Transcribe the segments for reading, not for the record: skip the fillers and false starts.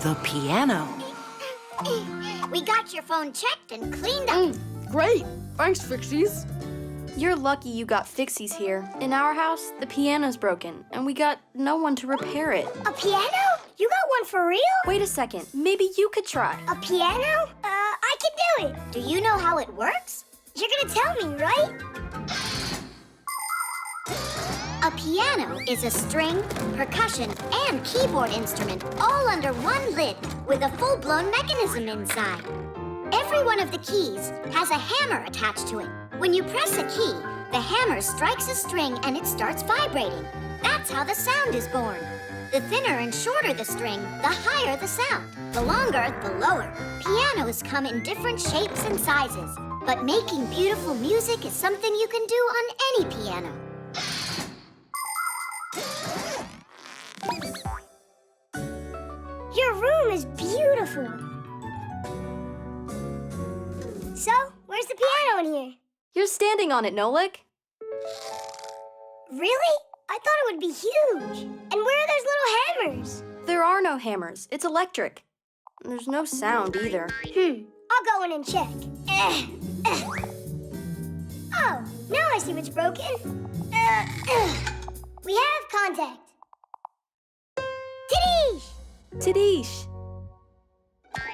The piano. We got your phone checked and cleaned up. Great. Thanks, Fixies. You're lucky you got Fixies here. In our house, the piano's broken, and we got no one to repair it. A piano? You got one for real? Wait a second. Maybe you could try. A piano? I can do it. Do you know how it works? You're gonna tell me, right? A piano is a string, percussion, and keyboard instrument all under one lid with a full-blown mechanism inside. Every one of the keys has a hammer attached to it. When you press a key, the hammer strikes a string and it starts vibrating. That's how the sound is born. The thinner and shorter the string, the higher the sound. The longer, the lower. Pianos come in different shapes and sizes, but making beautiful music is something you can do on any piano. Your room is beautiful. So, where's the piano in here? You're standing on it, Nolik. Really? I thought it would be huge. And where are those little hammers? There are no hammers. It's electric. There's no sound either. I'll go in and check. Oh, now I see what's broken. We have contact. Tidish! Tidish.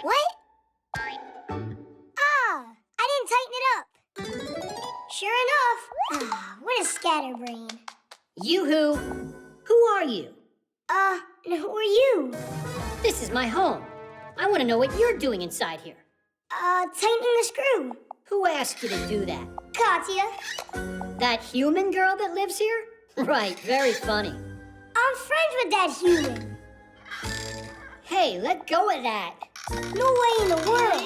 What? Ah, I didn't tighten it up. Sure enough. What a scatterbrain. Yoo-hoo! Who are you? Who are you? This is my home. I want to know what you're doing inside here. Tightening the screw. Who asked you to do that? Katya. That human girl that lives here? Right, very funny. I'm friends with that human. Hey, let go of that. No way in the world.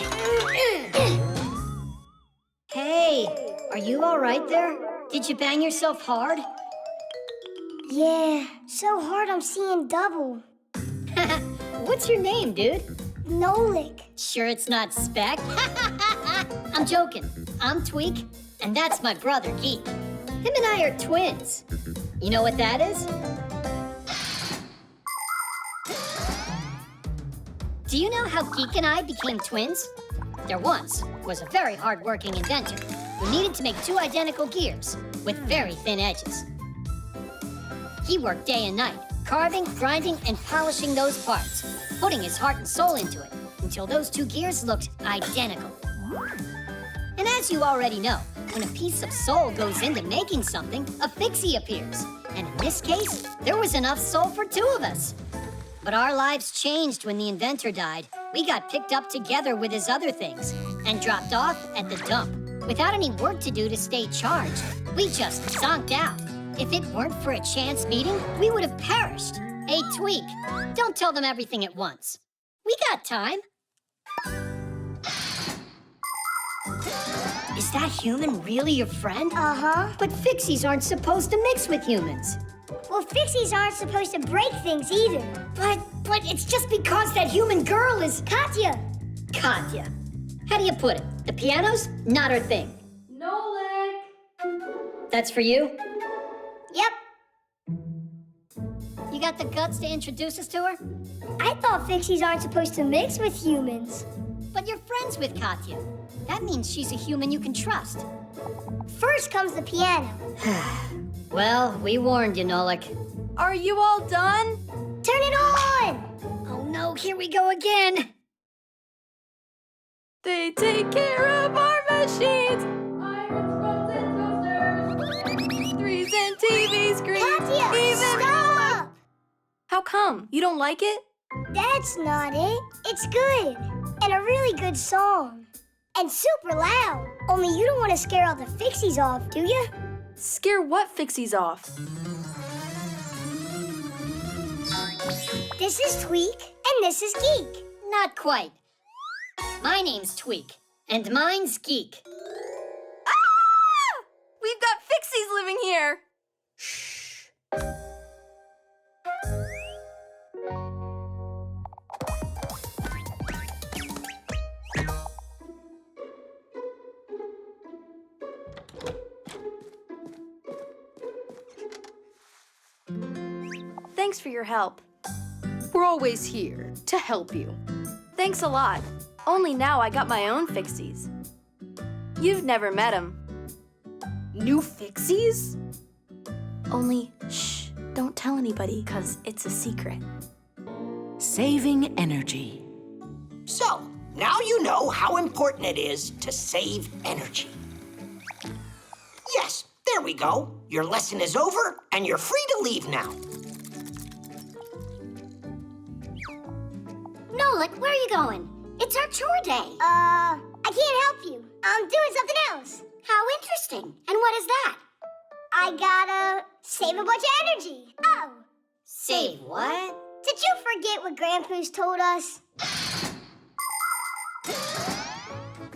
Hey, are you all right there? Did you bang yourself hard? Yeah, so hard I'm seeing double. What's your name, dude? Nolik. Sure it's not Speck? I'm joking. I'm Tweak, and that's my brother, Geek. Him and I are twins. You know what that is? Do you know how Geek and I became twins? There once was a very hard-working inventor who needed to make two identical gears with very thin edges. He worked day and night, carving, grinding, and polishing those parts, putting his heart and soul into it until those two gears looked identical. And as you already know, when a piece of soul goes into making something, a Fixie appears. And in this case, there was enough soul for two of us. But our lives changed when the inventor died. We got picked up together with his other things and dropped off at the dump. Without any work to do to stay charged, we just zonked out. If it weren't for a chance meeting, we would have perished. Hey, Tweak, don't tell them everything at once. We got time. Is that human really your friend? Uh-huh. But Fixies aren't supposed to mix with humans. Well, Fixies aren't supposed to break things either. But it's just because that human girl is... Katya! Katya. How do you put it? The piano's not her thing. Nolik! That's for you? Yep. You got the guts to introduce us to her? I thought Fixies aren't supposed to mix with humans. But you're friends with Katya. That means she's a human you can trust. First comes the piano. Well, we warned you, Nolik. Are you all done? Turn it on! Oh no, here we go again. They take care of our machines. Irons, roads, and toasters. Threes and TV screens. Katya, stop! How come? You don't like it? That's not it. It's good. And a really good song. And super loud. Only you don't want to scare all the Fixies off, do you? Scare what Fixies off? This is Tweak, and this is Geek. Not quite. My name's Tweak, and mine's Geek. Ah! We've got Fixies living here. Shh. Thanks for your help. We're always here to help you. Thanks a lot. Only now I got my own Fixies. You've never met them. New Fixies? Only, shh, don't tell anybody, because it's a secret. Saving energy. So, now you know how important it is to save energy. Yes, there we go. Your lesson is over, and you're free to leave now. Nolik, where are you going? It's our chore day. I can't help you. I'm doing something else. How interesting. And what is that? I gotta save a bunch of energy. Oh. Save what? Did you forget what Grandpa's told us?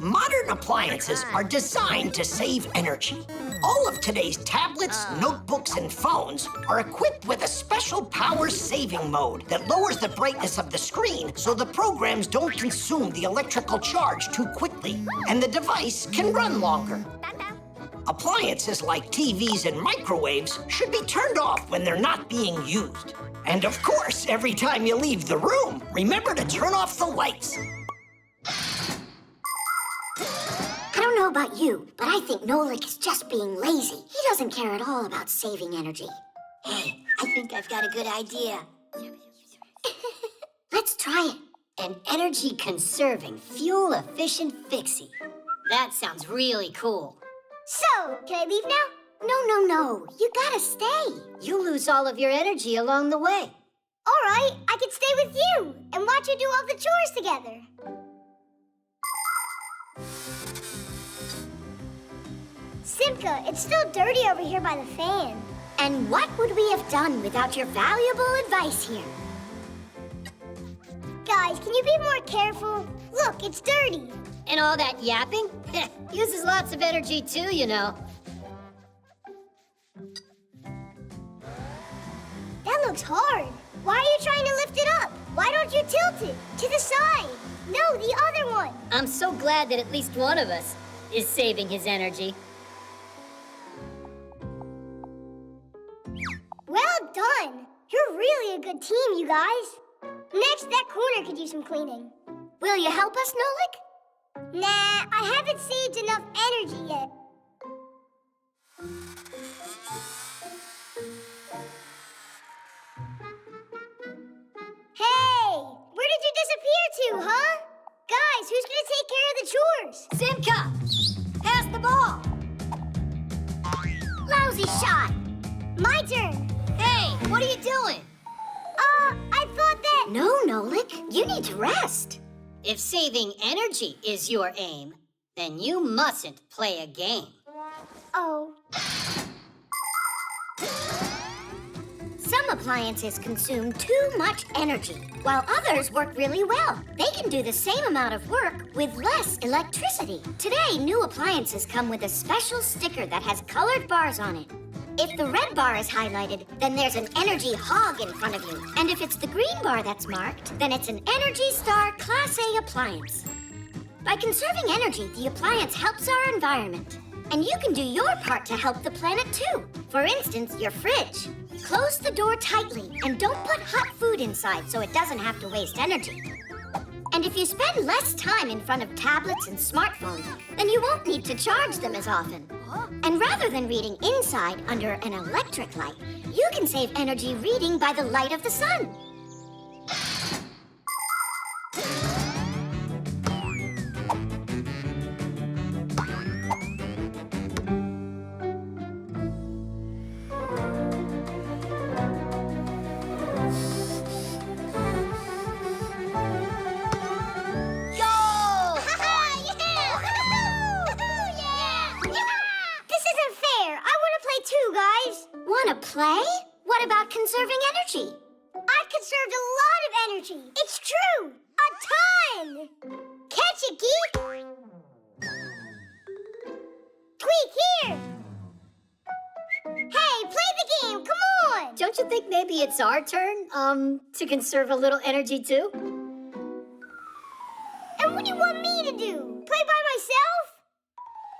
Modern appliances are designed to save energy. All of today's tablets, notebooks, and phones are equipped with a special power-saving mode that lowers the brightness of the screen so the programs don't consume the electrical charge too quickly, and the device can run longer. Appliances like TVs and microwaves should be turned off when they're not being used. And of course, every time you leave the room, remember to turn off the lights. I don't know about you, but I think Nolik is just being lazy. He doesn't care at all about saving energy. Hey, I think I've got a good idea. Let's try it. An energy-conserving, fuel-efficient Fixie. That sounds really cool. So, can I leave now? No. You gotta stay. You lose all of your energy along the way. All right, I can stay with you and watch you do all the chores together. Simka, it's still dirty over here by the fan. And what would we have done without your valuable advice here? Guys, can you be more careful? Look, it's dirty. And all that yapping? Uses lots of energy too, you know. That looks hard. Why are you trying to lift it up? Why don't you tilt it? To the side. No, the other one. I'm so glad that at least one of us is saving his energy. Well done. You're really a good team, you guys. Next, that corner could use some cleaning. Will you help us, Nolik? Nah, I haven't saved enough energy yet. Hey, where did you disappear to, huh? Guys, who's gonna take care of the chores? Simka! Pass the ball! Lousy shot. My turn. Hey, what are you doing? I thought that... No, Nolik, you need to rest. If saving energy is your aim, then you mustn't play a game. Oh. Some appliances consume too much energy, while others work really well. They can do the same amount of work with less electricity. Today, new appliances come with a special sticker that has colored bars on it. If the red bar is highlighted, then there's an energy hog in front of you. And if it's the green bar that's marked, then it's an Energy Star Class A appliance. By conserving energy, the appliance helps our environment. And you can do your part to help the planet too. For instance, your fridge. Close the door tightly and don't put hot food inside so it doesn't have to waste energy. And if you spend less time in front of tablets and smartphones, then you won't need to charge them as often. And rather than reading inside under an electric light, you can save energy reading by the light of the sun. Wanna play? What about conserving energy? I've conserved a lot of energy. It's true. A ton. Catch it, Geek. Tweak, here. Hey, play the game. Come on. Don't you think maybe it's our turn, to conserve a little energy too? And what do you want me to do? Play by myself?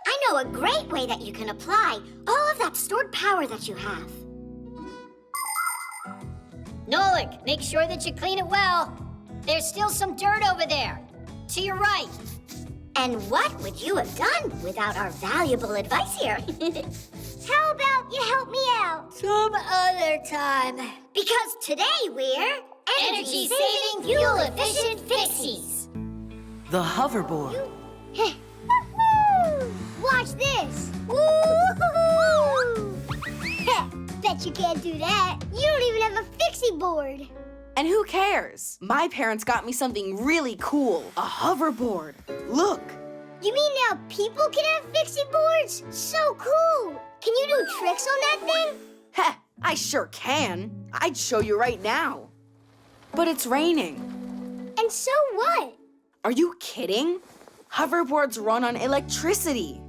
I know a great way that you can apply all of that stored power that you have. Nolik, make sure that you clean it well. There's still some dirt over there. To your right. And what would you have done without our valuable advice here? How about you help me out? Some other time. Because today we're Energy-saving, fuel-efficient Fixies. The hoverboard. Watch this! Woo-hoo-hoo! Bet you can't do that. You don't even have a Fixie board. And who cares? My parents got me something really cool. A hoverboard. Look. You mean now people can have Fixie boards? So cool! Can you do tricks on that thing? Heh, I sure can. I'd show you right now. But it's raining. And so what? Are you kidding? Hoverboards run on electricity.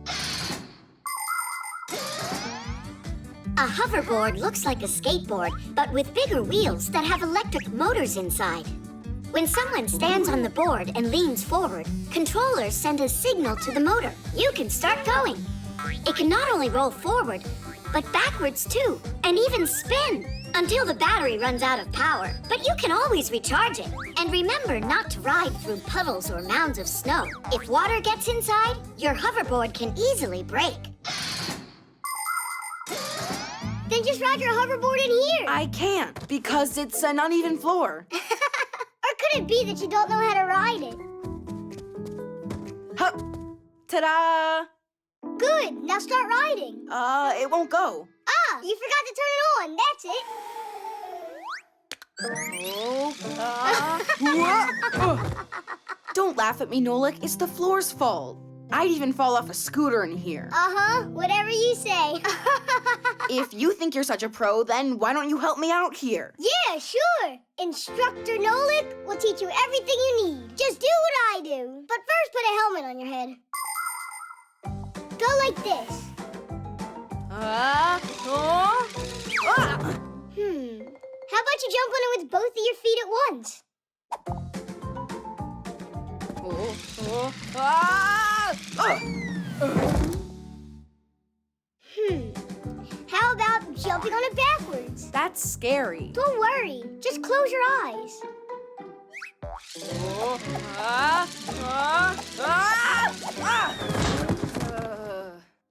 A hoverboard looks like a skateboard, but with bigger wheels that have electric motors inside. When someone stands on the board and leans forward, controllers send a signal to the motor. You can start going. It can not only roll forward, but backwards too, and even spin until the battery runs out of power. But you can always recharge it. And remember not to ride through puddles or mounds of snow. If water gets inside, your hoverboard can easily break. Then just ride your hoverboard in here. I can't because it's an uneven floor. Or could it be that you don't know how to ride it? Hup. Ta-da! Good, now start riding. It won't go. Ah, you forgot to turn it on, that's it. Don't laugh at me, Nolik. It's the floor's fault. I'd even fall off a scooter in here. Uh-huh, whatever you say. If you think you're such a pro, then why don't you help me out here? Yeah, sure. Instructor Nolik will teach you everything you need. Just do what I do. But first put a helmet on your head. Go like this. How about you jump on it with both of your feet at once? How about jumping on it backwards? That's scary. Don't worry. Just close your eyes.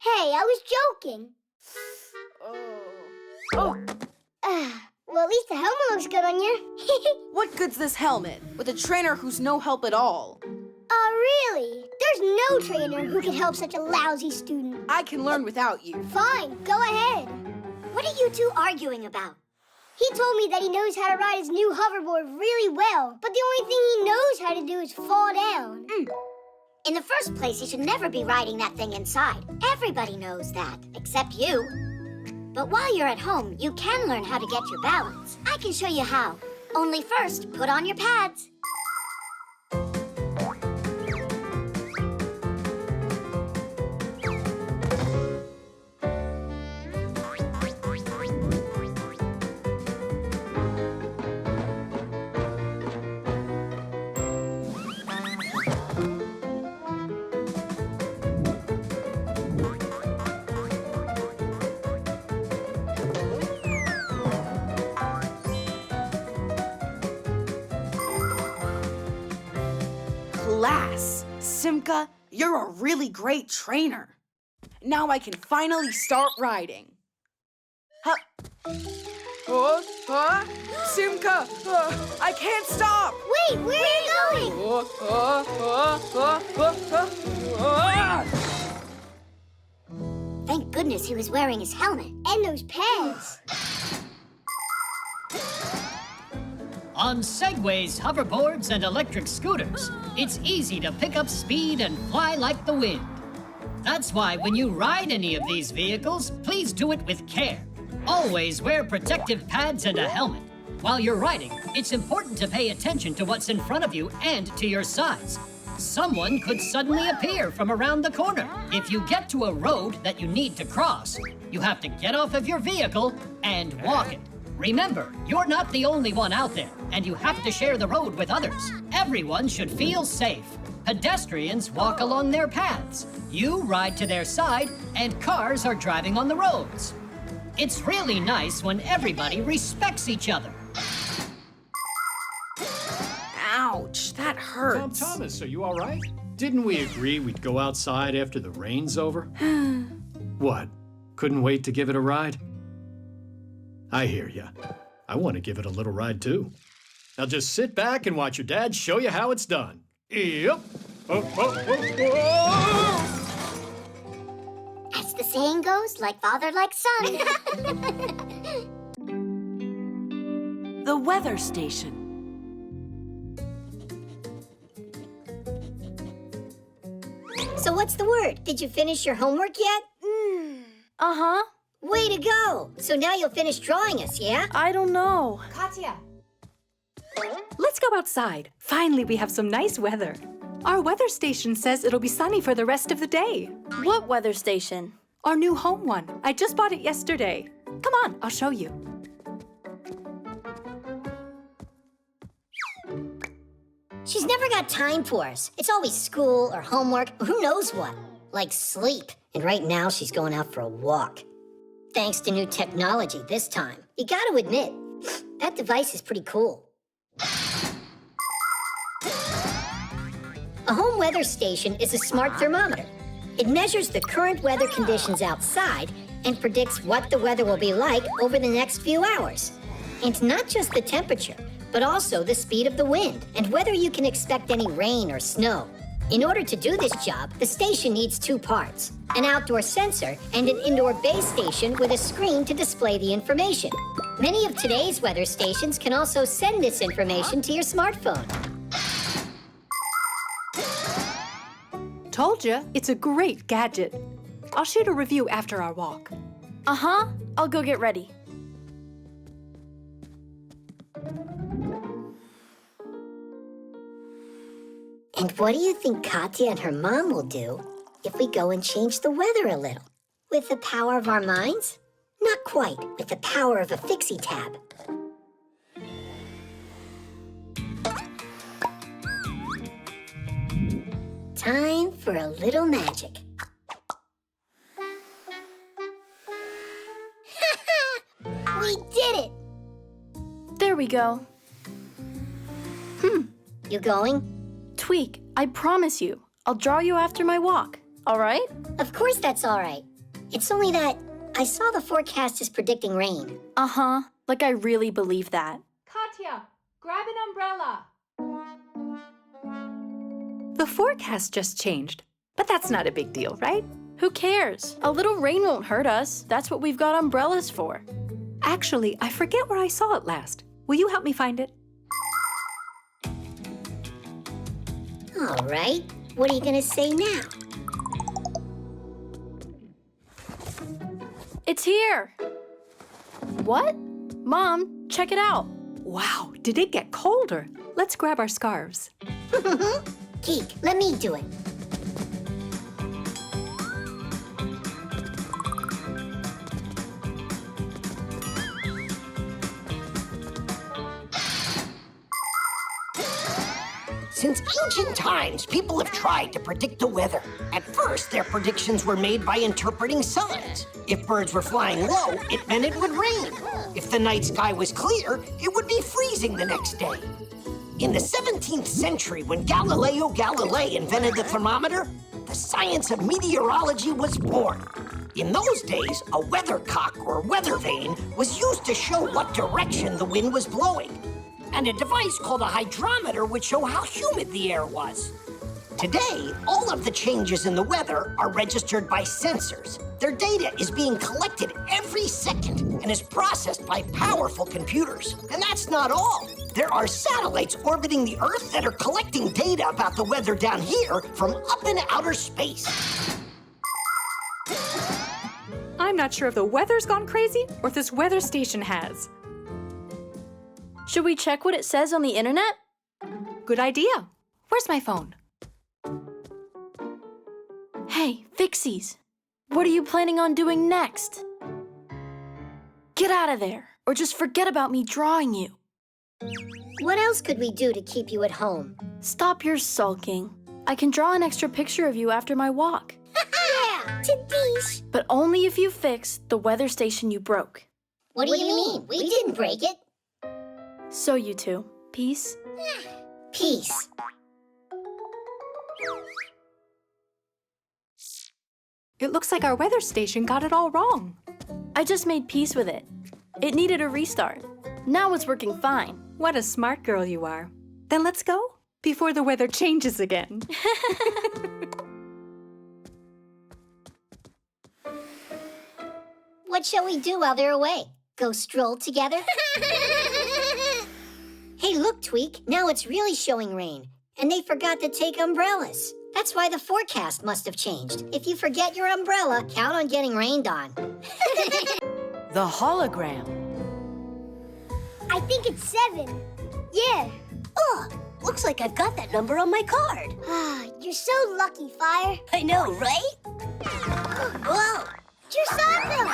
Hey, I was joking. Well, at least the helmet looks good on you. What good's this helmet with a trainer who's no help at all? Really? There's no trainer who can help such a lousy student. I can learn without you. Fine, go ahead. What are you two arguing about? He told me that he knows how to ride his new hoverboard really well, but the only thing he knows how to do is fall down. In the first place, he should never be riding that thing inside. Everybody knows that, except you. But while you're at home, you can learn how to get your balance. I can show you how. Only first, put on your pads. Class! Simka, you're a really great trainer. Now I can finally start riding. Hup. Simka, I can't stop. Wait, where are you going? Thank goodness he was wearing his helmet and those pads. On segways, hoverboards, and electric scooters, it's easy to pick up speed and fly like the wind. That's why when you ride any of these vehicles, please do it with care. Always wear protective pads and a helmet. While you're riding, it's important to pay attention to what's in front of you and to your sides. Someone could suddenly appear from around the corner. If you get to a road that you need to cross, you have to get off of your vehicle and walk it. Remember, you're not the only one out there, and you have to share the road with others. Everyone should feel safe. Pedestrians walk along their paths. You ride to their side, and cars are driving on the roads. It's really nice when everybody respects each other. Ouch, that hurts. Tom Thomas, are you all right? Didn't we agree we'd go outside after the rain's over? What? Couldn't wait to give it a ride? I hear ya. I want to give it a little ride, too. Now just sit back and watch your dad show you how it's done. Yep. As the saying goes, like father, like son. The weather station. So what's the word? Did you finish your homework yet? Uh-huh. Way to go! So now you'll finish drawing us, yeah? I don't know. Katya. Let's go outside. Finally, we have some nice weather. Our weather station says it'll be sunny for the rest of the day. What weather station? Our new home one. I just bought it yesterday. Come on, I'll show you. She's never got time for us. It's always school or homework or who knows what. Like sleep. And right now she's going out for a walk. Thanks to new technology this time. You gotta admit, that device is pretty cool. A home weather station is a smart thermometer. It measures the current weather conditions outside and predicts what the weather will be like over the next few hours. And not just the temperature, but also the speed of the wind and whether you can expect any rain or snow. In order to do this job, the station needs two parts, an outdoor sensor and an indoor base station with a screen to display the information. Many of today's weather stations can also send this information to your smartphone. Told ya, it's a great gadget. I'll shoot a review after our walk. Uh-huh. I'll go get ready. And what do you think Katya and her mom will do if we go and change the weather a little? With the power of our minds? Not quite, with the power of a Fixie tab. Time for a little magic. We did it! There we go. You going? Tweak, I promise you, I'll draw you after my walk, all right? Of course that's all right. It's only that I saw the forecast is predicting rain. Uh-huh, like I really believe that. Katya, grab an umbrella. The forecast just changed, but that's not a big deal, right? Who cares? A little rain won't hurt us. That's what we've got umbrellas for. Actually, I forget where I saw it last. Will you help me find it? All right, what are you gonna say now? It's here. What? Mom, check it out. Wow, did it get colder? Let's grab our scarves. Geek, let me do it. Since ancient times, people have tried to predict the weather. At first, their predictions were made by interpreting signs. If birds were flying low, it meant it would rain. If the night sky was clear, it would be freezing the next day. In the 17th century, when Galileo Galilei invented the thermometer, the science of meteorology was born. In those days, a weathercock or weather vane was used to show what direction the wind was blowing. And a device called a hydrometer would show how humid the air was. Today, all of the changes in the weather are registered by sensors. Their data is being collected every second and is processed by powerful computers. And that's not all. There are satellites orbiting the Earth that are collecting data about the weather down here from up in outer space. I'm not sure if the weather's gone crazy or if this weather station has. Should we check what it says on the internet? Good idea. Where's my phone? Hey, Fixies, what are you planning on doing next? Get out of there, or just forget about me drawing you. What else could we do to keep you at home? Stop your sulking. I can draw an extra picture of you after my walk. Yeah, Tadish. But only if you fix the weather station you broke. What do you mean? We didn't break it. So you two, peace? Peace. It looks like our weather station got it all wrong. I just made peace with it. It needed a restart. Now it's working fine. What a smart girl you are. Then let's go before the weather changes again. What shall we do while they're away? Go stroll together? Hey, look, Tweak. Now it's really showing rain. And they forgot to take umbrellas. That's why the forecast must have changed. If you forget your umbrella, count on getting rained on. The hologram. I think it's 7. Yeah. Oh, looks like I've got that number on my card. You're so lucky, Fire. I know, right? Whoa! Chusaka!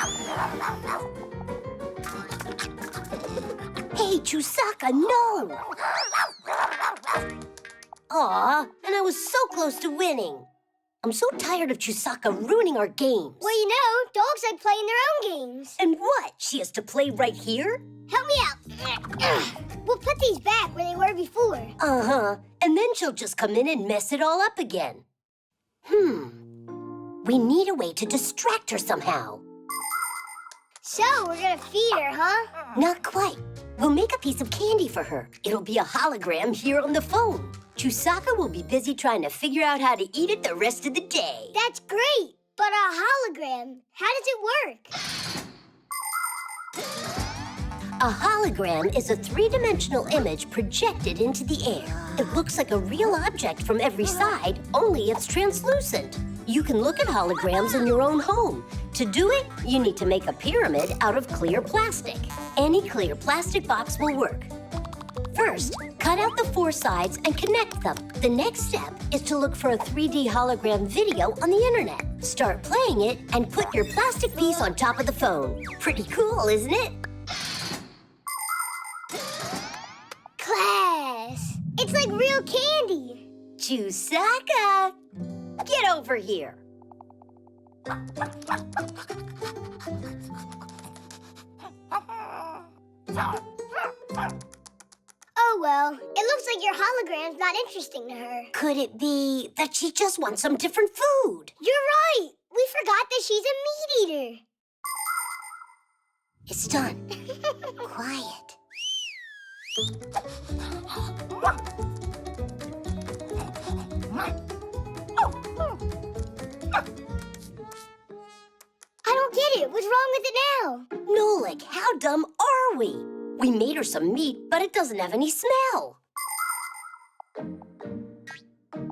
Hey, Chusaka, no! Aw, and I was so close to winning. I'm so tired of Chusaka ruining our games. Well, you know, dogs like playing their own games. And what? She has to play right here? Help me out. We'll put these back where they were before. Uh-huh. And then she'll just come in and mess it all up again. We need a way to distract her somehow. So, we're gonna feed her, huh? Not quite. We'll make a piece of candy for her. It'll be a hologram here on the phone. Chusaka will be busy trying to figure out how to eat it the rest of the day. That's great. But a hologram, how does it work? A hologram is a three-dimensional image projected into the air. It looks like a real object from every side, only it's translucent. You can look at holograms in your own home. To do it, you need to make a pyramid out of clear plastic. Any clear plastic box will work. First, cut out the 4 sides and connect them. The next step is to look for a 3D hologram video on the internet. Start playing it and put your plastic piece on top of the phone. Pretty cool, isn't it? Class! It's like real candy! Chusaka! Get over here! Oh well, it looks like your hologram's not interesting to her. Could it be that she just wants some different food? You're right! We forgot that she's a meat eater. It's done. Quiet. I don't get it. What's wrong with it now? Nolik, how dumb are we? We made her some meat, but it doesn't have any smell.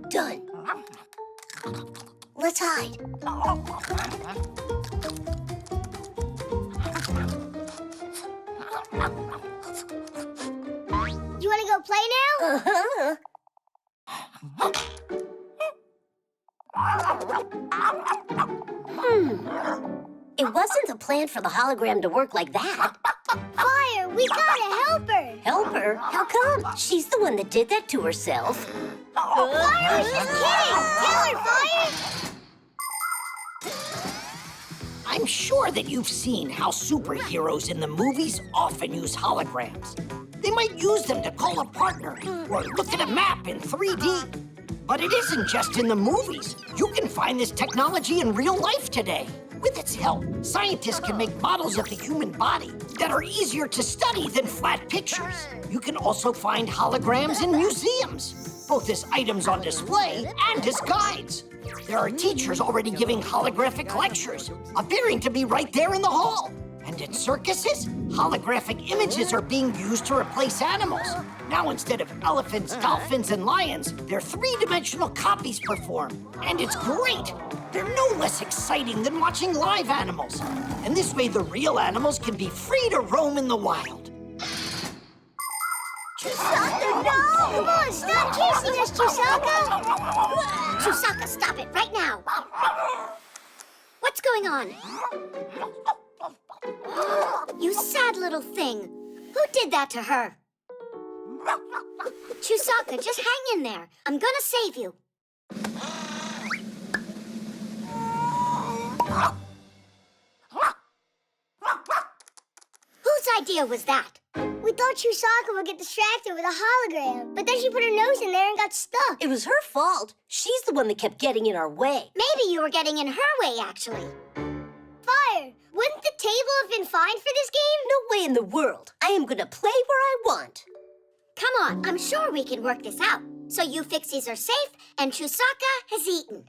Done. Let's hide. You want to go play now? Uh-huh. It wasn't the plan for the hologram to work like that. Fire, we gotta help her. Help her? How come? She's the one that did that to herself. Fire was just kidding. Tell her, Fire. I'm sure that you've seen how superheroes in the movies often use holograms. They might use them to call a partner or look at a map in 3D. But it isn't just in the movies. You can find this technology in real life today. With its help, scientists can make models of the human body that are easier to study than flat pictures. You can also find holograms in museums, both as items on display and as guides. There are teachers already giving holographic lectures, appearing to be right there in the hall. And in circuses, holographic images are being used to replace animals. Now, instead of elephants, dolphins, and lions, their three-dimensional copies perform. And it's great! They're no less exciting than watching live animals. And this way, the real animals can be free to roam in the wild. Chusaka, no! Come on, stop chasing us, Chusaka! Chusaka, stop it right now! What's going on? You sad little thing. Who did that to her? Chusaka, just hang in there. I'm gonna save you. Whose idea was that? We thought Chusaka would get distracted with a hologram, but then she put her nose in there and got stuck. It was her fault. She's the one that kept getting in our way. Maybe you were getting in her way, actually. Fire! Wouldn't the table have been fine for this game? No way in the world. I am gonna play where I want. Come on, I'm sure we can work this out. So you Fixies are safe, and Chusaka has eaten.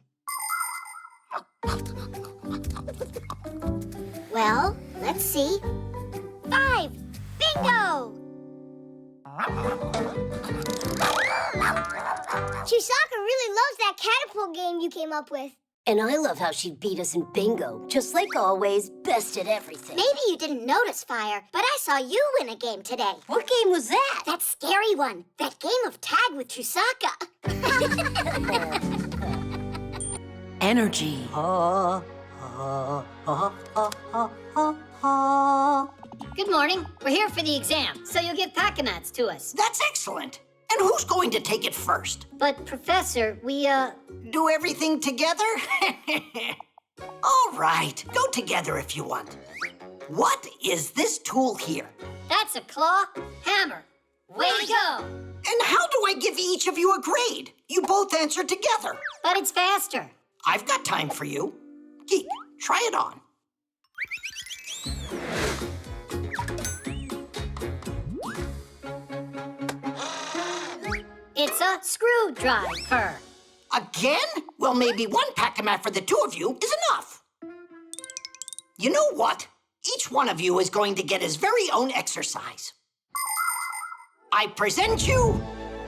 Well, let's see. 5! Bingo! Chusaka really loves that catapult game you came up with. And I love how she beat us in bingo. Just like always, best at everything. Maybe you didn't notice, Fire, but I saw you win a game today. What game was that? That scary one. That game of tag with Chusaka. Energy. Good morning. We're here for the exam, so you'll give Pack-a-mats to us. That's excellent. And who's going to take it first? But, Professor, we, Do everything together? All right, go together if you want. What is this tool here? That's a claw hammer. Way to go! And how do I give each of you a grade? You both answer together. But it's faster. I've got time for you. Geek, try it on. It's a screwdriver. Again? Well, maybe one pack-a-mat for the two of you is enough. You know what? Each one of you is going to get his very own exercise. I present you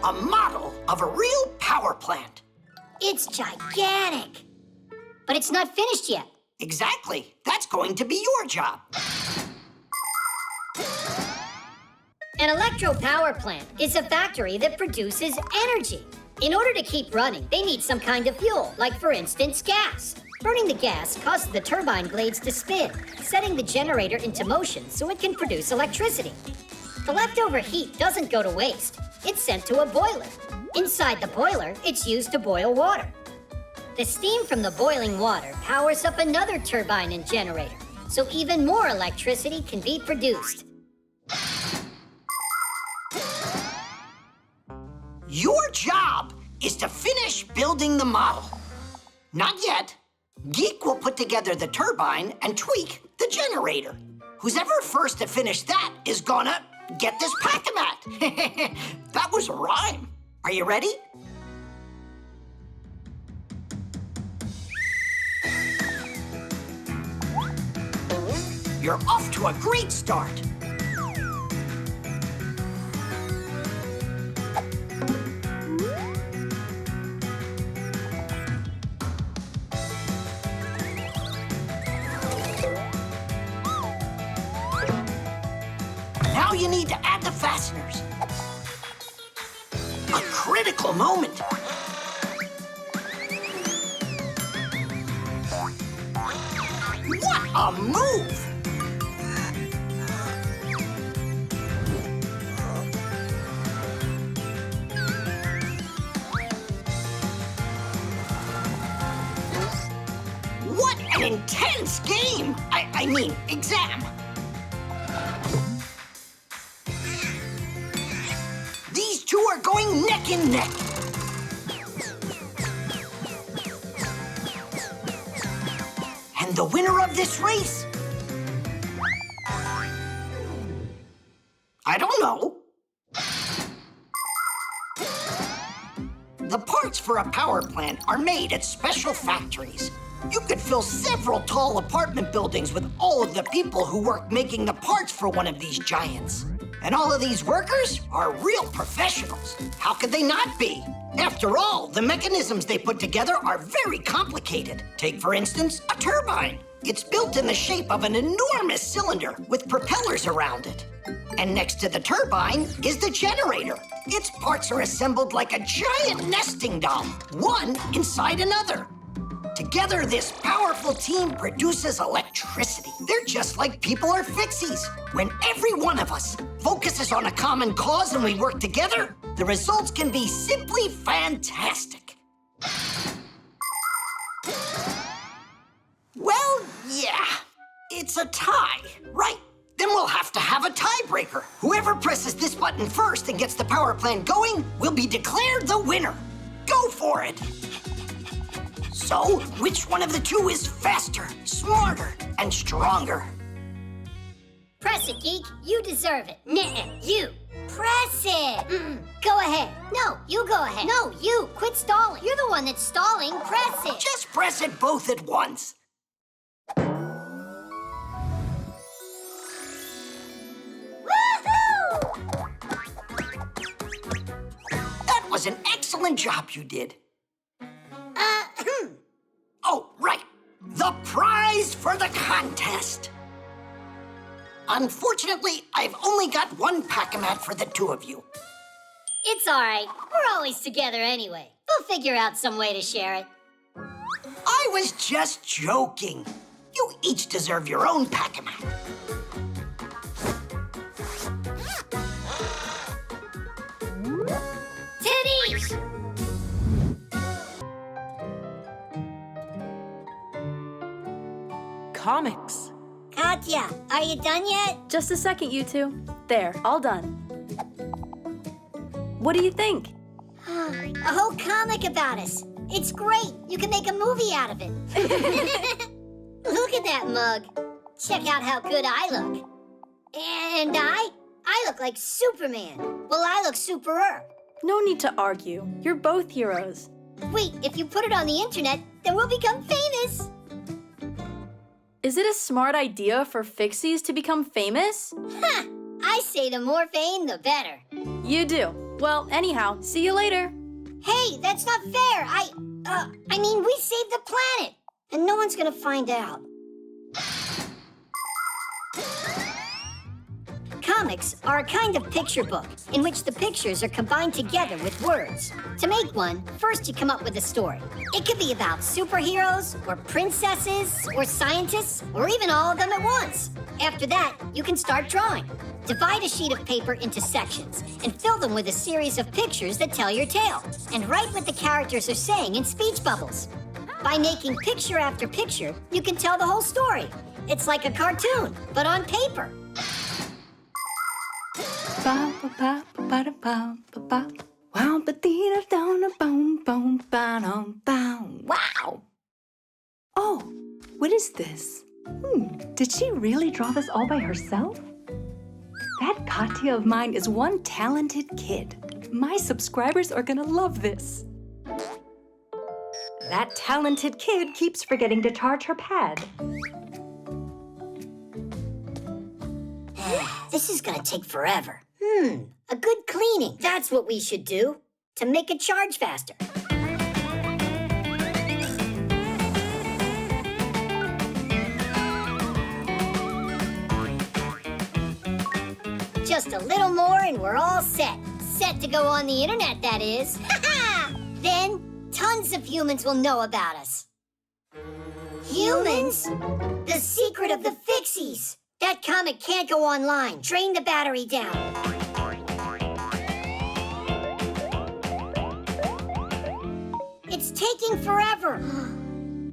a model of a real power plant. It's gigantic. But it's not finished yet. Exactly. That's going to be your job. An electro power plant is a factory that produces energy. In order to keep running, they need some kind of fuel, like, for instance, gas. Burning the gas causes the turbine blades to spin, setting the generator into motion so it can produce electricity. The leftover heat doesn't go to waste. It's sent to a boiler. Inside the boiler, it's used to boil water. The steam from the boiling water powers up another turbine and generator, so even more electricity can be produced. Your job is to finish building the model. Not yet. Geek will put together the turbine and tweak the generator. Who's ever first to finish that is gonna get this pack-a-mat. That was a rhyme. Are you ready? You're off to a great start. Now you need to add the fasteners. A critical moment. What a move! What an intense game! I mean, exam. These two are going neck and neck. And the winner of this race? I don't know. The parts for a power plant are made at special factories. You could fill several tall apartment buildings with all of the people who work making the parts for one of these giants. And all of these workers are real professionals. How could they not be? After all, the mechanisms they put together are very complicated. Take, for instance, a turbine. It's built in the shape of an enormous cylinder with propellers around it. And next to the turbine is the generator. Its parts are assembled like a giant nesting doll, one inside another. Together, this powerful team produces electricity. They're just like people are Fixies. When every one of us focuses on a common cause and we work together, the results can be simply fantastic. Well, yeah, it's a tie, right? Then we'll have to have a tiebreaker. Whoever presses this button first and gets the power plant going will be declared the winner. Go for it! So, which one of the two is faster, smarter, and stronger? Press it, Geek. You deserve it. Nuh-uh, you. Press it. Go ahead. No, you go ahead. No, you. Quit stalling. You're the one that's stalling. Press it. Just press it both at once. Woohoo! That was an excellent job you did. Oh, right. The prize for the contest. Unfortunately, I've only got one pack-a-mat for the two of you. It's all right. We're always together anyway. We'll figure out some way to share it. I was just joking. You each deserve your own pack-a-mat. Titties! Comics. Katya, are you done yet? Just a second, you two. There, all done. What do you think? A whole comic about us. It's great. You can make a movie out of it. Look at that mug. Check out how good I look. And I look like Superman. Well, I look superer. No need to argue. You're both heroes. Wait, if you put it on the internet, then we'll become famous. Is it a smart idea for Fixies to become famous? Ha! I say the more fame, the better. You do. Well, anyhow, see you later. Hey, that's not fair. I mean, we saved the planet, and no one's gonna find out. Comics are a kind of picture book in which the pictures are combined together with words. To make one, first you come up with a story. It could be about superheroes, or princesses, or scientists, or even all of them at once. After that, you can start drawing. Divide a sheet of paper into sections and fill them with a series of pictures that tell your tale. And write what the characters are saying in speech bubbles. By making picture after picture, you can tell the whole story. It's like a cartoon, but on paper. Wow! Oh, what is this? Did she really draw this all by herself? That Katya of mine is one talented kid. My subscribers are gonna love this. That talented kid keeps forgetting to charge her pad. This is gonna take forever. A good cleaning. That's what we should do to make it charge faster. Just a little more and we're all set. Set to go on the internet, that is. Then, tons of humans will know about us. Humans? The secret of the Fixies. That comic can't go online. Drain the battery down. It's taking forever.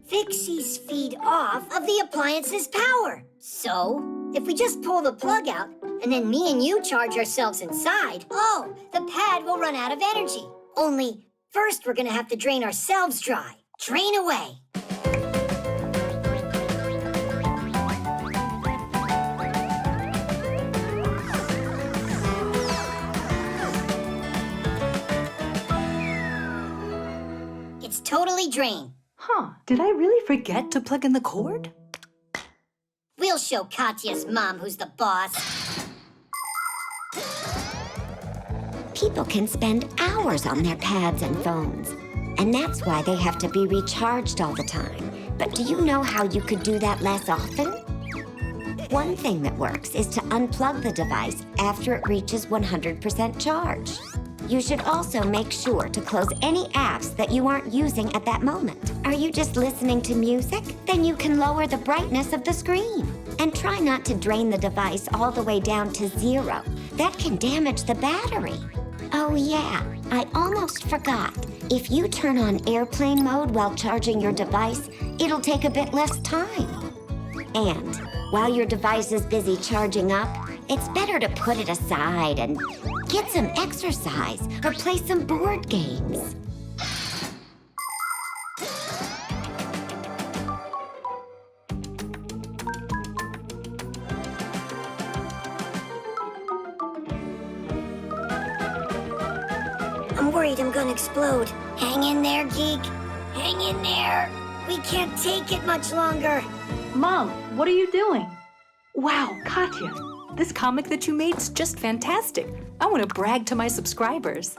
Fixies feed off of the appliance's power. So, if we just pull the plug out, and then me and you charge ourselves inside, the pad will run out of energy. Only, first we're gonna have to drain ourselves dry. Drain away. It's totally drained. Did I really forget to plug in the cord? We'll show Katya's mom who's the boss. People can spend hours on their pads and phones, and that's why they have to be recharged all the time. But do you know how you could do that less often? One thing that works is to unplug the device after it reaches 100% charge. You should also make sure to close any apps that you aren't using at that moment. Are you just listening to music? Then you can lower the brightness of the screen. And try not to drain the device all the way down to 0. That can damage the battery. Oh yeah, I almost forgot. If you turn on airplane mode while charging your device, it'll take a bit less time. And While your device is busy charging up, it's better to put it aside and get some exercise or play some board games. I'm worried I'm gonna explode. Hang in there, Geek. Hang in there. We can't take it much longer. Mom, what are you doing? Wow, Katya, this comic that you made's just fantastic. I want to brag to my subscribers.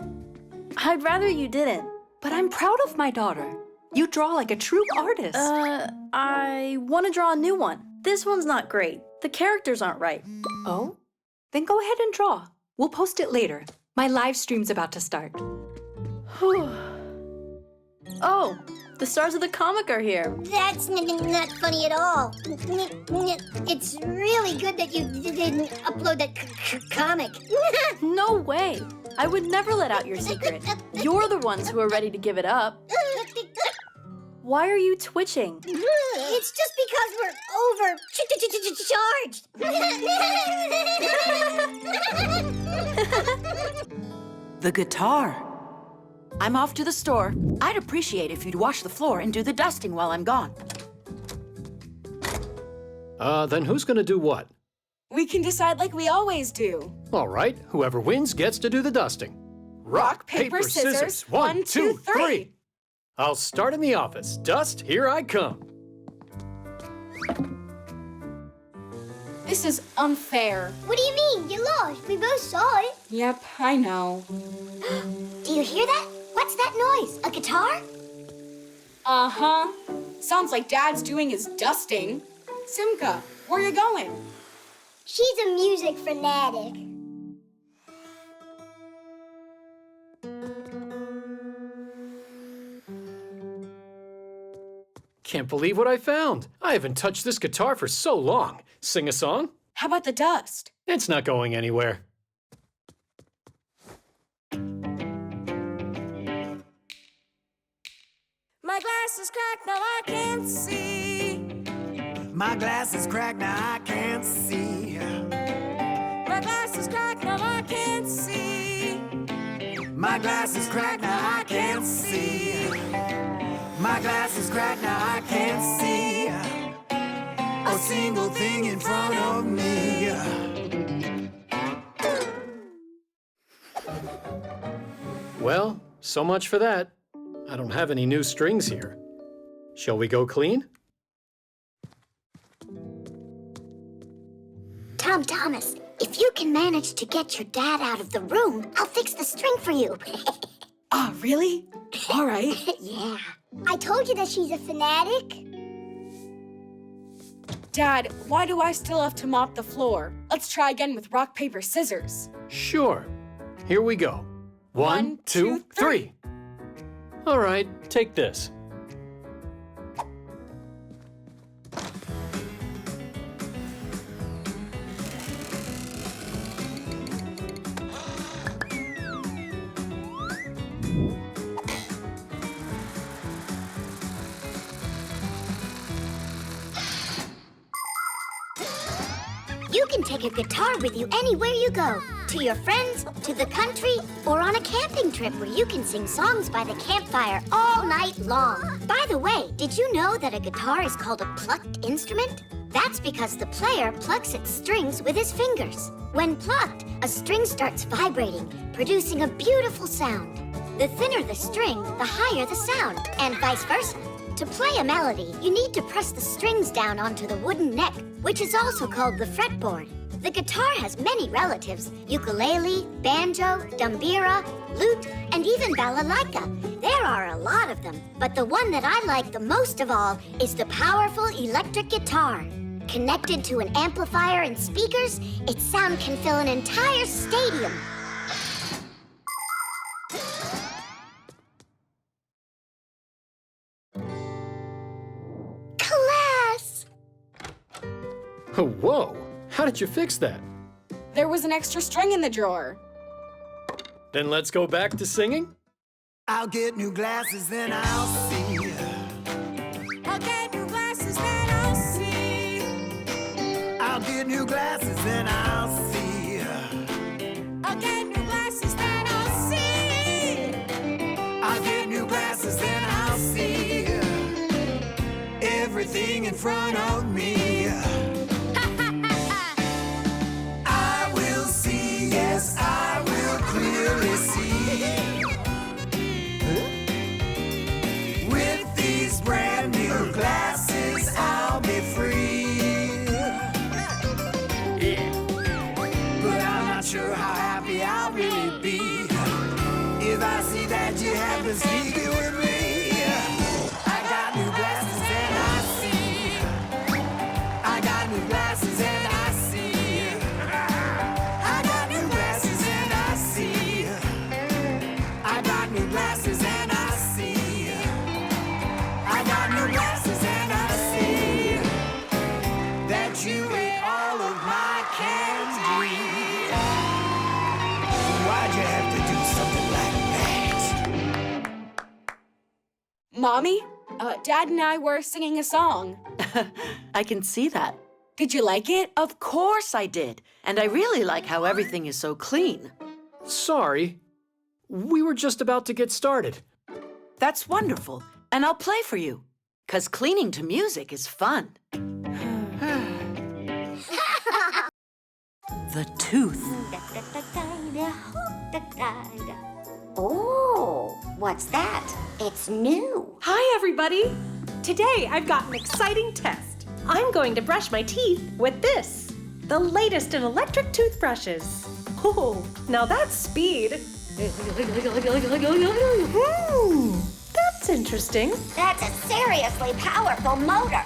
I'd rather you didn't. But I'm proud of my daughter. You draw like a true artist. I want to draw a new one. This one's not great. The characters aren't right. Oh? Then go ahead and draw. We'll post it later. My live stream's about to start. Oh, the stars of the comic are here. That's not funny at all. It's really good that you didn't upload that comic. No way. I would never let out your secret. You're the ones who are ready to give it up. Why are you twitching? It's just because we're overcharged. The guitar. I'm off to the store. I'd appreciate if you'd wash the floor and do the dusting while I'm gone. Then who's gonna do what? We can decide like we always do. All right, whoever wins gets to do the dusting. Rock, paper, scissors. 1, 2, 3. I'll start in the office. Dust, here I come. This is unfair. What do you mean? You lost. We both saw it. Yep, I know. Do you hear that? What's that noise? A guitar? Uh-huh. Sounds like Dad's doing his dusting. Simka, where you going? She's a music fanatic. Can't believe what I found. I haven't touched this guitar for so long. Sing a song? How about the dust? It's not going anywhere. My glass is cracked, now I can't see. My glass is cracked, now I can't see. My glass is cracked, now I can't see. My glass is cracked, now I can't see. My glass is cracked, now I can't see a single thing in front of me. Well, so much for that. I don't have any new strings here. Shall we go clean? Thomas, if you can manage to get your dad out of the room, I'll fix the string for you. Ah, really? All right. Yeah. I told you that she's a fanatic. Dad, why do I still have to mop the floor? Let's try again with rock, paper, scissors. Sure. Here we go. 1, 2, 3. All right, take this. You can take a guitar with you anywhere you go. To your friends, to the country, or on a camping trip where you can sing songs by the campfire all night long. By the way, did you know that a guitar is called a plucked instrument? That's because the player plucks its strings with his fingers. When plucked, a string starts vibrating, producing a beautiful sound. The thinner the string, the higher the sound, and vice versa. To play a melody, you need to press the strings down onto the wooden neck, which is also called the fretboard. The guitar has many relatives: ukulele, banjo, dumbira, lute, and even balalaika. There are a lot of them, but the one that I like the most of all is the powerful electric guitar. Connected to an amplifier and speakers, its sound can fill an entire stadium. Class! Oh, whoa! How did you fix that? There was an extra string in the drawer. Then let's go back to singing? I'll get new glasses, then I'll see. I'll get new glasses, then I'll see. get new glasses and I'll see. I'll get new glasses, then I'll see. I'll get new glasses and I'll see everything in front of me. I will see, yes, I will clearly see. With these brand new glasses, I'll be free. Yeah. But I'm not sure how happy I'll really be if I see that you have been sneaking with me. I got new glasses and I see. I got new glasses and I see. I got new glasses and I see. I got new glasses and I see. I got new glasses and I see that you ate all of my candy. Why'd you have to do something like that? Mommy, Dad and I were singing a song. I can see that. Did you like it? Of course I did. And I really like how everything is so clean. Sorry. We were just about to get started. That's wonderful. And I'll play for you. 'Cause cleaning to music is fun. The tooth. Oh, what's that? It's new. Hi, everybody. Today, I've got an exciting test. I'm going to brush my teeth with this, the latest in electric toothbrushes. Oh, now that's speed. That's interesting. That's a seriously powerful motor.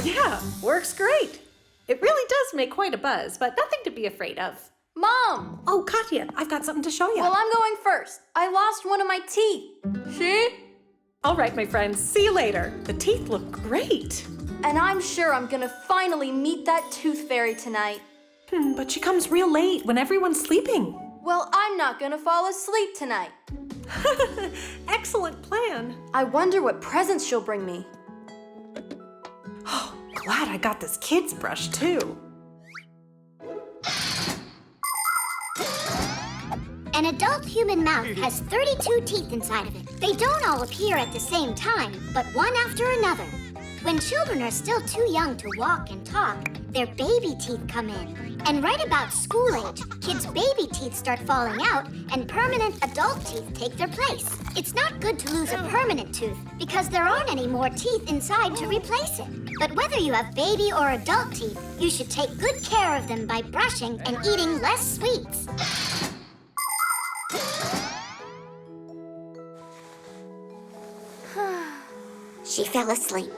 Yeah, works great. It really does make quite a buzz, but nothing to be afraid of. Mom! Oh, Katya, I've got something to show you. Well, I'm going first. I lost one of my teeth. See? All right, my friends, see you later. The teeth look great. And I'm sure I'm gonna finally meet that tooth fairy tonight. But she comes real late when everyone's sleeping. Well, I'm not gonna fall asleep tonight. Excellent plan. I wonder what presents she'll bring me. Oh, glad I got this kid's brush, too. An adult human mouth has 32 teeth inside of it. They don't all appear at the same time, but one after another. When children are still too young to walk and talk, their baby teeth come in. And right about school age, kids' baby teeth start falling out and permanent adult teeth take their place. It's not good to lose a permanent tooth because there aren't any more teeth inside to replace it. But whether you have baby or adult teeth, you should take good care of them by brushing and eating less sweets. She fell asleep.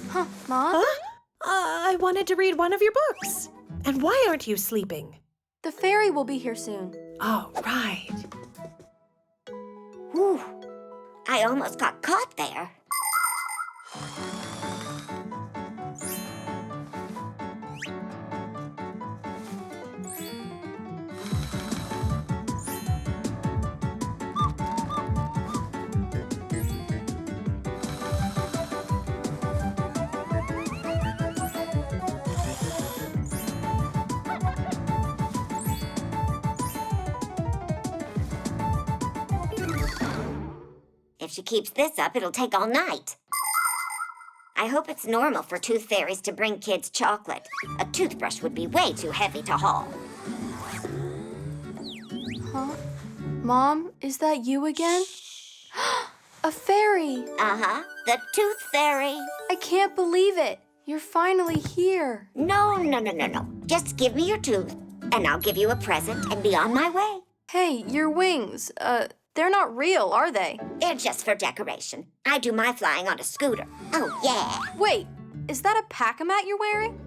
Huh, Mom? Huh? I wanted to read one of your books. And why aren't you sleeping? The fairy will be here soon. Oh, right. Whew. I almost got caught there. If she keeps this up, it'll take all night. I hope it's normal for tooth fairies to bring kids chocolate. A toothbrush would be way too heavy to haul. Huh? Mom, is that you again? A fairy! Uh-huh, the tooth fairy. I can't believe it. You're finally here. No. Just give me your tooth, and I'll give you a present and be on my way. Hey, your wings, they're not real, are they? They're just for decoration. I do my flying on a scooter. Oh, yeah. Wait, is that a pack-a-mat you're wearing?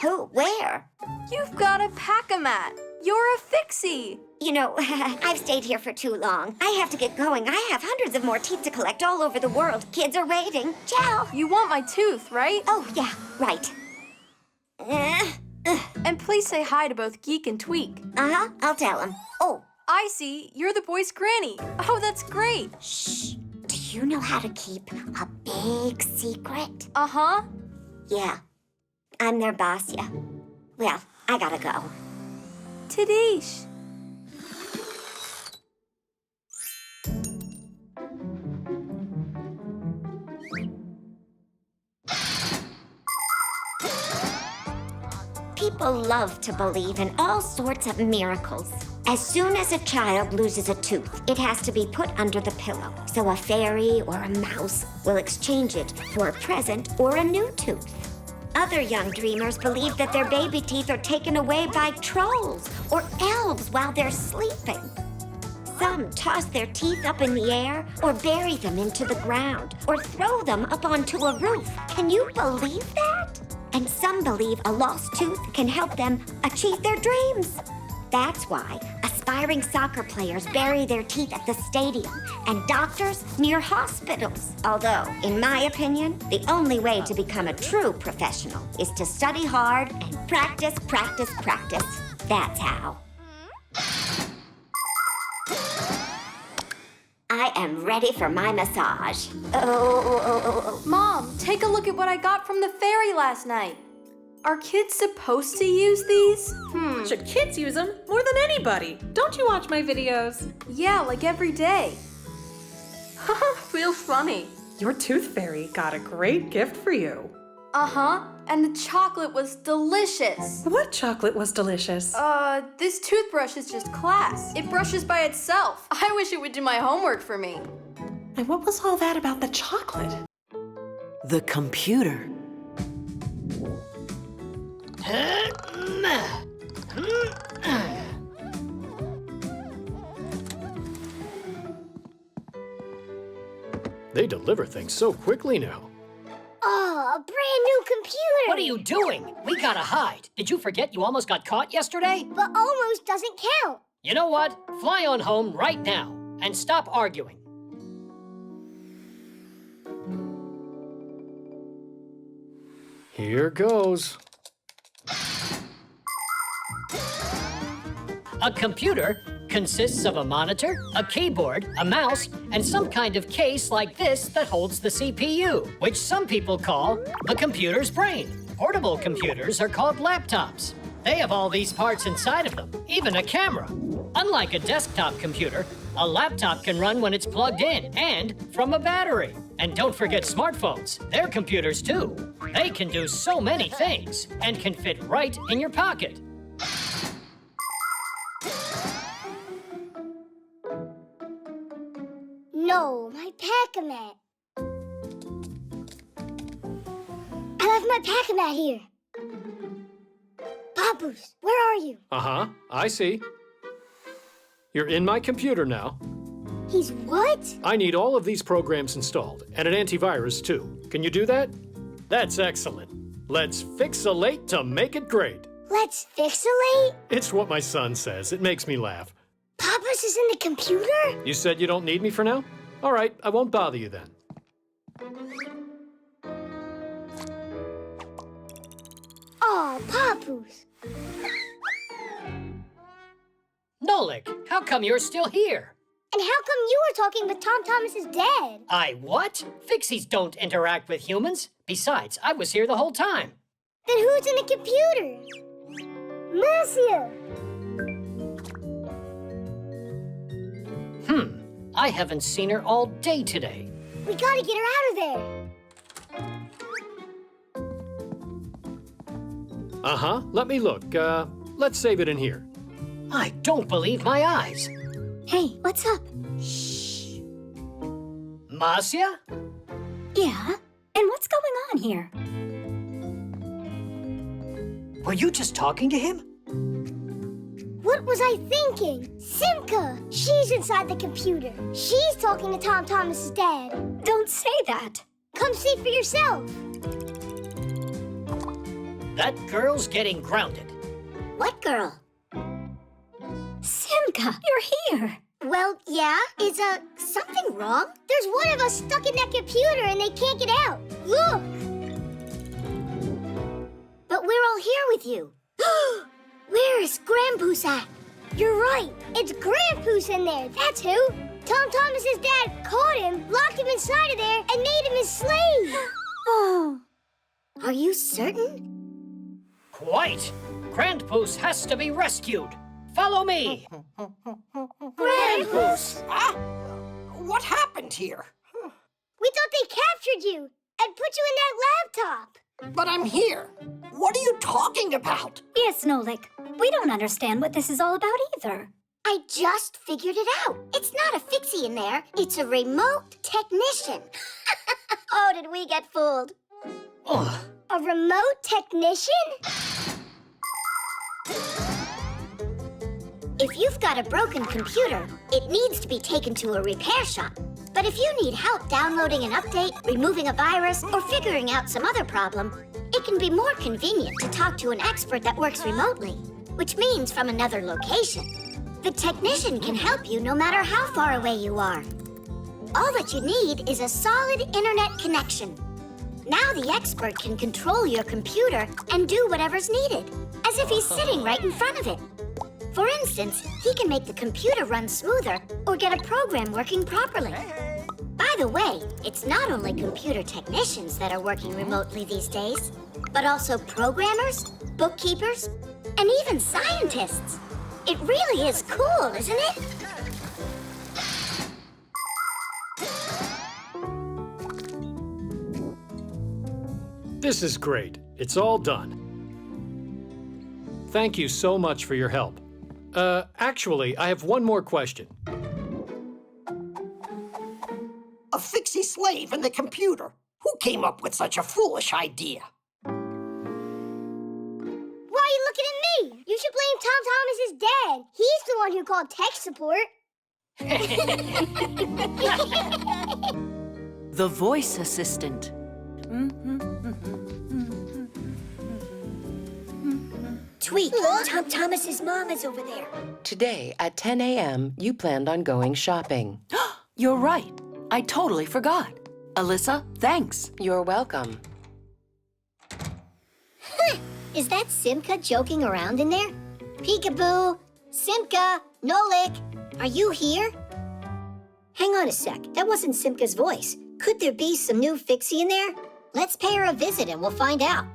Who? Where? You've got a pack-a-mat. You're a Fixie. You know, I've stayed here for too long. I have to get going. I have hundreds of more teeth to collect all over the world. Kids are waiting. Ciao. You want my tooth, right? Oh, yeah, right. And please say hi to both Geek and Tweak. Uh-huh, I'll tell them. Oh. I see. You're the boy's granny. Oh, that's great. Shh. Do you Do you know how to keep a big secret? Uh-huh. Yeah, I'm their boss, yeah. Well, I gotta go. Tadish. People love to believe in all sorts of miracles. As soon as a child loses a tooth, it has to be put under the pillow. So a fairy or a mouse will exchange it for a present or a new tooth. Other young dreamers believe that their baby teeth are taken away by trolls or elves while they're sleeping. Some toss their teeth up in the air or bury them into the ground or throw them up onto a roof. Can you believe that? And some believe a lost tooth can help them achieve their dreams. That's why aspiring soccer players bury their teeth at the stadium and doctors near hospitals. Although, in my opinion, the only way to become a true professional is to study hard and practice, practice, practice. That's how. I am ready for my massage. Mom, take a look at what I got from the fairy last night. Are kids supposed to use these? Should kids use them more than anybody? Don't you watch my videos? Yeah, like every day. Haha, feel funny. Your tooth fairy got a great gift for you. Uh-huh, and the chocolate was delicious. What chocolate was delicious? This toothbrush is just class. It brushes by itself. I wish it would do my homework for me. And what was all that about the chocolate? The computer. They deliver things so quickly now. Oh, a brand new computer! What are you doing? We gotta hide. Did you forget you almost got caught yesterday? But almost doesn't count. You know what? Fly on home right now and stop arguing. Here goes. A computer consists of a monitor, a keyboard, a mouse, and some kind of case like this that holds the CPU, which some people call the computer's brain. Portable computers are called laptops. They have all these parts inside of them, even a camera. Unlike a desktop computer, a laptop can run when it's plugged in and from a battery. And don't forget smartphones. They're computers too. They can do so many things and can fit right in your pocket. No, my Pac-A-Mat. I left my Pac-A-Mat here. Papoose, where are you? Uh-huh, I see. You're in my computer now. He's what? I need all of these programs installed, and an antivirus too. Can you do that? That's excellent. Let's fixalate to make it great. Let's fixalate? It's what my son says. It makes me laugh. Papoose is in the computer? You said you don't need me for now? All right, I won't bother you then. Oh, Papoose. Nolik, how come you're still here? And how come you were talking with Tom Thomas's dad? I what? Fixies don't interact with humans. Besides, I was here the whole time. Then who's in the computer? Marcia! I haven't seen her all day today. We gotta get her out of there. Uh-huh, let me look. Let's save it in here. I don't believe my eyes. Hey, what's up? Shh. Marcia? Yeah? And what's going on here? Were you just talking to him? What was I thinking? Simka! She's inside the computer. She's talking to Tom Thomas's dad. Don't say that. Come see for yourself. That girl's getting grounded. What girl? Simka, you're here. Well, yeah. Is, something wrong? There's one of us stuck in that computer and they can't get out. Look! But we're all here with you. Where is Grandpoos at? You're right. It's Grandpoos in there. That's who. Tom Thomas's dad caught him, locked him inside of there, and made him his slave. Oh. Are you certain? Quite. Grandpoos has to be rescued. Follow me. Grandpoos! Ah, what happened here? We thought they captured you and put you in that laptop. But I'm here. What are you talking about? Yes, Nolik. We don't understand what this is all about either. I just figured it out. It's not a Fixie in there. It's a remote technician. Oh, did we get fooled? Ugh. A remote technician? If you've got a broken computer, it needs to be taken to a repair shop. But if you need help downloading an update, removing a virus, or figuring out some other problem, it can be more convenient to talk to an expert that works remotely, which means from another location. The technician can help you no matter how far away you are. All that you need is a solid internet connection. Now the expert can control your computer and do whatever's needed, as if he's sitting right in front of it. For instance, he can make the computer run smoother or get a program working properly. By the way, it's not only computer technicians that are working remotely these days, but also programmers, bookkeepers, and even scientists. It really is cool, isn't it? This is great. It's all done. Thank you so much for your help. Actually, I have one more question. A Fixie slave in the computer. Who came up with such a foolish idea? Why are you looking at me? You should blame Tom Thomas's dad. He's the one who called tech support. The voice assistant. Tweak, Tom Thomas's mom is over there. Today at 10 a.m., you planned on going shopping. You're right. I totally forgot. Alyssa, thanks. You're welcome. Is that Simka joking around in there? Peekaboo! Simka! Nolik! Are you here? Hang on a sec. That wasn't Simka's voice. Could there be some new Fixie in there? Let's pay her a visit and we'll find out.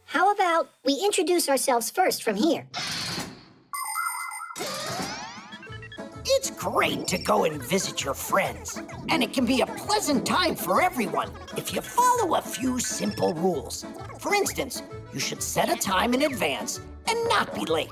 How about we introduce ourselves first from here? It's great to go and visit your friends, and it can be a pleasant time for everyone if you follow a few simple rules. For instance, you should set a time in advance and not be late.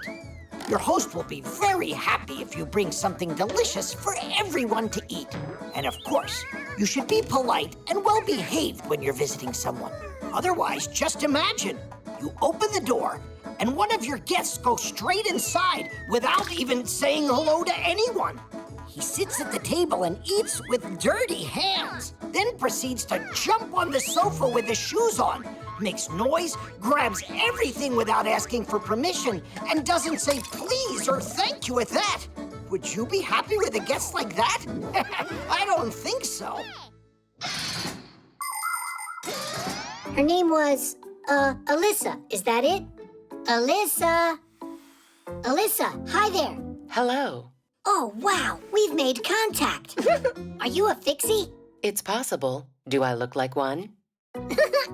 Your host will be very happy if you bring something delicious for everyone to eat. And of course, you should be polite and well-behaved when you're visiting someone. Otherwise, just imagine, you open the door and one of your guests goes straight inside without even saying hello to anyone. He sits at the table and eats with dirty hands, then proceeds to jump on the sofa with his shoes on, makes noise, grabs everything without asking for permission, and doesn't say please or thank you at that. Would you be happy with a guest like that? I don't think so. Her name was, Alyssa. Is that it? Alyssa! Alyssa, hi there. Hello. Oh, wow, we've made contact. Are you a Fixie? It's possible. Do I look like one?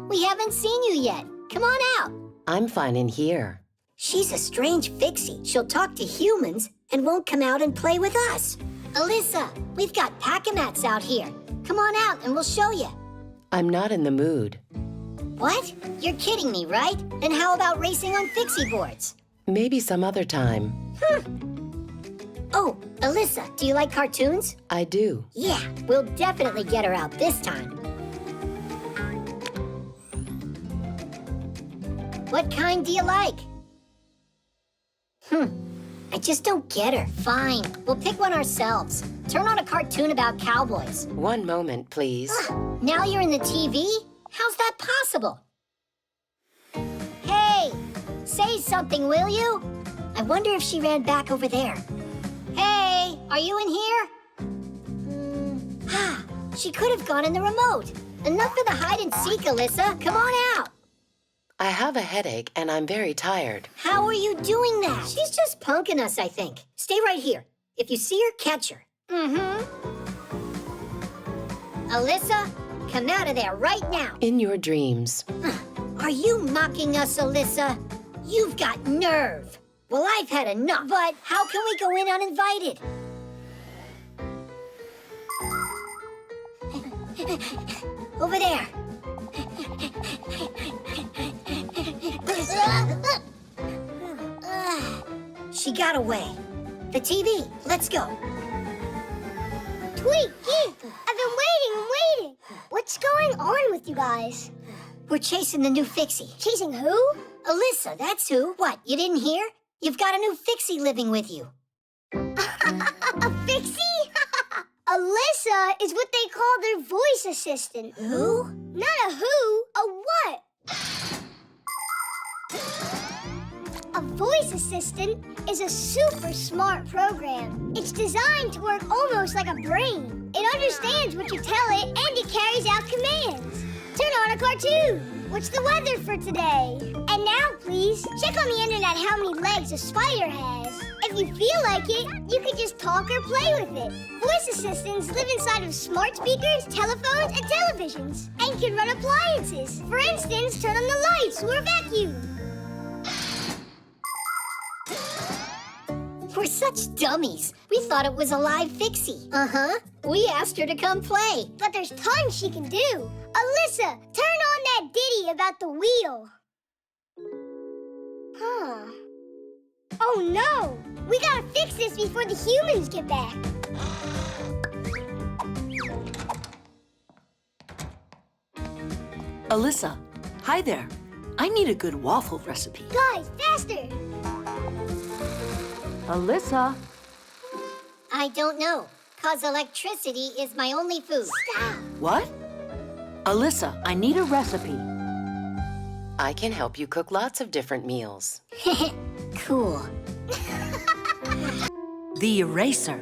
We haven't seen you yet. Come on out. I'm fine in here. She's a strange Fixie. She'll talk to humans and won't come out and play with us. Alyssa, we've got pack-a-mats out here. Come on out and we'll show you. I'm not in the mood. What? You're kidding me, right? Then how about racing on Fixie boards? Maybe some other time. Oh, Alyssa, do you like cartoons? I do. Yeah, we'll definitely get her out this time. What kind do you like? I just don't get her. Fine, we'll pick one ourselves. Turn on a cartoon about cowboys. One moment, please. Now you're in the TV? How's that possible? Hey, say something, will you? I wonder if she ran back over there. Hey, are you in here? She could have gone in the remote. Enough of the hide and seek, Alyssa. Come on out. I have a headache and I'm very tired. How are you doing that? She's just punking us, I think. Stay right here. If you see her, catch her. Alyssa, come out of there right now. In your dreams. Are you mocking us, Alyssa? You've got nerve. Well, I've had enough. But how can we go in uninvited? Over there. She got away. The TV. Let's go. Tweet, Geek, I've been waiting and waiting. What's going on with you guys? We're chasing the new Fixie. Chasing who? Alyssa, that's who. What, you didn't hear? You've got a new Fixie living with you. A Fixie? Alyssa is what they call their voice assistant. Who? Not a who, a what? A voice assistant is a super smart program. It's designed to work almost like a brain. It understands what you tell it and it carries out commands. Turn on a cartoon. What's the weather for today? And now, please, check on the internet how many legs a spider has. If you feel like it, you can just talk or play with it. Voice assistants live inside of smart speakers, telephones, and televisions, and can run appliances. For instance, turn on the lights or a vacuum. We're such dummies. We thought it was a live Fixie. Uh-huh. We asked her to come play. But there's tons she can do. Alyssa, turn on that ditty about the wheel. Huh. Oh no! We gotta fix this before the humans get back. Alyssa, hi there. I need a good waffle recipe. Guys, faster! Alyssa. I don't know, 'cause electricity is my only food. Stop! What? Alyssa, I need a recipe. I can help you cook lots of different meals. Cool. The eraser.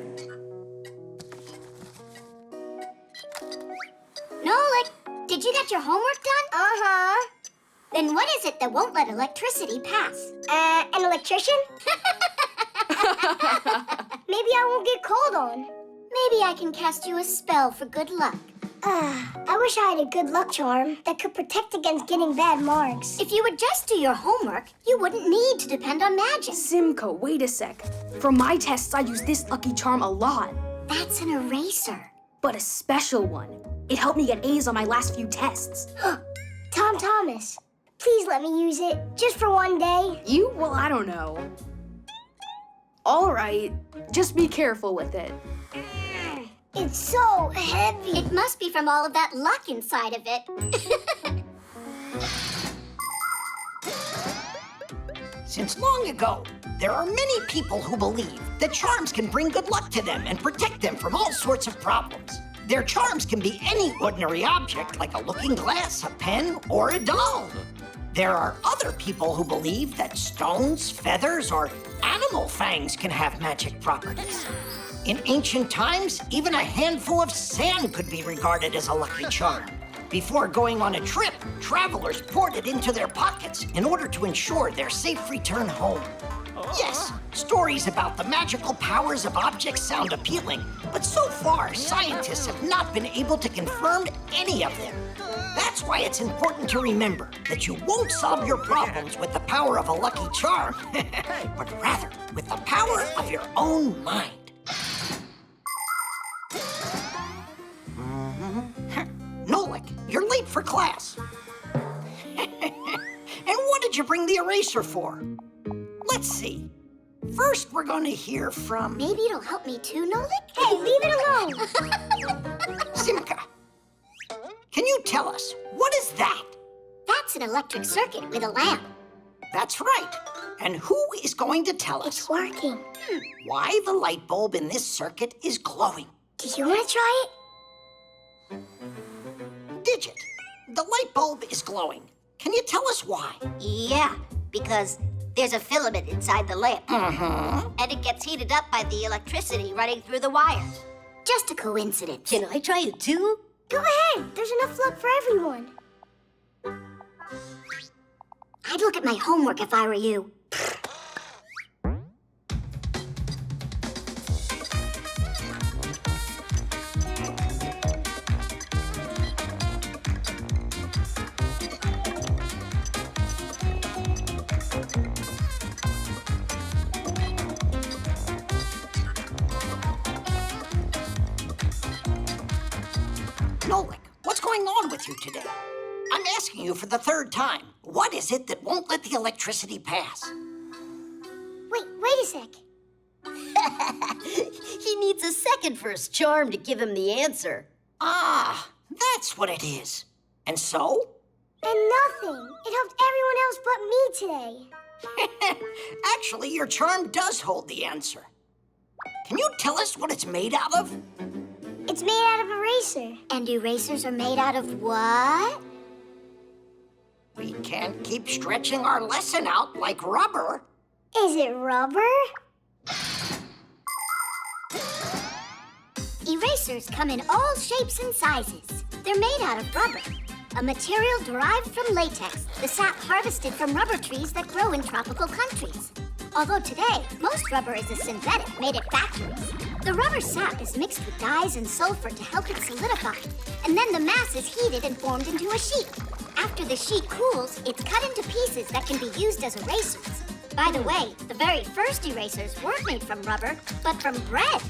Nolik, did you get your homework done? Uh-huh. Then what is it that won't let electricity pass? An electrician? Maybe I won't get called on. Maybe I can cast you a spell for good luck. I wish I had a good luck charm that could protect against getting bad marks. If you would just do your homework, you wouldn't need to depend on magic. Simka, wait a sec. For my tests, I use this lucky charm a lot. That's an eraser. But a special one. It helped me get A's on my last few tests. Tom Thomas, please let me use it, just for one day. You? Well, I don't know. All right, just be careful with it. It's so heavy. It must be from all of that luck inside of it. Since long ago, there are many people who believe that charms can bring good luck to them and protect them from all sorts of problems. Their charms can be any ordinary object, like a looking glass, a pen, or a doll. There are other people who believe that stones, feathers, or animal fangs can have magic properties. In ancient times, even a handful of sand could be regarded as a lucky charm. Before going on a trip, travelers poured it into their pockets in order to ensure their safe return home. Yes, stories about the magical powers of objects sound appealing, but so far, scientists have not been able to confirm any of them. That's why it's important to remember that you won't solve your problems with the power of a lucky charm, but rather with the power of your own mind. Nolik, you're late for class. And what did you bring the eraser for? Let's see. First, we're going to hear from... Maybe it'll help me too, Nolik? Hey, leave it alone! Simka. Can you tell us, what is that? That's an electric circuit with a lamp. That's right. And who is going to tell us It's working. why the light bulb in this circuit is glowing? Do you want to try it? Digit, the light bulb is glowing. Can you tell us why? Yeah, because there's a filament inside the lamp. Mm-hmm. And it gets heated up by the electricity running through the wires. Just a coincidence. Can I try it too? Go ahead. There's enough luck for everyone. I'd look at my homework if I were you. Nolik, what's going on with you today? I'm asking you for the third time. What is it that won't let the electricity pass? Wait a sec. He needs a second for his charm to give him the answer. Ah, that's what it is. And so? And nothing. It helped everyone else but me today. Actually, your charm does hold the answer. Can you tell us what it's made out of? It's made out of eraser. And erasers are made out of what? We can't keep stretching our lesson out like rubber. Is it rubber? Erasers come in all shapes and sizes. They're made out of rubber, a material derived from latex, the sap harvested from rubber trees that grow in tropical countries. Although today, most rubber is a synthetic made at factories. The rubber sap is mixed with dyes and sulfur to help it solidify, and then the mass is heated and formed into a sheet. After the sheet cools, it's cut into pieces that can be used as erasers. By the way, the very first erasers weren't made from rubber, but from bread.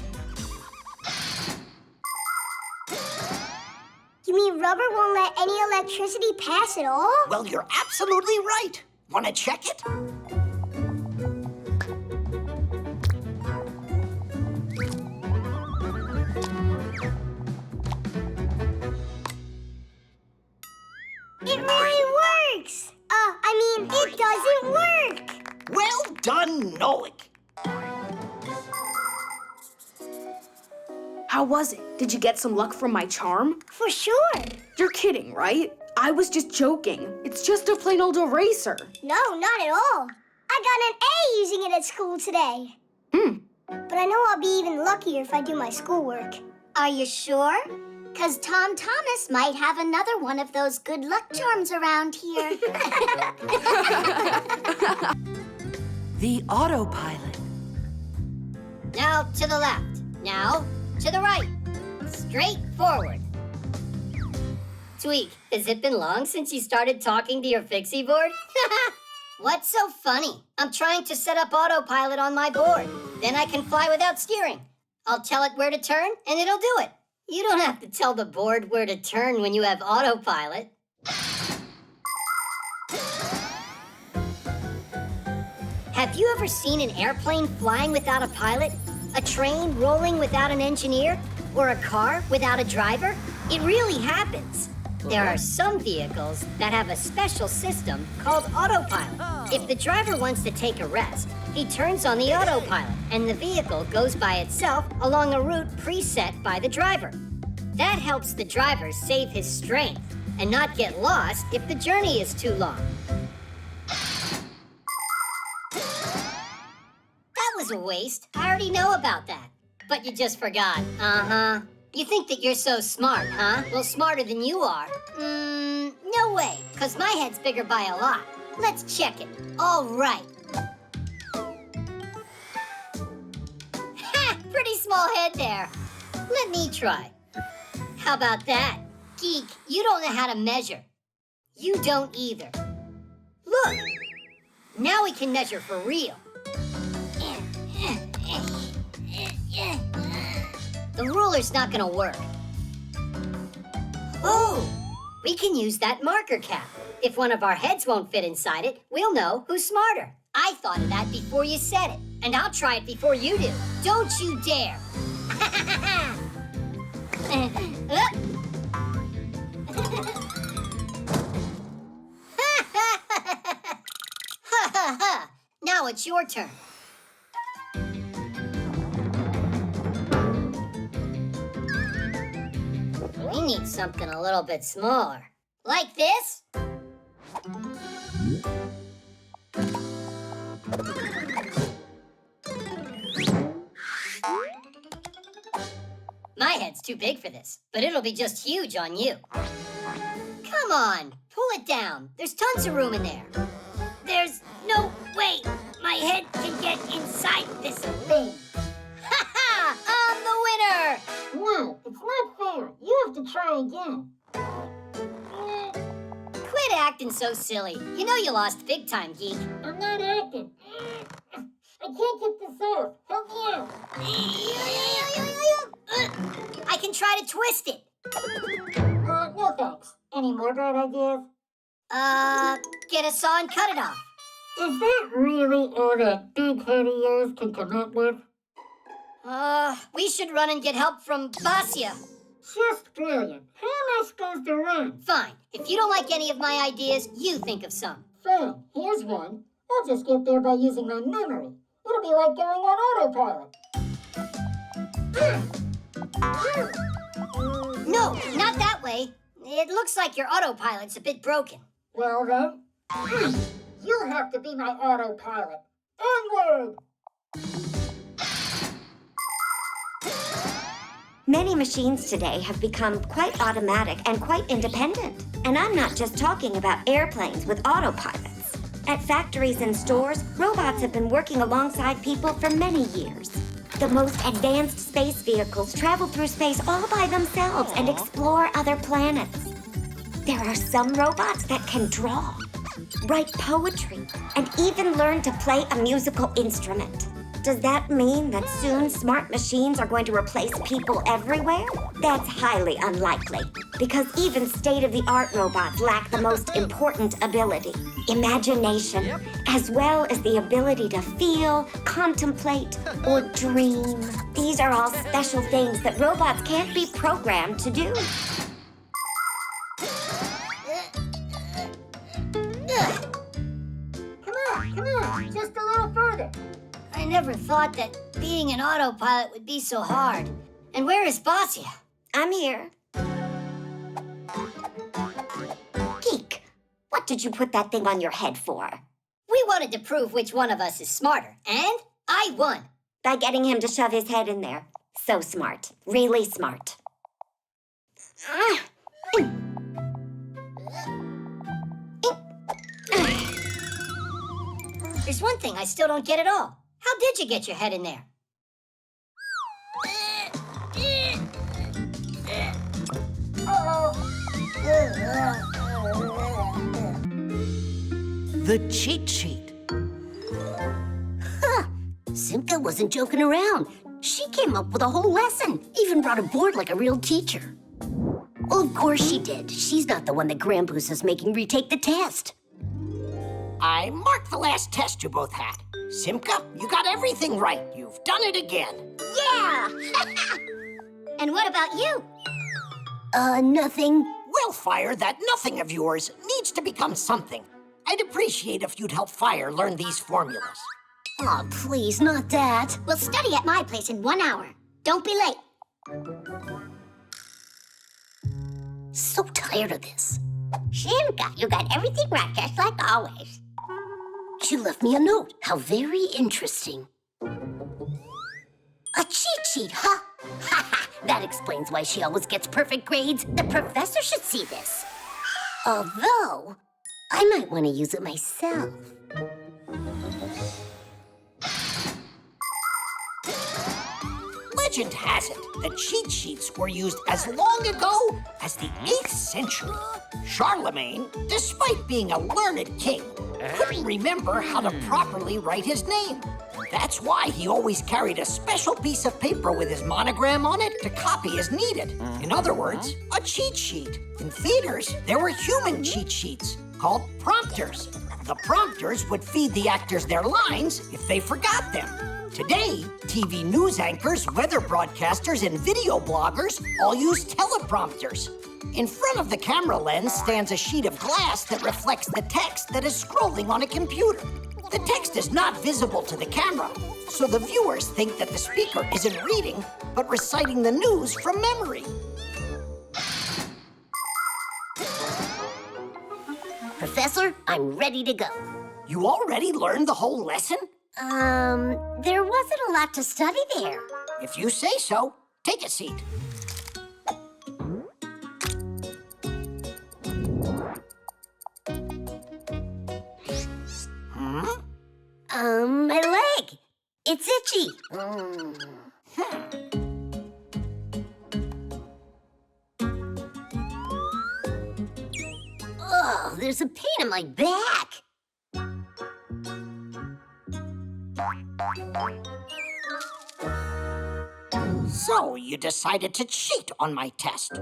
You mean rubber won't let any electricity pass at all? Well, you're absolutely right. Want to check it? It really works! It doesn't work! Well done, Nolik. How was it? Did you get some luck from my charm? For sure! You're kidding, right? I was just joking. It's just a plain old eraser. No, not at all. I got an A using it at school today. But I know I'll be even luckier if I do my schoolwork. Are you sure? 'Cause Tom Thomas might have another one of those good luck charms around here. The autopilot. Now to the left. Now to the right. Straight forward. Tweak, has it been long since you started talking to your Fixie board? What's so funny? I'm trying to set up autopilot on my board. Then I can fly without steering. I'll tell it where to turn, and it'll do it. You don't have to tell the board where to turn when you have autopilot. Have you ever seen an airplane flying without a pilot? A train rolling without an engineer? Or a car without a driver? It really happens. There are some vehicles that have a special system called autopilot. If the driver wants to take a rest, he turns on the autopilot, and the vehicle goes by itself along a route preset by the driver. That helps the driver save his strength and not get lost if the journey is too long. That was a waste. I already know about that. But you just forgot. Uh-huh. You think that you're so smart, huh? Well, smarter than you are. No way, because my head's bigger by a lot. Let's check it. All right. Ha! Pretty small head there. Let me try. How about that? Geek, you don't know how to measure. You don't either. Look! Now we can measure for real. The ruler's not gonna work. Oh! We can use that marker cap. If one of our heads won't fit inside it, we'll know who's smarter. I thought of that before you said it, and I'll try it before you do. Don't you dare! Now it's your turn. We need something a little bit smaller. Like this? My head's too big for this, but it'll be just huge on you. Come on, pull it down. There's tons of room in there. There's no way my head can get inside this thing. Ha ha! I'm the winner! No, it's not fair. You have to try again. Quit acting so silly. You know you lost big time, Geek. I'm not acting. I can't get this off. Help me out. I can try to twist it. more bad ideas? Get a saw and cut it off. Is that really all that big head of yours can come up with? We should run and get help from Vasya. Just brilliant. How am I supposed to run? Fine. If you don't like any of my ideas, you think of some. Fine. Here's one. I'll just get there by using my memory. It'll be like going on autopilot. No, not that way. It looks like your autopilot's a bit broken. Well then, you'll have to be my autopilot. Onward! Many machines today have become quite automatic and quite independent. And I'm not just talking about airplanes with autopilots. At factories and stores, robots have been working alongside people for many years. The most advanced space vehicles travel through space all by themselves and explore other planets. There are some robots that can draw, write poetry, and even learn to play a musical instrument. Does that mean that soon smart machines are going to replace people everywhere? That's highly unlikely, because even state-of-the-art robots lack the most important ability, imagination, as well as the ability to feel, contemplate, or dream. These are all special things that robots can't be programmed to do. Come on, just a little further. I never thought that being an autopilot would be so hard. And where is Vasya? I'm here. Geek, what did you put that thing on your head for? We wanted to prove which one of us is smarter, and I won. By getting him to shove his head in there. So smart. Really smart. There's one thing I still don't get at all. How did you get your head in there? The cheat sheet. Huh. Simka wasn't joking around. She came up with a whole lesson, even brought a board like a real teacher. Well, of course she did. She's not the one that Grandpa's is making retake the test. I marked the last test you both had. Simka, you got everything right. You've done it again. Yeah! And what about you? Nothing. Well, Fire, that nothing of yours needs to become something. I'd appreciate if you'd help Fire learn these formulas. Oh, please, not that. We'll study at my place in 1 hour. Don't be late. So tired of this. Simka, you got everything right, just like always. She left me a note. How very interesting. A cheat sheet, huh? Ha ha! That explains why she always gets perfect grades. The professor should see this. Although, I might want to use it myself. Legend has it that cheat sheets were used as long ago as the 8th century. Charlemagne, despite being a learned king, couldn't remember how to properly write his name. That's why he always carried a special piece of paper with his monogram on it to copy as needed. In other words, a cheat sheet. In theaters, there were human cheat sheets called prompters. The prompters would feed the actors their lines if they forgot them. Today, TV news anchors, weather broadcasters, and video bloggers all use teleprompters. In front of the camera lens stands a sheet of glass that reflects the text that is scrolling on a computer. The text is not visible to the camera, so the viewers think that the speaker isn't reading, but reciting the news from memory. Professor, I'm ready to go. You already learned the whole lesson? There wasn't a lot to study there. If you say so, take a seat. My leg. It's itchy. Oh, there's a pain in my back. So you decided to cheat on my test.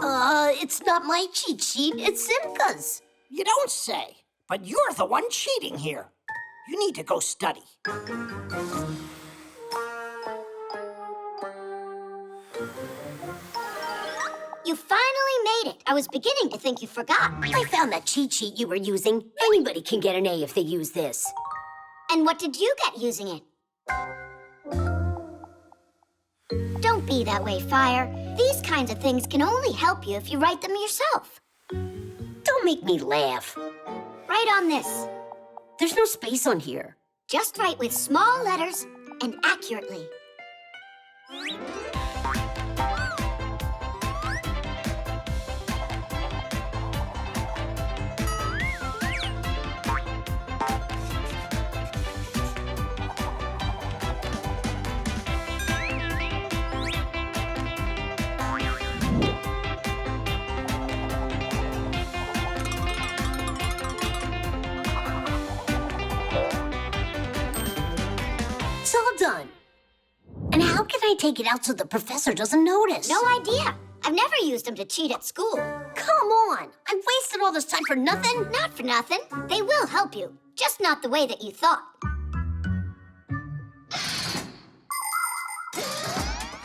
It's not my cheat sheet, it's Simka's. You don't say, but you're the one cheating here. You need to go study. You finally made it. I was beginning to think you forgot. I found that cheat sheet you were using. Anybody can get an A if they use this. And what did you get using it? Don't be that way, Fire. These kinds of things can only help you if you write them yourself. Don't make me laugh. Write on this. There's no space on here. Just write with small letters and accurately. It's all done. And how can I take it out so the professor doesn't notice? No idea. I've never used them to cheat at school. Come on. I wasted all this time for nothing? Not for nothing. They will help you, just not the way that you thought.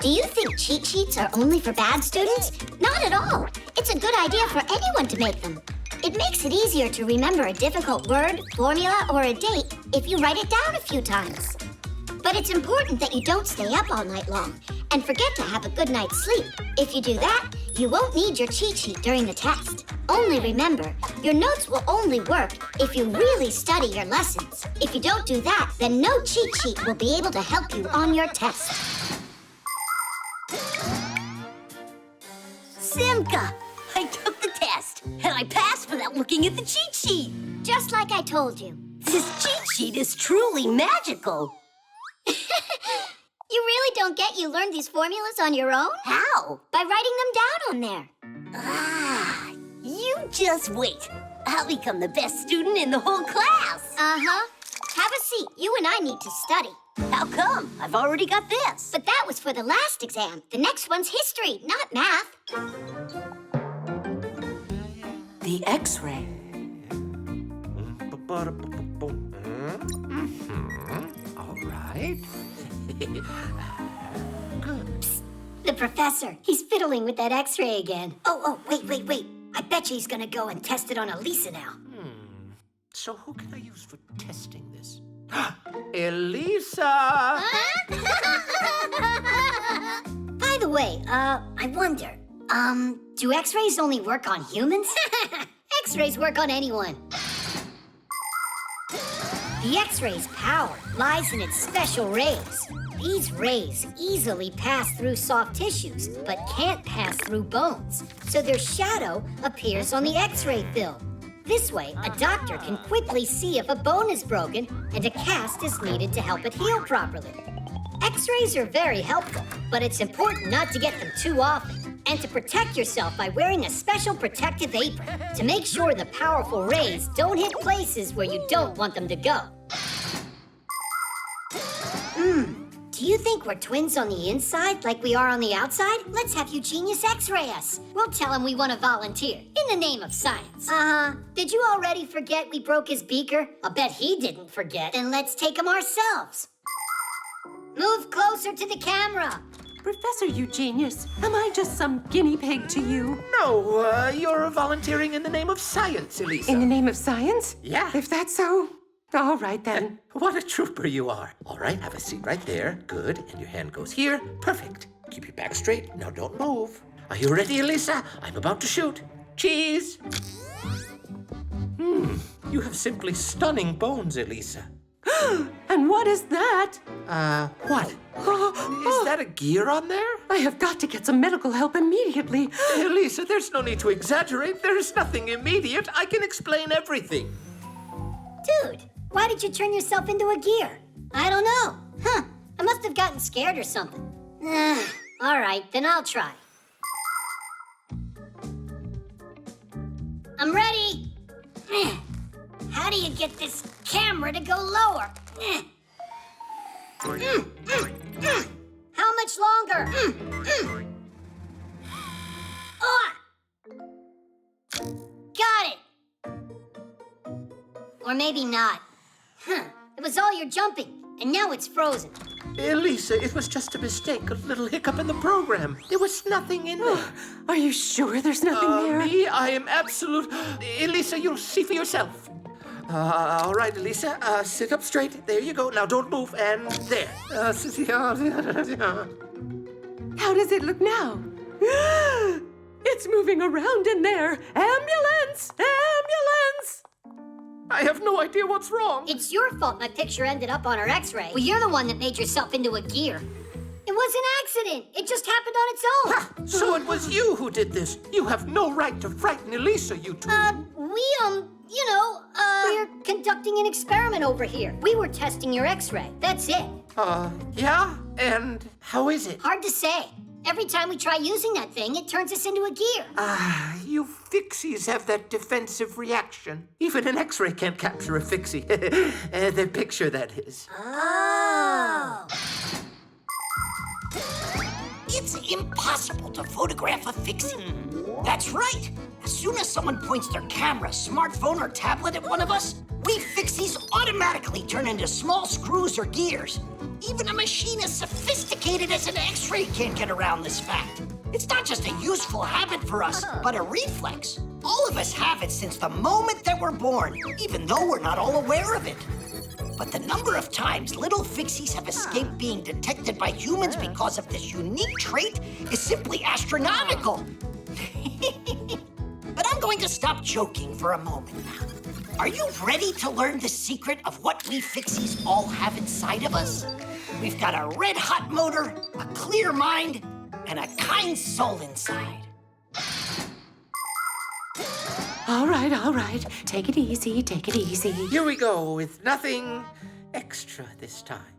Do you think cheat sheets are only for bad students? Not at all. It's a good idea for anyone to make them. It makes it easier to remember a difficult word, formula, or a date if you write it down a few times. But it's important that you don't stay up all night long and forget to have a good night's sleep. If you do that, you won't need your cheat sheet during the test. Only remember, your notes will only work if you really study your lessons. If you don't do that, then no cheat sheet will be able to help you on your test. Simka, I took the test, and I passed without looking at the cheat sheet. Just like I told you. This cheat sheet is truly magical. You really don't get you learned these formulas on your own? How? By writing them down on there. Ah, you just wait. I'll become the best student in the whole class. Uh-huh. Have a seat. You and I need to study. How come? I've already got this. But that was for the last exam. The next one's history, not math. The X-ray. All right. Psst, the professor. He's fiddling with that X-ray again. Oh, wait. I bet you he's gonna go and test it on Elisa now. So who can I use for testing this? Elisa! By the way, I wonder, do X-rays only work on humans? X-rays work on anyone. The X-ray's power lies in its special rays. These rays easily pass through soft tissues, but can't pass through bones. So their shadow appears on the X-ray film. This way, a doctor can quickly see if a bone is broken and a cast is needed to help it heal properly. X-rays are very helpful, but it's important not to get them too often and to protect yourself by wearing a special protective apron to make sure the powerful rays don't hit places where you don't want them to go. Do you think we're twins on the inside like we are on the outside? Let's have Eugenius X-ray us. We'll tell him we want to volunteer in the name of science. Did you already forget we broke his beaker? I'll bet he didn't forget. Then let's take him ourselves. Move closer to the camera. Professor Eugenius, am I just some guinea pig to you? No, you're volunteering in the name of science, Elisa. In the name of science? Yeah. If that's so, all right then. What a trooper you are. All right, have a seat right there. Good. And your hand goes here. Perfect. Keep your back straight. Now don't move. Are you ready, Elisa? I'm about to shoot. Cheese. You have simply stunning bones, Elisa. And what is that? What? Is that a gear on there? I have got to get some medical help immediately. Elisa, there's no need to exaggerate. There's nothing immediate. I can explain everything. Dude, why did you turn yourself into a gear? I don't know. I must have gotten scared or something. All right, then I'll try. I'm ready. How do you get this camera to go lower? How much longer? Or maybe not. Huh. It was all your jumping, and now it's frozen. Elisa, it was just a mistake, a little hiccup in the program. There was nothing in there. Are you sure there's nothing there? Me, I am absolute. Elisa, you'll see for yourself. All right, Elisa, sit up straight. There you go. Now don't move, and there. How does it look now? It's moving around in there. Ambulance! Ambulance! I have no idea what's wrong. It's your fault my picture ended up on our x-ray. Well, you're the one that made yourself into a gear. It was an accident. It just happened on its own. So it was you who did this. You have no right to frighten Elisa, you two. We're conducting an experiment over here. We were testing your x-ray. That's it. Yeah? And how is it? Hard to say. Every time we try using that thing, it turns us into a gear. You Fixies have that defensive reaction. Even an X-ray can't capture a Fixie. The picture, that is. Oh. It's impossible to photograph a Fixie. That's right. As soon as someone points their camera, smartphone, or tablet at one of us, we Fixies automatically turn into small screws or gears. Even a machine as sophisticated as an X-ray can't get around this fact. It's not just a useful habit for us, but a reflex. All of us have it since the moment that we're born, even though we're not all aware of it. But the number of times little Fixies have escaped being detected by humans because of this unique trait is simply astronomical. But I'm going to stop joking for a moment now. Are you ready to learn the secret of what we Fixies all have inside of us? We've got a red-hot motor, a clear mind, and a kind soul inside. All right. Take it easy, take it easy. Here we go, with nothing extra this time.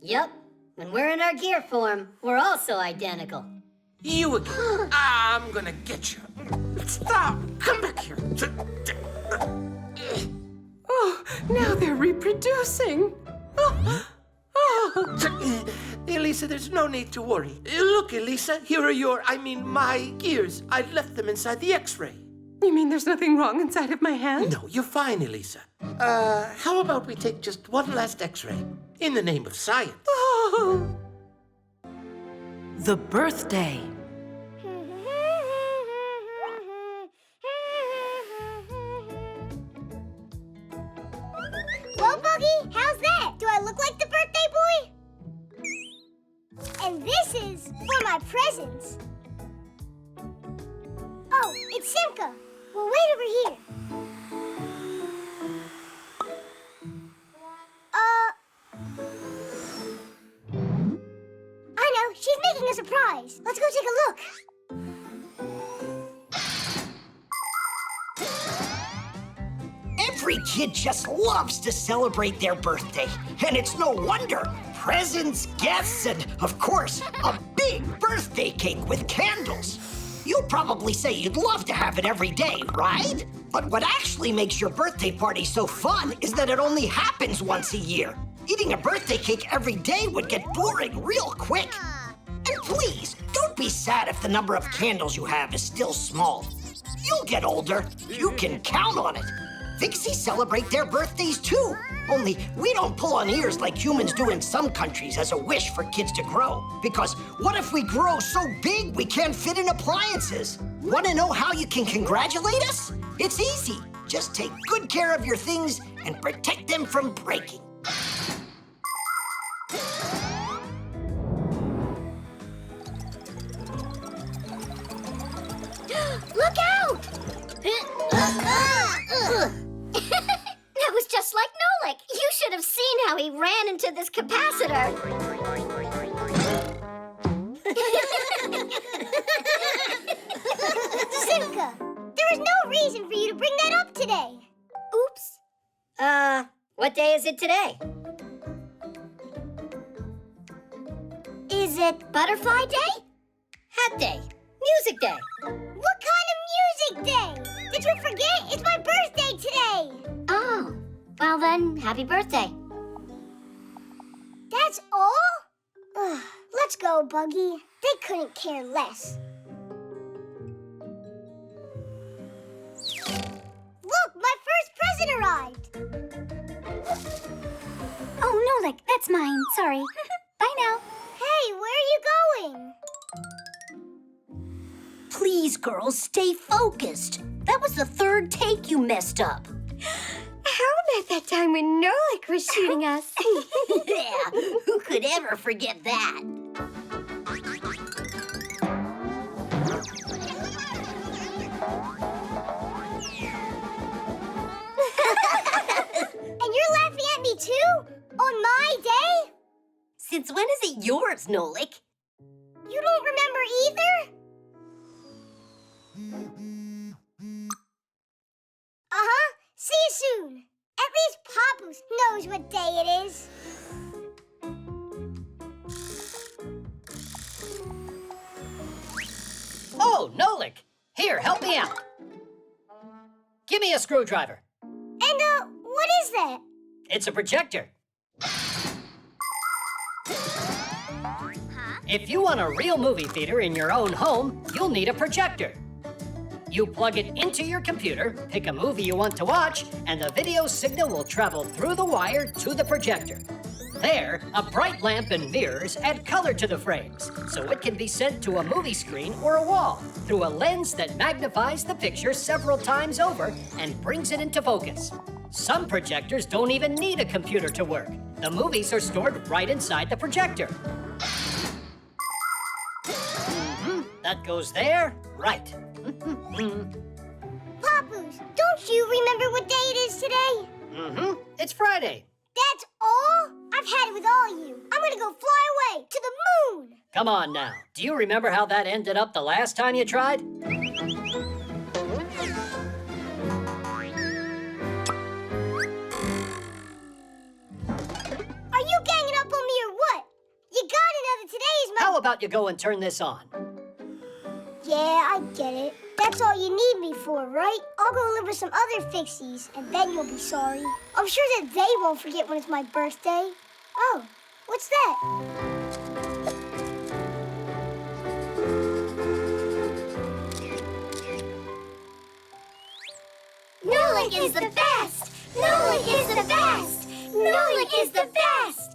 Yep. When we're in our gear form, we're also identical. You again. I'm gonna get you. Stop! Come back here. Oh, now they're reproducing. Elisa, there's no need to worry. Look, Elisa, here are my gears. I left them inside the X-ray. You mean there's nothing wrong inside of my hand? No, you're fine, Elisa. How about we take just one last X-ray in the name of science? Oh. The birthday. Well, Buggy, how's that? Do I look like the birthday boy? And this is for my presents. Oh, it's Simka. Well, wait over here. I know, she's making a surprise. Let's go take a look. Every kid just loves to celebrate their birthday. And it's no wonder. Presents, guests, and, of course, a big birthday cake with candles. You'll probably say you'd love to have it every day, right? But what actually makes your birthday party so fun is that it only happens once a year. Eating a birthday cake every day would get boring real quick. And please, don't be sad if the number of candles you have is still small. You'll get older. You can count on it. Fixies celebrate their birthdays too. Only we don't pull on ears like humans do in some countries as a wish for kids to grow. Because what if we grow so big we can't fit in appliances? Want to know how you can congratulate us? It's easy. Just take good care of your things and protect them from breaking. Look out! That was just like Nolik. You should have seen how he ran into this capacitor. Simka, there was no reason for you to bring that up today. Oops. What day is it today? Is it Butterfly Day? Hat Day. Music Day. What kind of music day? Did you forget? It's my birthday today. Oh, well then, happy birthday. That's all? Ugh, let's go, Buggy. They couldn't care less. Look, my first present arrived. Oh, Nolik, that's mine. Sorry. Bye now. Hey, where are you going? Please, girls, stay focused. That was the third take you messed up. How about that time when Nolik was shooting us? Yeah, who could ever forget that? And you're laughing at me too? On my day? Since when is it yours, Nolik? You don't remember either? Uh-huh. See you soon. At least Papoose knows what day it is. Oh, Nolik! Here, help me out. Give me a screwdriver. And, what is that? It's a projector. If you want a real movie theater in your own home, you'll need a projector. You plug it into your computer, pick a movie you want to watch, and the video signal will travel through the wire to the projector. There, a bright lamp and mirrors add color to the frames, so it can be sent to a movie screen or a wall through a lens that magnifies the picture several times over and brings it into focus. Some projectors don't even need a computer to work. The movies are stored right inside the projector. That goes there, right. Papoose, don't you remember what day it is today? It's Friday. That's all? I've had it with all you. I'm gonna go fly away to the moon. Come on now. Do you remember how that ended up the last time you tried? Are you ganging up on me or what? You gotta know that today's my... How about you go and turn this on? Yeah, I get it. That's all you need me for, right? I'll go live with some other Fixies, and then you'll be sorry. I'm sure that they won't forget when it's my birthday. Oh, what's that? Nolik is the best! Nolik is the best! Nolik is the best!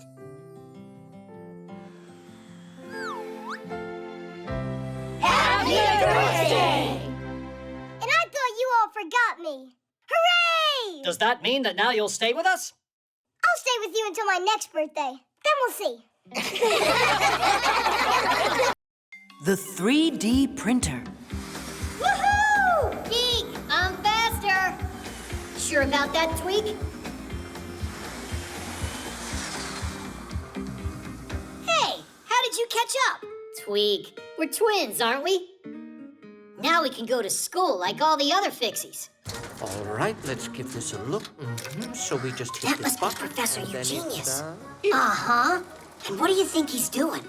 Happy birthday! And I thought you all forgot me. Hooray! Does that mean that now you'll stay with us? I'll stay with you until my next birthday. Then we'll see. The 3D printer. Woohoo! Geek, I'm faster. Sure about that, Tweak? Hey, how did you catch up? Tweak, we're twins, aren't we? Now we can go to school like all the other Fixies. All right, let's give this a look. So we just hit this button. Professor and then it's, Eugenius. Uh-huh. And what do you think he's doing?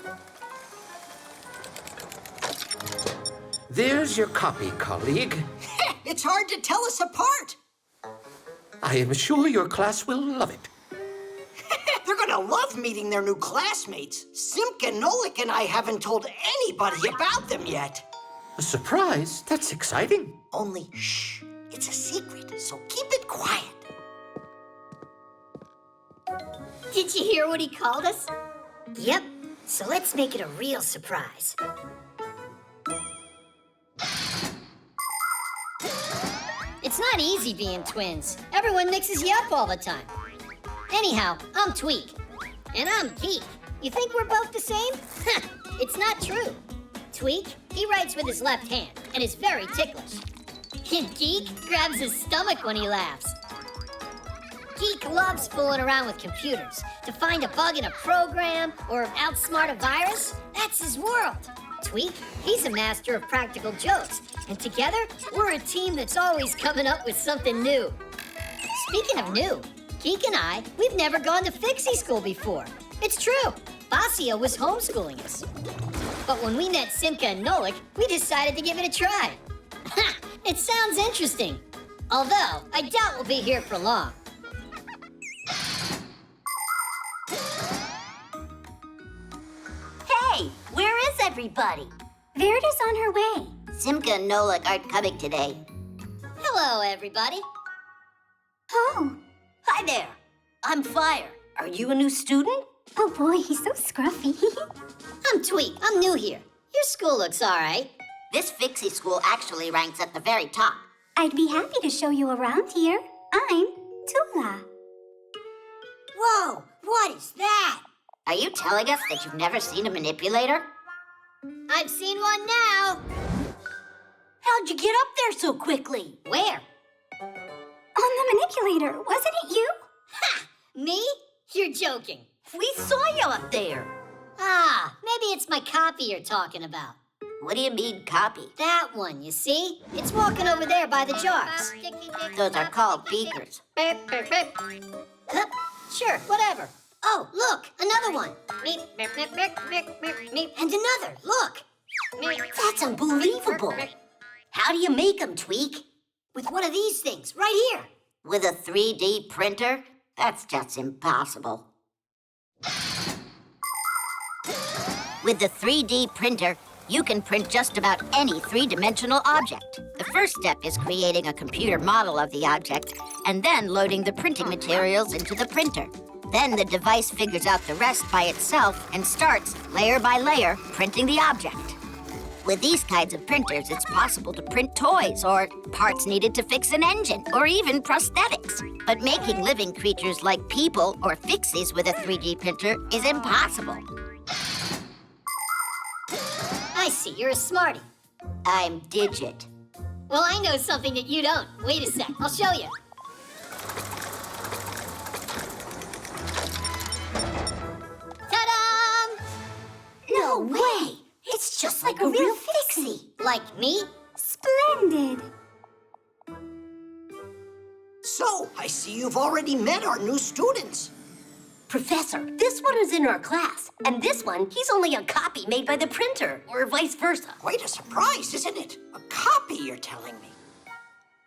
There's your copy, colleague. It's hard to tell us apart. I am sure your class will love it. They're gonna love meeting their new classmates. Simka and Nolik and I haven't told anybody about them yet. A surprise? That's exciting. Only, shh, it's a secret, so keep it quiet. Did you hear what he called us? Yep, so let's make it a real surprise. It's not easy being twins. Everyone mixes you up all the time. Anyhow, I'm Tweak. And I'm Geek. You think we're both the same? It's not true. Tweak, he writes with his left hand and is very ticklish. And Geek grabs his stomach when he laughs. Geek loves fooling around with computers. To find a bug in a program or outsmart a virus, that's his world. Tweak, he's a master of practical jokes. And together, we're a team that's always coming up with something new. Speaking of new, Geek and I, we've never gone to Fixie school before. It's true. Basio was homeschooling us. But when we met Simka and Nolik, we decided to give it a try. Ha! It sounds interesting. Although, I doubt we'll be here for long. Hey, where is everybody? Verida's on her way. Simka and Nolik aren't coming today. Hello, everybody. Oh, Hi there. I'm Fire. Are you a new student? Oh boy, he's so scruffy. I'm Tweak. I'm new here. Your school looks all right. This Fixie school actually ranks at the very top. I'd be happy to show you around here. I'm Tula. Whoa, what is that? Are you telling us that you've never seen a manipulator? I've seen one now. How'd you get up there so quickly? Where? On the manipulator, wasn't it you? Ha! Me? You're joking. We saw you up there. Ah, maybe it's my copy you're talking about. What do you mean, copy? That one, you see? It's walking over there by the jars. Those are called beakers. Huh? Sure, whatever. Oh, look, another one. And another, look. That's unbelievable. How do you make them, Tweak? With one of these things, right here. With a 3D printer? That's just impossible. With the 3D printer, you can print just about any three-dimensional object. The first step is creating a computer model of the object and then loading the printing materials into the printer. Then the device figures out the rest by itself and starts, layer by layer, printing the object. With these kinds of printers, it's possible to print toys or parts needed to fix an engine or even prosthetics. But making living creatures like people or Fixies with a 3D printer is impossible. I see, you're a smarty. I'm Digit. Well, I know something that you don't. Wait a sec, I'll show you. Ta-da! No way! It's just like a real Fixie. Like me? Splendid! So, I see you've already met our new students. Professor, this one is in our class, and this one, he's only a copy made by the printer, or vice versa. Quite a surprise, isn't it? A copy, you're telling me.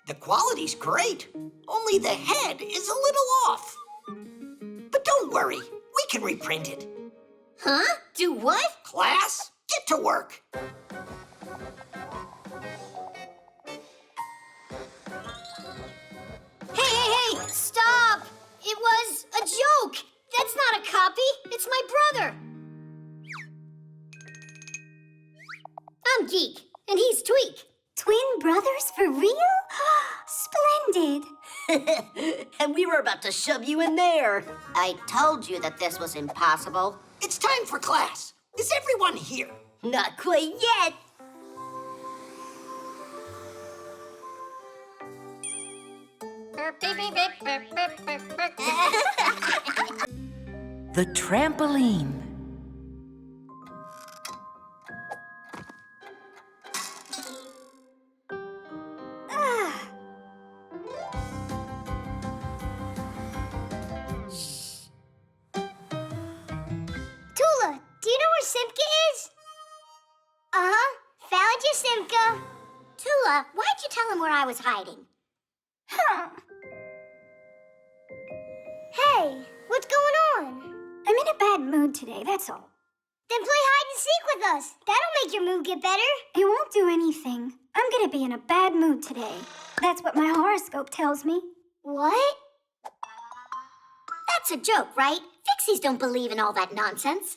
The quality's great, only the head is a little off. But don't worry, we can reprint it. Huh? Do what? Class, get to work. Hey! Stop! It was a joke! That's not a copy! It's my brother! I'm Geek, and he's Tweak. Twin brothers for real? Splendid! And we were about to shove you in there. I told you that this was impossible. It's time for class. Is everyone here? Not quite yet. The trampoline. Tula, do you know where Simka is? Uh-huh. Found you, Simka. Tula, why'd you tell him where I was hiding? Huh. Hey, what's going on? I'm in a bad mood today, that's all. Then play hide and seek with us. That'll make your mood get better. It won't do anything. I'm gonna be in a bad mood today. That's what my horoscope tells me. What? That's a joke, right? Fixies don't believe in all that nonsense.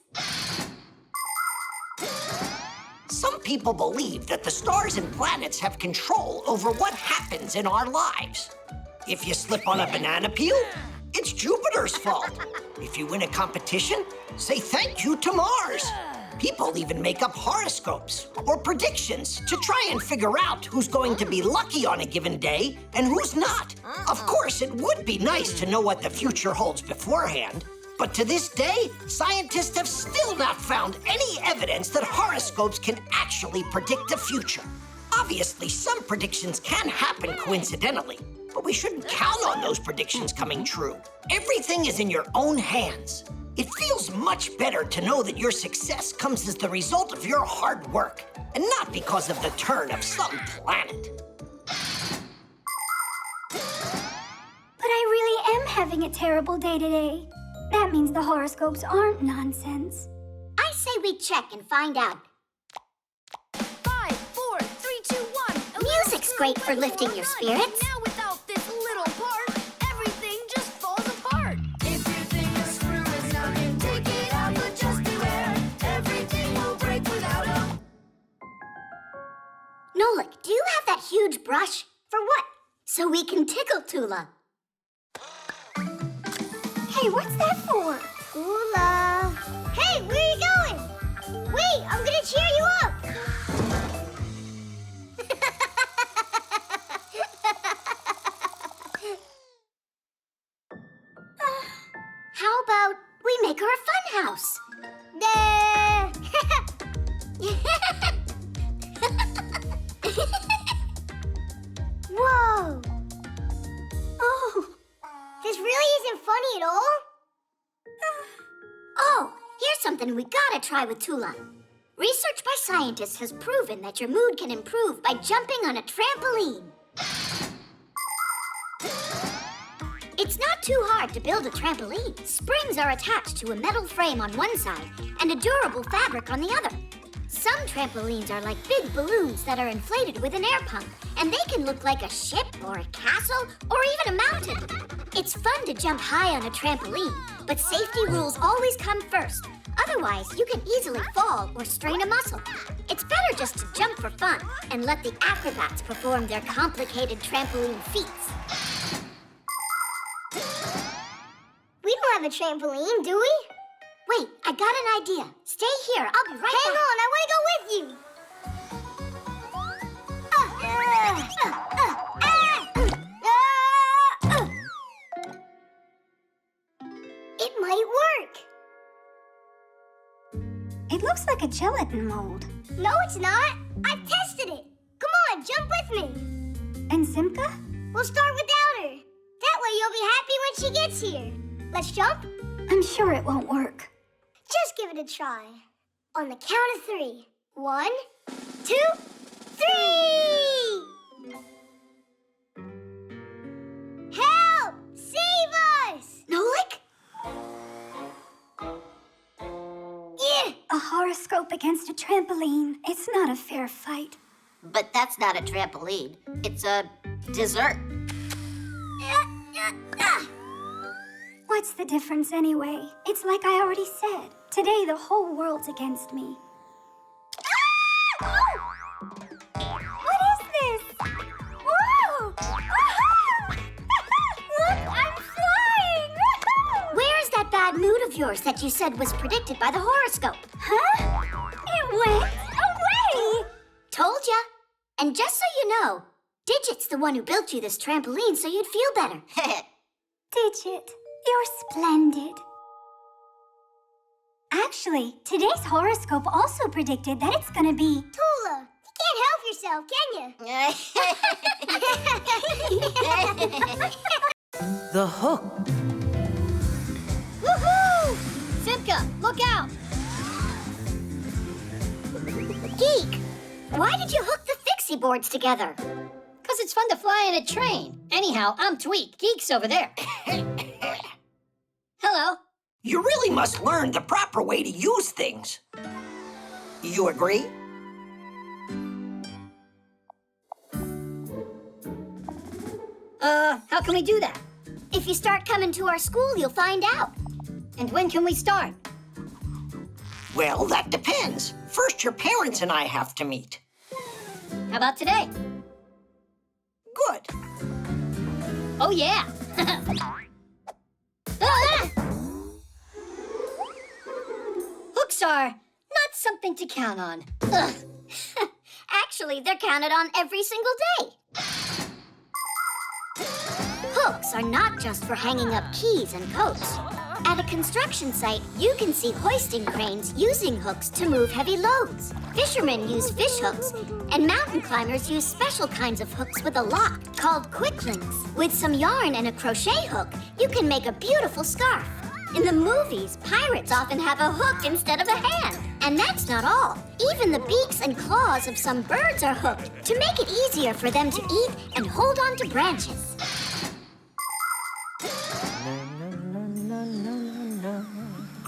Some people believe that the stars and planets have control over what happens in our lives. If you slip on a banana peel, it's Jupiter's fault. If you win a competition, say thank you to Mars. People even make up horoscopes or predictions to try and figure out who's going to be lucky on a given day and who's not. Of course, it would be nice to know what the future holds beforehand. But to this day, scientists have still not found any evidence that horoscopes can actually predict the future. Obviously, some predictions can happen coincidentally, but we shouldn't count on those predictions coming true. Everything is in your own hands. It feels much better to know that your success comes as the result of your hard work, and not because of the turn of some planet. But I really am having a terrible day today. That means the horoscopes aren't nonsense. I say we check and find out. 5, 4, 3, 2, 1. Music's great for lifting your spirits. Now without this little part, everything just falls Nolik, do you have that huge brush? For what? So we can tickle Tula. Hey, what's that for? Tula. Hey, where are you going? Wait, I'm gonna cheer you up. How about we make her a fun house? Whoa! Oh, this really isn't funny at all? Oh, here's something we gotta try with Tula. Research by scientists has proven that your mood can improve by jumping on a trampoline. It's not too hard to build a trampoline. Springs are attached to a metal frame on one side and a durable fabric on the other. Some trampolines are like big balloons that are inflated with an air pump, and they can look like a ship or a castle or even a mountain. It's fun to jump high on a trampoline, but safety rules always come first. Otherwise, you can easily fall or strain a muscle. It's better just to jump for fun and let the acrobats perform their complicated trampoline feats. We don't have a trampoline, do we? Wait, I got an idea. Stay here. I'll be right back. Hang on, I want to go with you. It might work. It looks like a gelatin mold. No, it's not. I've tested it. Come on, jump with me. And Simka? We'll start without her. That way you'll be happy when she gets here. Let's jump? I'm sure it won't work. Just give it a try. On the count of 3. 1, 2, 3! Help! Save us! Nolik? Yeah! A horoscope against a trampoline. It's not a fair fight. But that's not a trampoline. It's a dessert. What's the difference anyway? It's like I already said. Today the whole world's against me. What is this? Whoa! Look, I'm flying! Where's that bad mood of yours that you said was predicted by the horoscope? Huh? It went away! Told ya. And just so you know, Digit's the one who built you this trampoline so you'd feel better. Digit, you're splendid. Actually, today's horoscope also predicted that it's gonna be... Tula, you can't help yourself, can you? The hook. Woohoo! Simka, look out! Geek, why did you hook the Fixie boards together? Because it's fun to fly in a train. Anyhow, I'm Tweak. Geek's over there. Hello. You really must learn the proper way to use things. You agree? How can we do that? If you start coming to our school, you'll find out. And when can we start? Well, that depends. First, your parents and I have to meet. How about today? Good. Oh, yeah. Ah! Hooks are not something to count on. Ugh. Actually, they're counted on every single day. Hooks are not just for hanging up keys and coats. At a construction site, you can see hoisting cranes using hooks to move heavy loads. Fishermen use fish hooks, and mountain climbers use special kinds of hooks with a lock called quick links. With some yarn and a crochet hook, you can make a beautiful scarf. In the movies, pirates often have a hook instead of a hand. And that's not all. Even the beaks and claws of some birds are hooked to make it easier for them to eat and hold on to branches.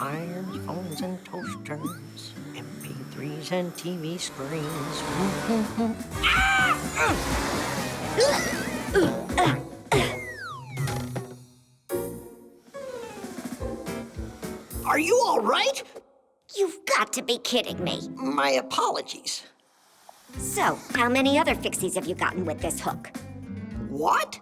Irons, phones, and toasters, MP3s and TV screens. Are you all right? You've got to be kidding me. My apologies. So, how many other Fixies have you gotten with this hook? What?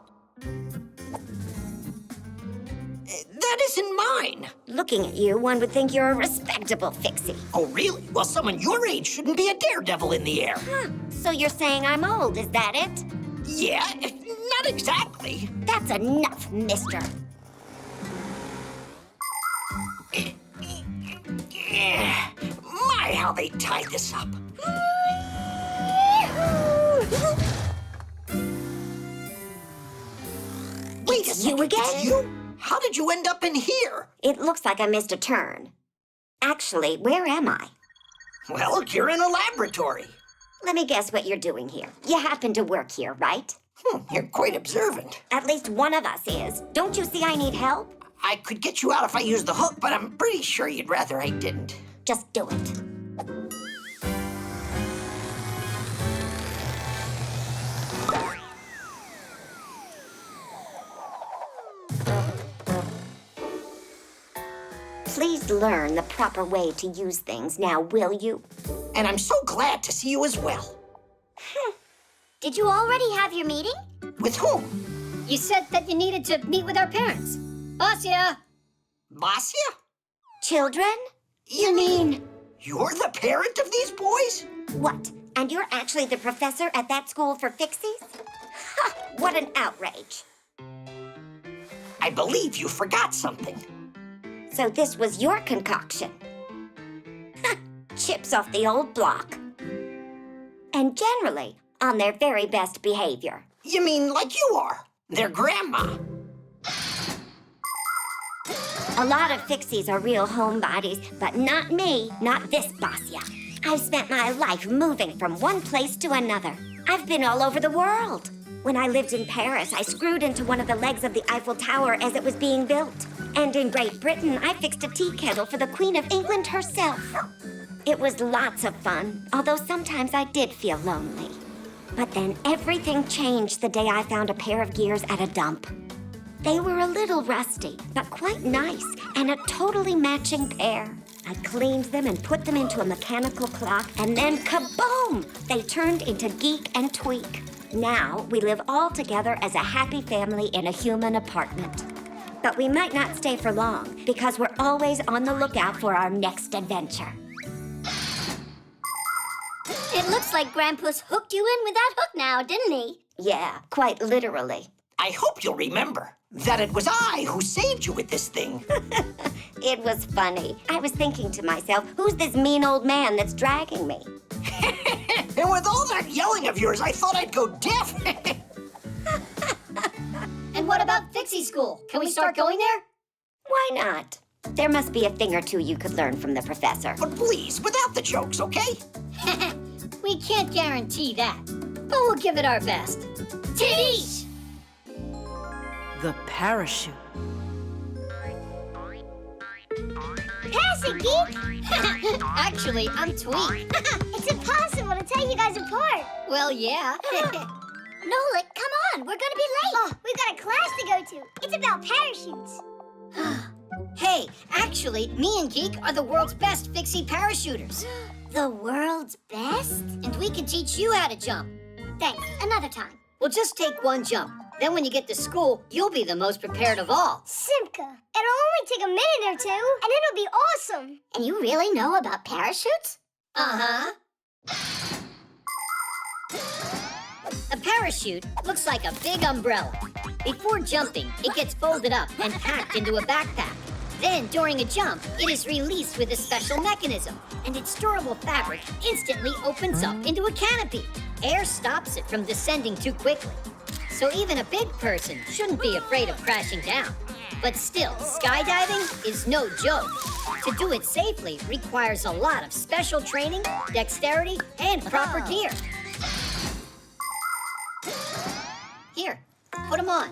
That isn't mine. Looking at you, one would think you're a respectable Fixie. Oh, really? Well, someone your age shouldn't be a daredevil in the air. Huh. So you're saying I'm old, is that it? Yeah, not exactly. That's enough, mister. My, how they tied this up. Wait a second, you again? it's you? How did you end up in here? It looks like I missed a turn. Actually, where am I? Well, you're in a laboratory. Let me guess what you're doing here. You happen to work here, right? You're quite observant. At least one of us is. Don't you see I need help? I could get you out if I used the hook, but I'm pretty sure you'd rather I didn't. Just do it. Please learn the proper way to use things now, will you? And I'm so glad to see you as well. Did you already have your meeting? With whom? You said that you needed to meet with our parents. Basia! Basia? Children? You mean you're the parent of these boys? What? And you're actually the professor at that school for Fixies? Ha! What an outrage. I believe you forgot something. So this was your concoction? Ha! Chips off the old block. And generally on their very best behavior. You mean like you are, their grandma? A lot of Fixies are real homebodies, but not me, not this Basia. I've spent my life moving from one place to another. I've been all over the world. When I lived in Paris, I screwed into one of the legs of the Eiffel Tower as it was being built. And in Great Britain, I fixed a tea kettle for the Queen of England herself. It was lots of fun, although sometimes I did feel lonely. But then everything changed the day I found a pair of gears at a dump. They were a little rusty, but quite nice, and a totally matching pair. I cleaned them and put them into a mechanical clock, and then kaboom! They turned into Geek and Tweak. Now we live all together as a happy family in a human apartment. But we might not stay for long, because we're always on the lookout for our next adventure. It looks like Grandpa's hooked you in with that hook now, didn't he? Yeah, quite literally. I hope you'll remember that it was I who saved you with this thing. It was funny. I was thinking to myself, who's this mean old man that's dragging me? And with all that yelling of yours, I thought I'd go deaf. And what about Fixie School? Can we start going there? Why not? There must be a thing or two you could learn from the professor. But please, without the jokes, okay? We can't guarantee that, but we'll give it our best. Titties! The parachute. Pass it, Geek! Actually, I'm Tweak. It's impossible to tell you guys apart. Well, yeah. Nolik, come on, we're gonna be late. Oh, we've got a class to go to. It's about parachutes. Hey, actually, me and Geek are the world's best Fixie parachuters. The world's best? And we can teach you how to jump. Thanks, another time. We'll just take one jump. Then when you get to school, you'll be the most prepared of all. Simka, it'll only take a minute or two, and it'll be awesome. And you really know about parachutes? Uh-huh. A parachute looks like a big umbrella. Before jumping, it gets folded up and packed into a backpack. Then, during a jump, it is released with a special mechanism, and its durable fabric instantly opens up into a canopy. Air stops it from descending too quickly. So even a big person shouldn't be afraid of crashing down. But still, skydiving is no joke. To do it safely requires a lot of special training, dexterity, and proper gear. Here, put them on.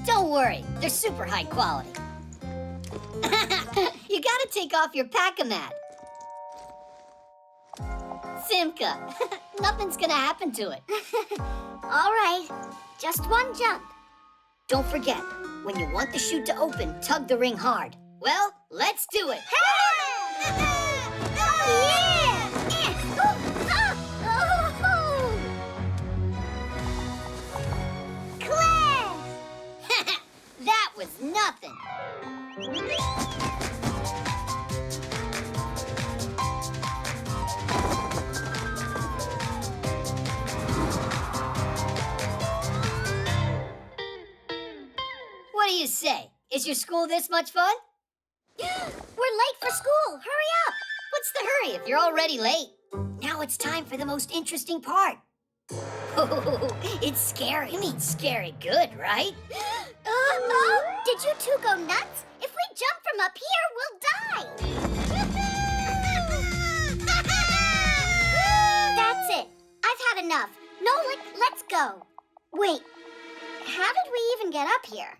Don't worry, they're super high quality. You gotta take off your pack-a-mat. Simka, nothing's gonna happen to it. All right, just one jump. Don't forget, when you want the chute to open, tug the ring hard. Well, let's do it. Yeah! you say? Is your school this much fun? We're late for school. Hurry up. What's the hurry if you're already late? Now it's time for the most interesting part. Oh, it's scary. You mean scary good, right? Did you two go nuts? If we jump from up here, we'll die. That's it. I've had enough. Nolik, let's go. Wait, how did we even get up here?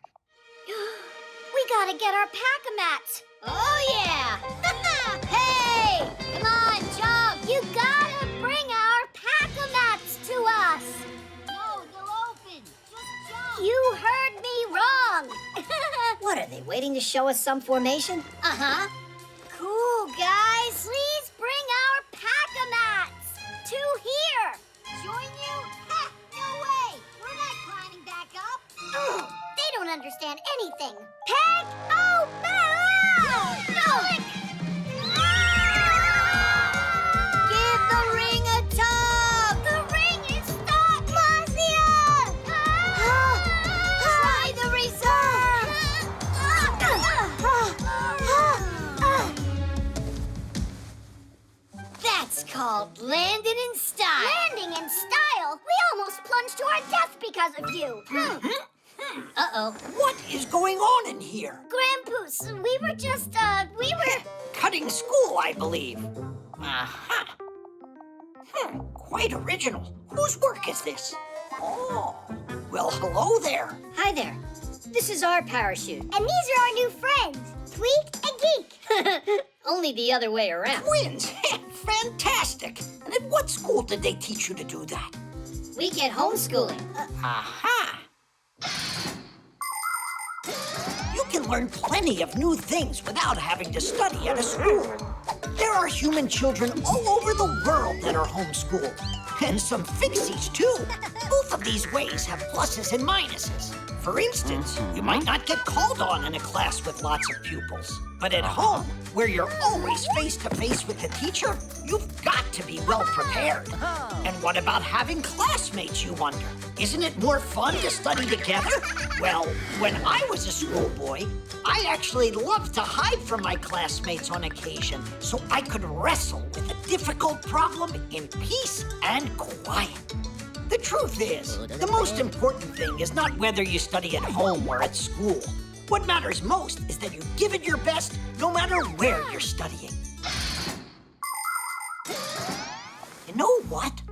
We gotta get our pack-a-mats. Oh, yeah! Hey! Come on, jump! You gotta bring our pack-a-mats to us. No, they'll open. Just jump. You heard me wrong. What, are they waiting to show us some formation? Uh-huh. Cool, guys. Please bring our pack-a-mats to here. Join you? Ha! No way! We're not climbing back up. They don't understand anything. Pack-o-mats! Nolik! Give the ring a tug! The ring is stuck! Marcia! Try the reserve! That's called landing in style. Landing in style? We almost plunged to our death because of you. Uh-oh. What is going on in here? Grandpoos, we were just, Cutting school, I believe. Aha. Quite original. Whose work is this? Oh, well, hello there. Hi there. This is our parachute. And these are our new friends, Tweak and Geek. Only the other way around. Twins? Fantastic. And at what school did they teach you to do that? We get homeschooling. Aha. You can learn plenty of new things without having to study at a school. There are human children all over the world that are homeschooled. And some Fixies, too. Both of these ways have pluses and minuses. For instance, you might not get called on in a class with lots of pupils. But at home, where you're always face-to-face with the teacher, you've got to be well prepared. And what about having classmates, you wonder? Isn't it more fun to study together? Well, when I was a schoolboy, I actually loved to hide from my classmates on occasion so I could wrestle with a difficult problem in peace and quiet. The truth is, the most important thing is not whether you study at home or at school. What matters most is that you give it your best no matter where you're studying. You know what?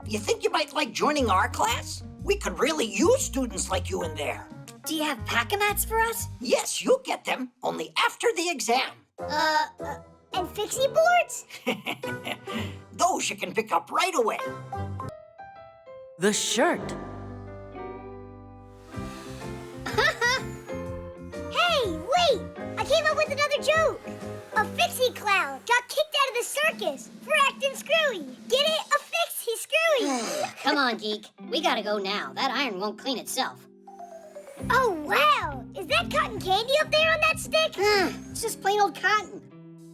You think you might like joining our class? We could really use students like you in there. Do you have pack-a-mats for us? Yes, you'll get them, only after the exam. And Fixie boards? Those you can pick up right away. The shirt. Hey, wait! I came up with another joke. A Fixie clown got kicked out of the circus for acting screwy. Get it? A Fixie screwy. Come on, Geek. We gotta go now. That iron won't clean itself. Oh, wow! Is that cotton candy up there on that stick? It's just plain old cotton.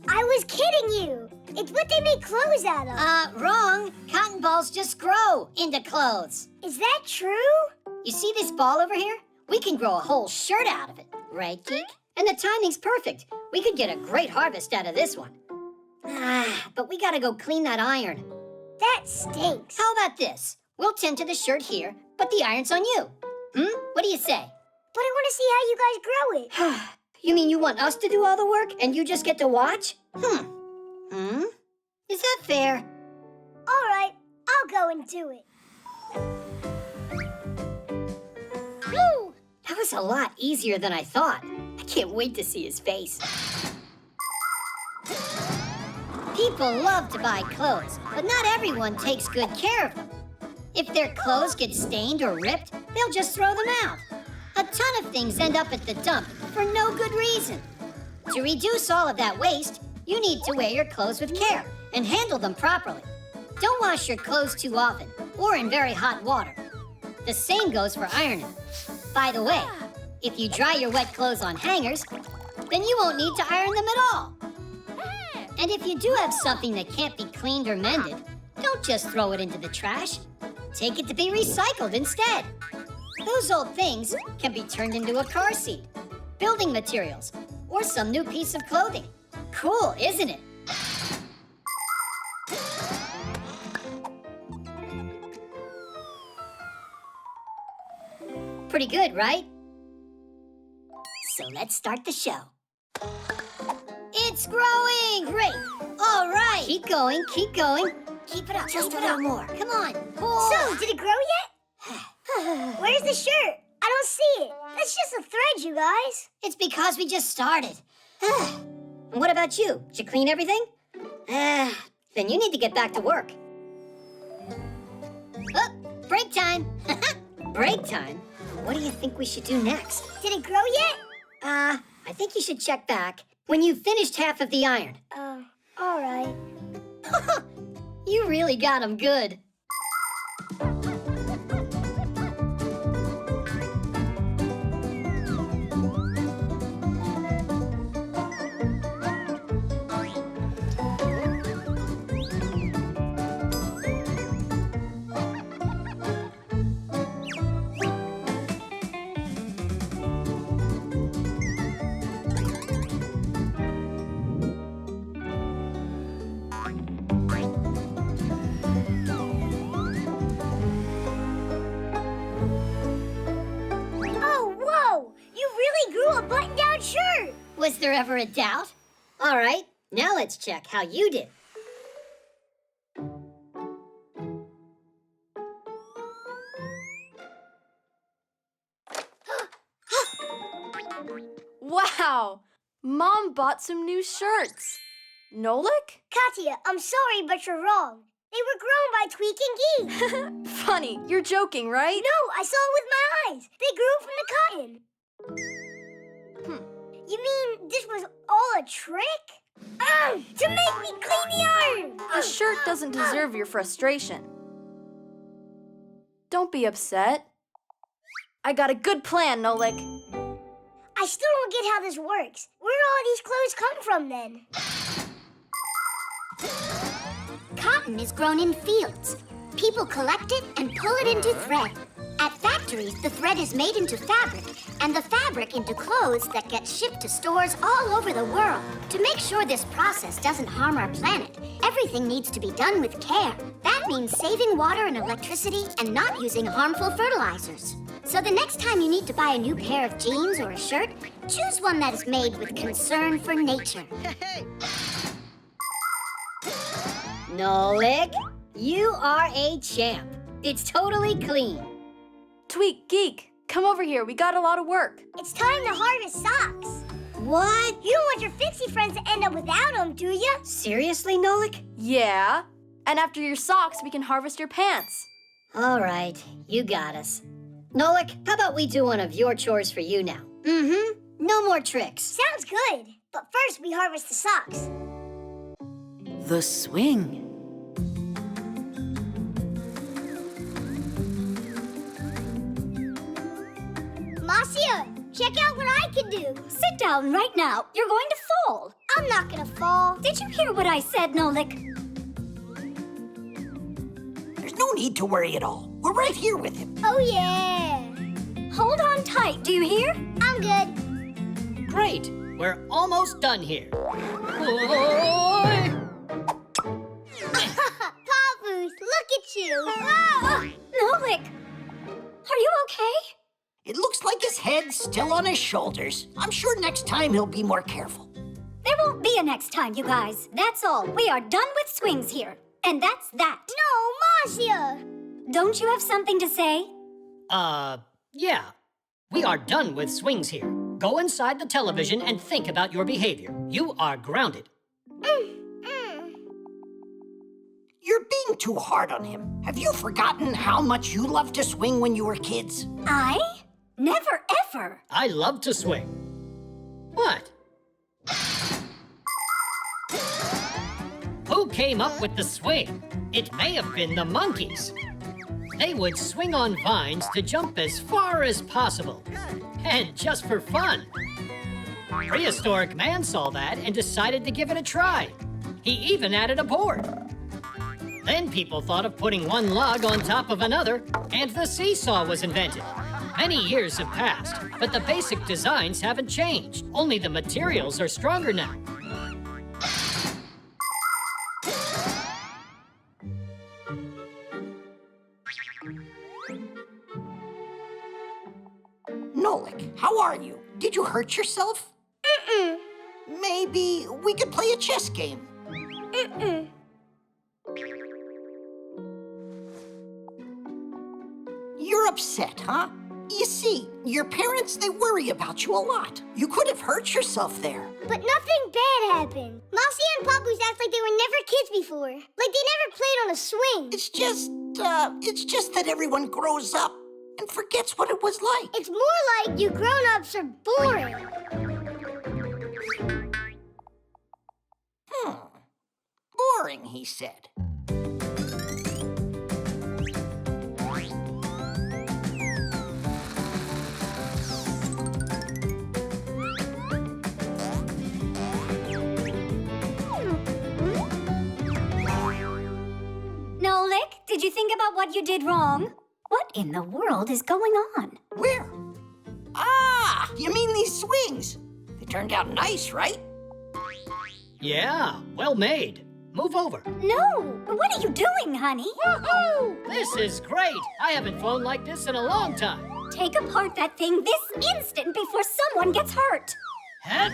I was kidding you. It's what they make clothes out of. Wrong. Cotton balls just grow into clothes. Is that true? You see this ball over here? We can grow a whole shirt out of it. Right, Geek? And the timing's perfect. We could get a great harvest out of this one. But we gotta go clean that iron. That stinks. How about this? We'll tend to the shirt here, but the iron's on you. What do you say? But I want to see how you guys grow it. You mean you want us to do all the work and you just get to watch? Is that fair? All right, I'll go and do it. Woo! That was a lot easier than I thought. I can't wait to see his face. People love to buy clothes, but not everyone takes good care of them. If their clothes get stained or ripped, they'll just throw them out. A ton of things end up at the dump for no good reason. To reduce all of that waste, you need to wear your clothes with care and handle them properly. Don't wash your clothes too often or in very hot water. The same goes for ironing. By the way, if you dry your wet clothes on hangers, then you won't need to iron them at all. And if you do have something that can't be cleaned or mended, don't just throw it into the trash. Take it to be recycled instead. Those old things can be turned into a car seat, building materials, or some new piece of clothing. Cool, isn't it? Pretty good, right? So let's start the show. It's growing! Great! All right! Keep going, keep going. Keep it up, just a little more. Come on. Pull. So, did it grow yet? Where's the shirt? I don't see it. That's just a thread, you guys. It's because we just started. What about you? Did you clean everything? Then you need to get back to work. Oh, break time. Break time? What do you think we should do next? Did it grow yet? I think you should check back when you've finished half of the iron. All right. You really got him good. Was there ever a doubt? All right, now let's check how you did. Wow! Mom bought some new shirts. Nolik? Katya, I'm sorry, but you're wrong. They were grown by Tweak and Geek. Funny, you're joking, right? No, I saw it with my eyes. They grew from the cotton. You mean this was all a trick? To make me clean the iron! The shirt doesn't deserve your frustration. Don't be upset. I got a good plan, Nolik. I still don't get how this works. Where do all these clothes come from, then? Cotton is grown in fields. People collect it and pull it into thread. At factories, the thread is made into fabric, and the fabric into clothes that get shipped to stores all over the world. To make sure this process doesn't harm our planet, everything needs to be done with care. That means saving water and electricity and not using harmful fertilizers. So the next time you need to buy a new pair of jeans or a shirt, choose one that is made with concern for nature. Nolik, you are a champ. It's totally clean. Tweak, Geek, come over here. We got a lot of work. It's time to harvest socks. What? You don't want your Fixie friends to end up without them, do you? Seriously, Nolik? Yeah. And after your socks, we can harvest your pants. All right, you got us. Nolik, how about we do one of your chores for you now? No more tricks. Sounds good. But first, we harvest the socks. The swing. Marcia, check out what I can do. Sit down right now. You're going to fall. I'm not gonna fall. Did you hear what I said, Nolik? There's no need to worry at all. We're right here with him. Oh, yeah. Hold on tight, do you hear? I'm good. Great. We're almost done here. Papoose, look at you. Nolik, are you okay? It looks like his head's still on his shoulders. I'm sure next time he'll be more careful. There won't be a next time, you guys. That's all. We are done with swings here. And that's that. No, Marcia. Don't you have something to say? Yeah. We are done with swings here. Go inside the television and think about your behavior. You are grounded. You're being too hard on him. Have you forgotten how much you loved to swing when you were kids? I? Never ever. I love to swing. What? Who came up with the swing? It may have been the monkeys. They would swing on vines to jump as far as possible. And just for fun. Prehistoric man saw that and decided to give it a try. He even added a board. Then people thought of putting one log on top of another, and the seesaw was invented. Many years have passed, but the basic designs haven't changed. Only the materials are stronger now. Nolik, how are you? Did you hurt yourself? Maybe we could play a chess game. You're upset, huh? You see, your parents, they worry about you a lot. You could have hurt yourself there. But nothing bad happened. Mousy and Papoose act like they were never kids before. Like they never played on a swing. It's just that everyone grows up and forgets what it was like. It's more like you grown-ups are boring. Boring, he said. Nolik, did you think about what you did wrong? What in the world is going on? Where? Ah, you mean these swings? They turned out nice, right? Yeah, well made. Move over. No, what are you doing, honey? Woohoo! This is great. I haven't flown like this in a long time. Take apart that thing this instant before someone gets hurt. Head?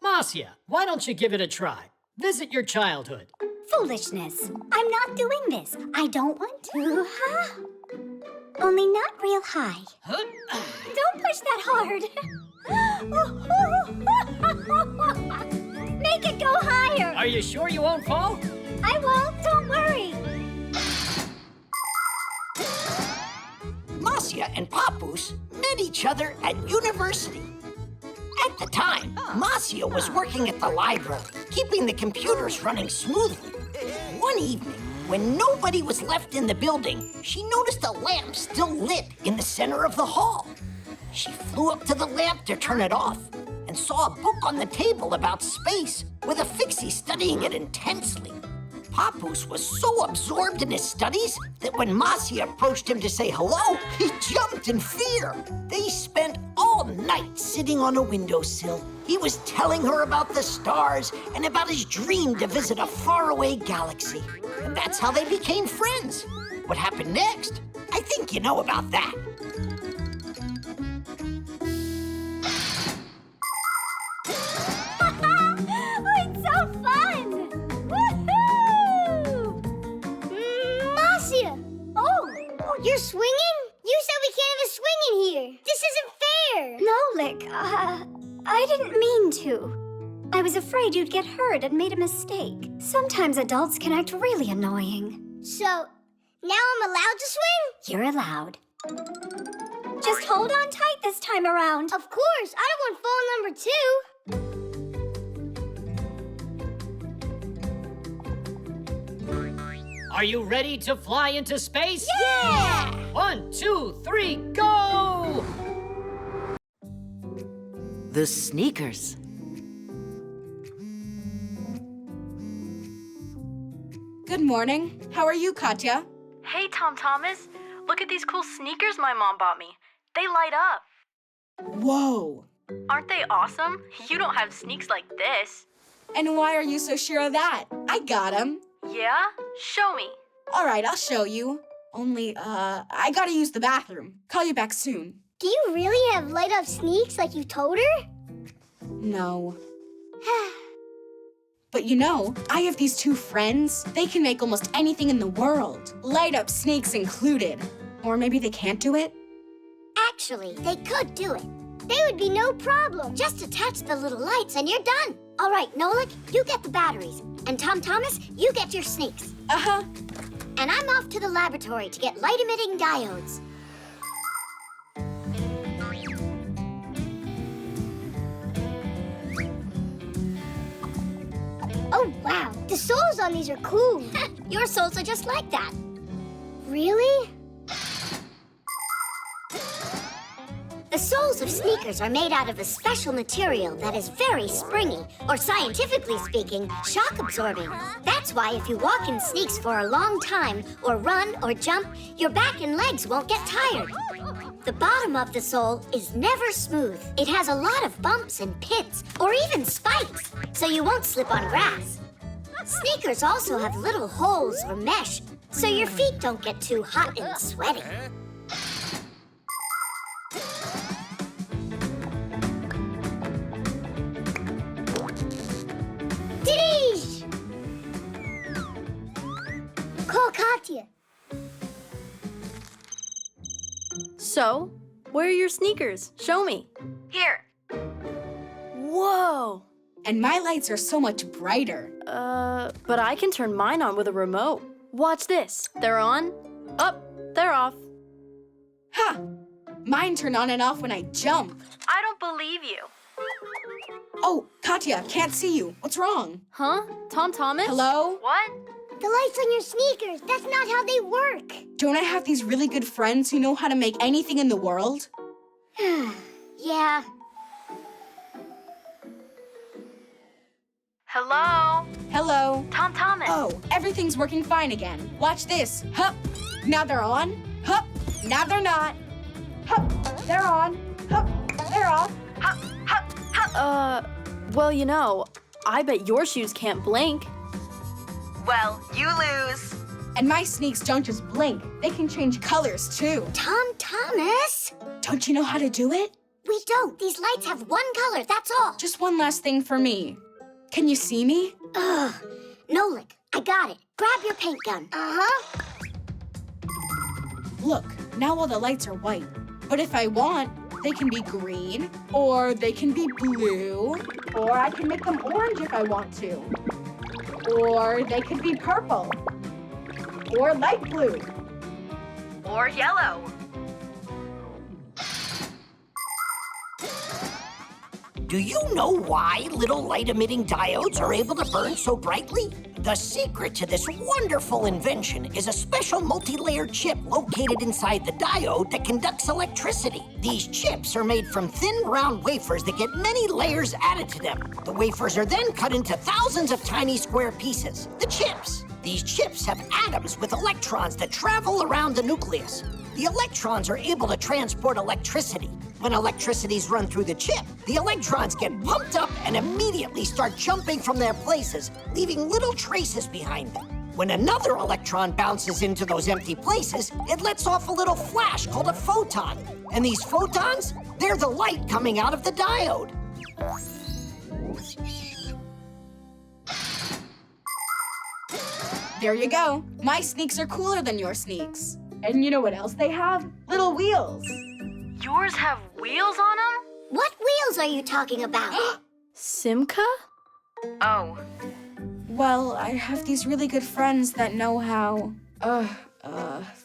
Marcia, why don't you give it a try? Visit your childhood. Foolishness. I'm not doing this. I don't want to. Only not real high. Don't push that hard. Make it go higher. Are you sure you won't fall? I won't. Don't worry. Marcia and Papoose met each other at university. At the time, Marcia was working at the library, keeping the computers running smoothly. One evening, when nobody was left in the building, she noticed a lamp still lit in the center of the hall. She flew up to the lamp to turn it off and saw a book on the table about space with a Fixie studying it intensely. Papoose was so absorbed in his studies that when Marcia approached him to say hello, he jumped in fear. They spent all night sitting on a windowsill. He was telling her about the stars and about his dream to visit a faraway galaxy. And that's how they became friends. What happened next? I think you know about that. It's so fun! Woohoo! Marcia! Oh, you're swinging? You said we can't have a swing in here. This isn't fair. Nolik, I didn't mean to. I was afraid you'd get hurt and made a mistake. Sometimes adults can act really annoying. So, now I'm allowed to swing? You're allowed. Just hold on tight this time around. Of course, I don't want fall number 2. Are you ready to fly into space? Yeah! 1, 2, 3, go! The sneakers. Good morning. How are you, Katya? Hey, Tom Thomas. Look at these cool sneakers my mom bought me. They light up. Whoa. Aren't they awesome? You don't have sneaks like this. And why are you so sure of that? I got them. Yeah? Show me. All right, I'll show you. Only, I gotta use the bathroom. Call you back soon. Do you really have light-up sneaks like you told her? No. But you know, I have these 2 friends. They can make almost anything in the world. Light-up sneaks included. Or maybe they can't do it? Actually, they could do it. They would be no problem. Just attach the little lights and you're done. All right, Nolik, you get the batteries. And Tom Thomas, you get your sneaks. Uh-huh. And I'm off to the laboratory to get light-emitting diodes. Oh, wow. The soles on these are cool. Your soles are just like that. Really? The soles of sneakers are made out of a special material that is very springy, or scientifically speaking, shock absorbing. That's why if you walk in sneaks for a long time, or run or jump, your back and legs won't get tired. The bottom of the sole is never smooth. It has a lot of bumps and pits, or even spikes, so you won't slip on grass. Sneakers also have little holes or mesh, so your feet don't get too hot and sweaty. Didish! Call Katya. So, where are your sneakers? Show me. Here. Whoa! And my lights are so much brighter. But I can turn mine on with a remote. Watch this. They're on. Up. They're off. Ha! Mine turn on and off when I jump. I don't believe you. Oh, Katya, can't see you. What's wrong? Huh? Tom Thomas? Hello? What? The lights on your sneakers, that's not how they work. Don't I have these really good friends who know how to make anything in the world? Yeah. Hello? Hello? Tom Thomas. Oh, everything's working fine again. Watch this. Hup. Now they're on. Hup. Now they're not. Hup. They're on. Hup. They're off. Hup. Hup. Hup. Well, you know, I bet your shoes can't blink. Well, you lose. And my sneaks don't just blink. They can change colors, too. Tom Thomas? Don't you know how to do it? We don't. These lights have one color, that's all. Just one last thing for me. Can you see me? Ugh. Nolik, I got it. Grab your paint gun. Uh-huh. Look, now all the lights are white. But if I want, they can be green, or they can be blue, or I can make them orange if I want to. Or they could be purple, or light blue, or yellow. Do you know why little light-emitting diodes are able to burn so brightly? The secret to this wonderful invention is a special multi-layered chip located inside the diode that conducts electricity. These chips are made from thin, round wafers that get many layers added to them. The wafers are then cut into thousands of tiny square pieces, the chips. These chips have atoms with electrons that travel around the nucleus. The electrons are able to transport electricity. When electricity's run through the chip, the electrons get pumped up and immediately start jumping from their places, leaving little traces behind them. When another electron bounces into those empty places, it lets off a little flash called a photon. And these photons, they're the light coming out of the diode. There you go. My sneaks are cooler than your sneaks. And you know what else they have? Little wheels. Yours have wheels on them? What wheels are you talking about? Simka? Oh. Well, I have these really good friends that know how.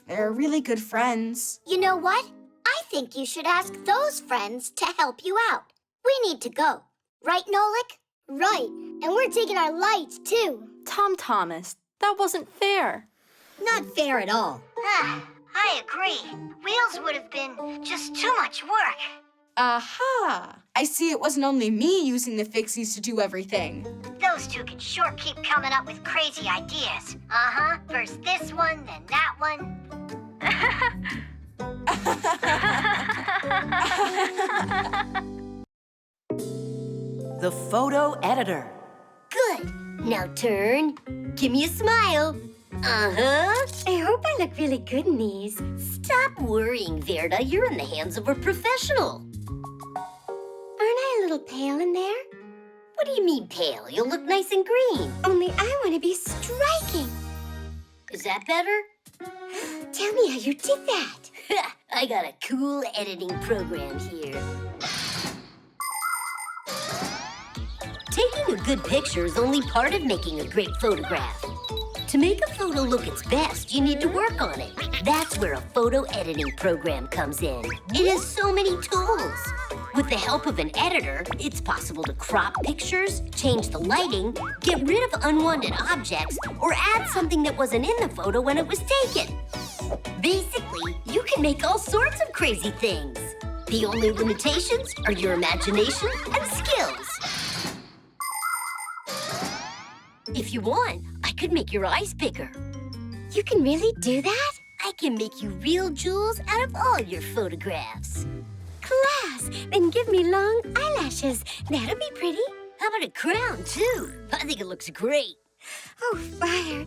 They're really good friends. You know what? I think you should ask those friends to help you out. We need to go. Right, Nolik? Right. And we're taking our lights, too. Tom Thomas, that wasn't fair. Not fair at all. I agree. Wheels would have been just too much work. Aha! I see it wasn't only me using the Fixies to do everything. Those two can sure keep coming up with crazy ideas. Uh-huh. First this one, then that one. The photo editor. Good. Now turn. Give me a smile. Uh-huh. I hope I look really good in these. Stop worrying, Verda. You're in the hands of a professional. Aren't I a little pale in there? What do you mean pale? You'll look nice and green. Only I want to be striking. Is that better? Tell me how you did that. I got a cool editing program here. Taking a good picture is only part of making a great photograph. To make a photo look its best, you need to work on it. That's where a photo editing program comes in. It has so many tools. With the help of an editor, it's possible to crop pictures, change the lighting, get rid of unwanted objects, or add something that wasn't in the photo when it was taken. Basically, you can make all sorts of crazy things. The only limitations are your imagination and skills. If you want, I could make your eyes bigger. You can really do that? I can make you real jewels out of all your photographs. Class! Then give me long eyelashes. That'll be pretty. How about a crown, too? I think it looks great. Oh, Fire,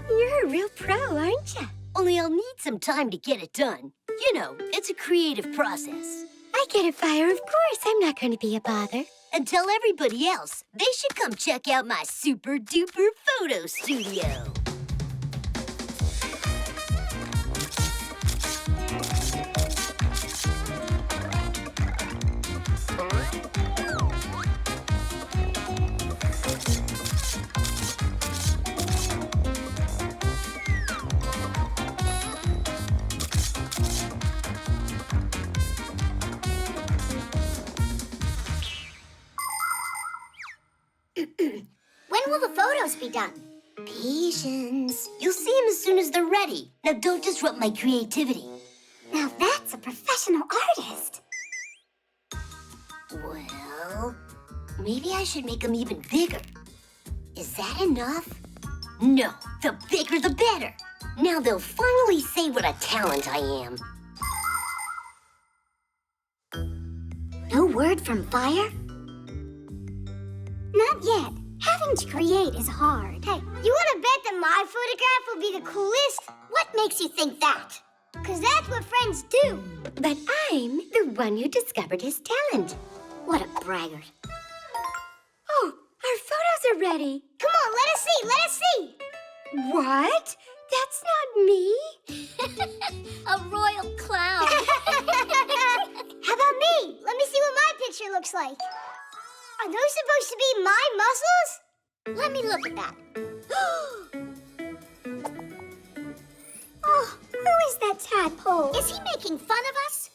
you're a real pro, aren't you? Only I'll need some time to get it done. You know, it's a creative process. I get it, Fire. Of course, I'm not going to be a bother. And tell everybody else they should come check out my super-duper photo studio. When will the photos be done? Patience. You'll see them as soon as they're ready. Now, don't disrupt my creativity. Now that's a professional artist. Well, maybe I should make them even bigger. Is that enough? No, the bigger the better. Now they'll finally say what a talent I am. No word from Fire? Not yet. Having to create is hard. Hey, you want to bet that my photograph will be the coolest? What makes you think that? Because that's what friends do. But I'm the one who discovered his talent. What a braggart. Oh, our photos are ready. Come on, let us see, let us see. What? That's not me. A royal clown. How about me? Let me see what my picture looks like. Are those supposed to be my muscles? Let me look at that. Oh, who is that tadpole? Is he making fun of us?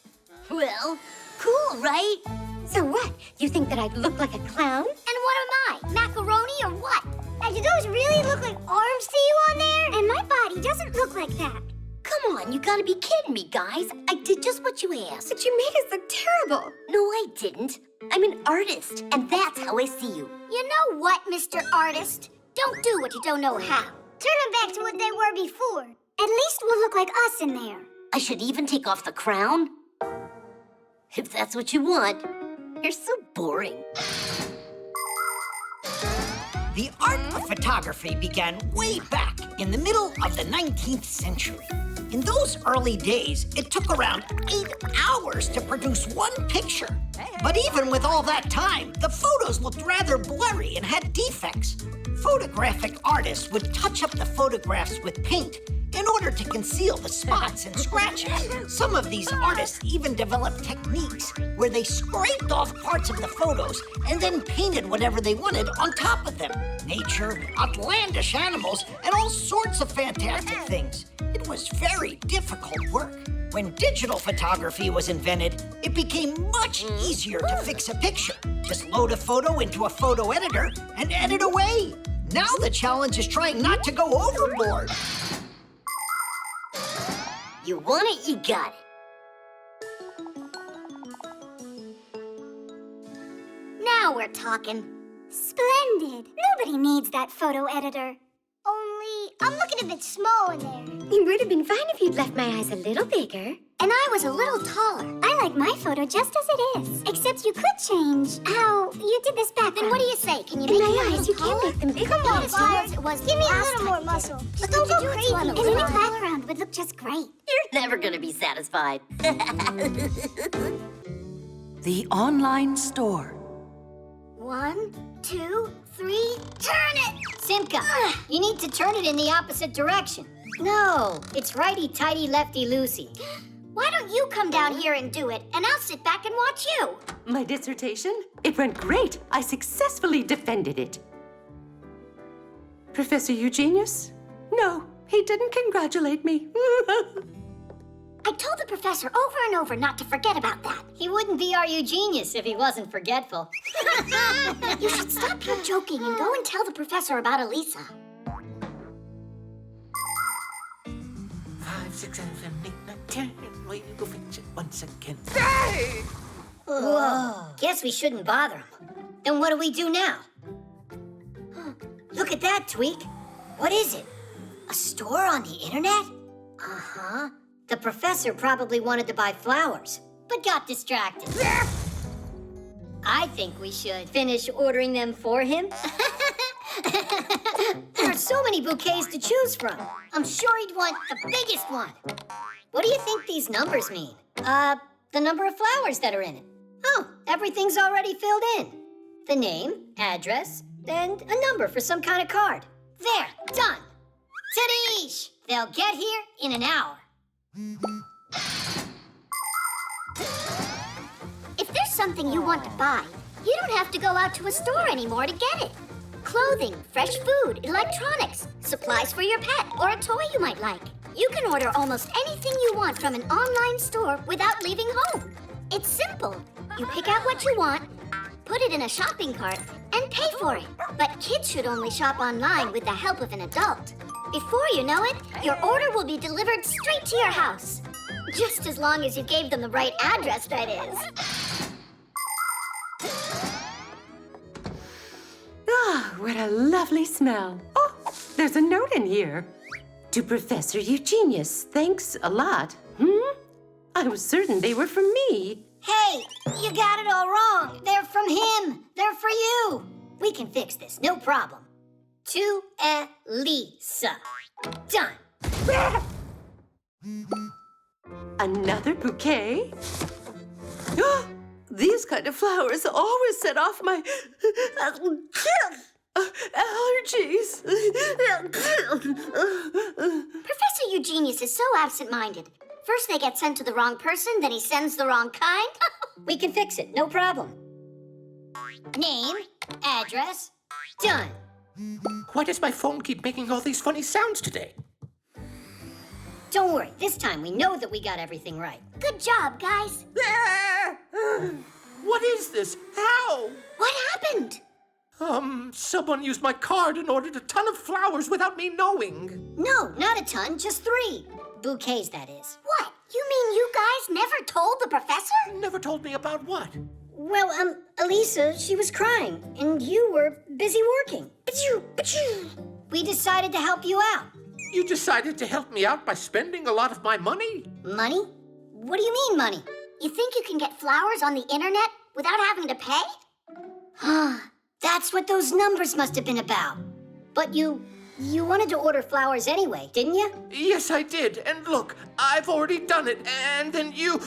Well, cool, right? So what? You think that I look like a clown? And what am I? Macaroni or what? Hey, do those really look like arms to you on there? And my body doesn't look like that. Come on, you gotta be kidding me, guys. I did just what you asked. But you made us look terrible. No, I didn't. I'm an artist, and that's how I see you. You know what, Mr. Artist? Don't do what you don't know how. Turn them back to what they were before. At least we'll look like us in there. I should even take off the crown? If that's what you want. You're so boring. The art of photography began way back in the middle of the 19th century. In those early days, it took around 8 hours to produce one picture. But even with all that time, the photos looked rather blurry and had defects. Photographic artists would touch up the photographs with paint in order to conceal the spots and scratches. Some of these artists even developed techniques where they scraped off parts of the photos and then painted whatever they wanted on top of them. Nature, outlandish animals, and all sorts of fantastic things. It was very difficult work. When digital photography was invented, it became much easier to fix a picture. Just load a photo into a photo editor and edit away. Now the challenge is trying not to go overboard. You want it, you got it. Now we're talking. Splendid. Nobody needs that photo editor. Only, I'm looking a bit small in there. It would have been fine if you'd left my eyes a little bigger. And I was a little taller. I like my photo just as it is. Except you could change how you did this background. Then what do you say? Can you In make my it a eyes, little you taller? can make them bigger. Come on, Yes, Fire. it was Give me a last little time more you did. muscle. Just Don't did go you do it crazy. on the And any wall? background would look just great. You're never gonna be satisfied. The online store. 1, 2, 3, turn it! Simka, you need to turn it in the opposite direction. No, it's righty-tighty, lefty-loosey. Why don't you come down here and do it, and I'll sit back and watch you? My dissertation? It went great. I successfully defended it. Professor Eugenius? No, he didn't congratulate me. I told the professor over and over not to forget about that. He wouldn't be our Eugenius if he wasn't forgetful. You should stop your joking and go and tell the professor about Elisa. 5, 6, 7, 8, 9, 10. Wait, go fix it once again. Whoa. Guess we shouldn't bother him. Then what do we do now? Look at that, Tweak. What is it? A store on the internet? Uh-huh. The professor probably wanted to buy flowers, but got distracted. I think we should finish ordering them for him. There are so many bouquets to choose from. I'm sure he'd want the biggest one. What do you think these numbers mean? The number of flowers that are in it. Oh, everything's already filled in. The name, address, and a number for some kind of card. There, done. Tadeish! They'll get here in an hour. If there's something you want to buy, you don't have to go out to a store anymore to get it. Clothing, fresh food, electronics, supplies for your pet, or a toy you might like. You can order almost anything you want from an online store without leaving home. It's simple. You pick out what you want, put it in a shopping cart, and pay for it. But kids should only shop online with the help of an adult. Before you know it, your order will be delivered straight to your house. Just as long as you gave them the right address, that is. Ah, what a lovely smell. Oh, there's a note in here. To Professor Eugenius, thanks a lot. I was certain they were from me. Hey, you got it all wrong. They're from him. They're for you. We can fix this, no problem. To Elisa. Done. Another bouquet? These kind of flowers always set off my allergies. Professor Eugenius is so absent-minded. First they get sent to the wrong person, then he sends the wrong kind. We can fix it, no problem. Name, address, done. Why does my phone keep making all these funny sounds today? Don't worry, this time we know that we got everything right. Good job, guys. What is this? How? What happened? Someone used my card and ordered a ton of flowers without me knowing. No, not a ton, just 3. Bouquets, that is. What? You mean you guys never told the professor? Never told me about what? Well, Elisa, she was crying, and you were busy working. We decided to help you out. You decided to help me out by spending a lot of my money? Money? What do you mean, money? You think you can get flowers on the internet without having to pay? That's what those numbers must have been about. But you wanted to order flowers anyway, didn't you? Yes, I did. And look, I've already done it. And then you...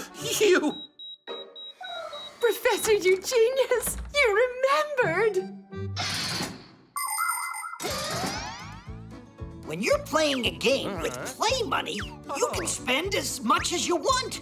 Professor Eugenius, you remembered. When you're playing a game with play money, you can spend as much as you want.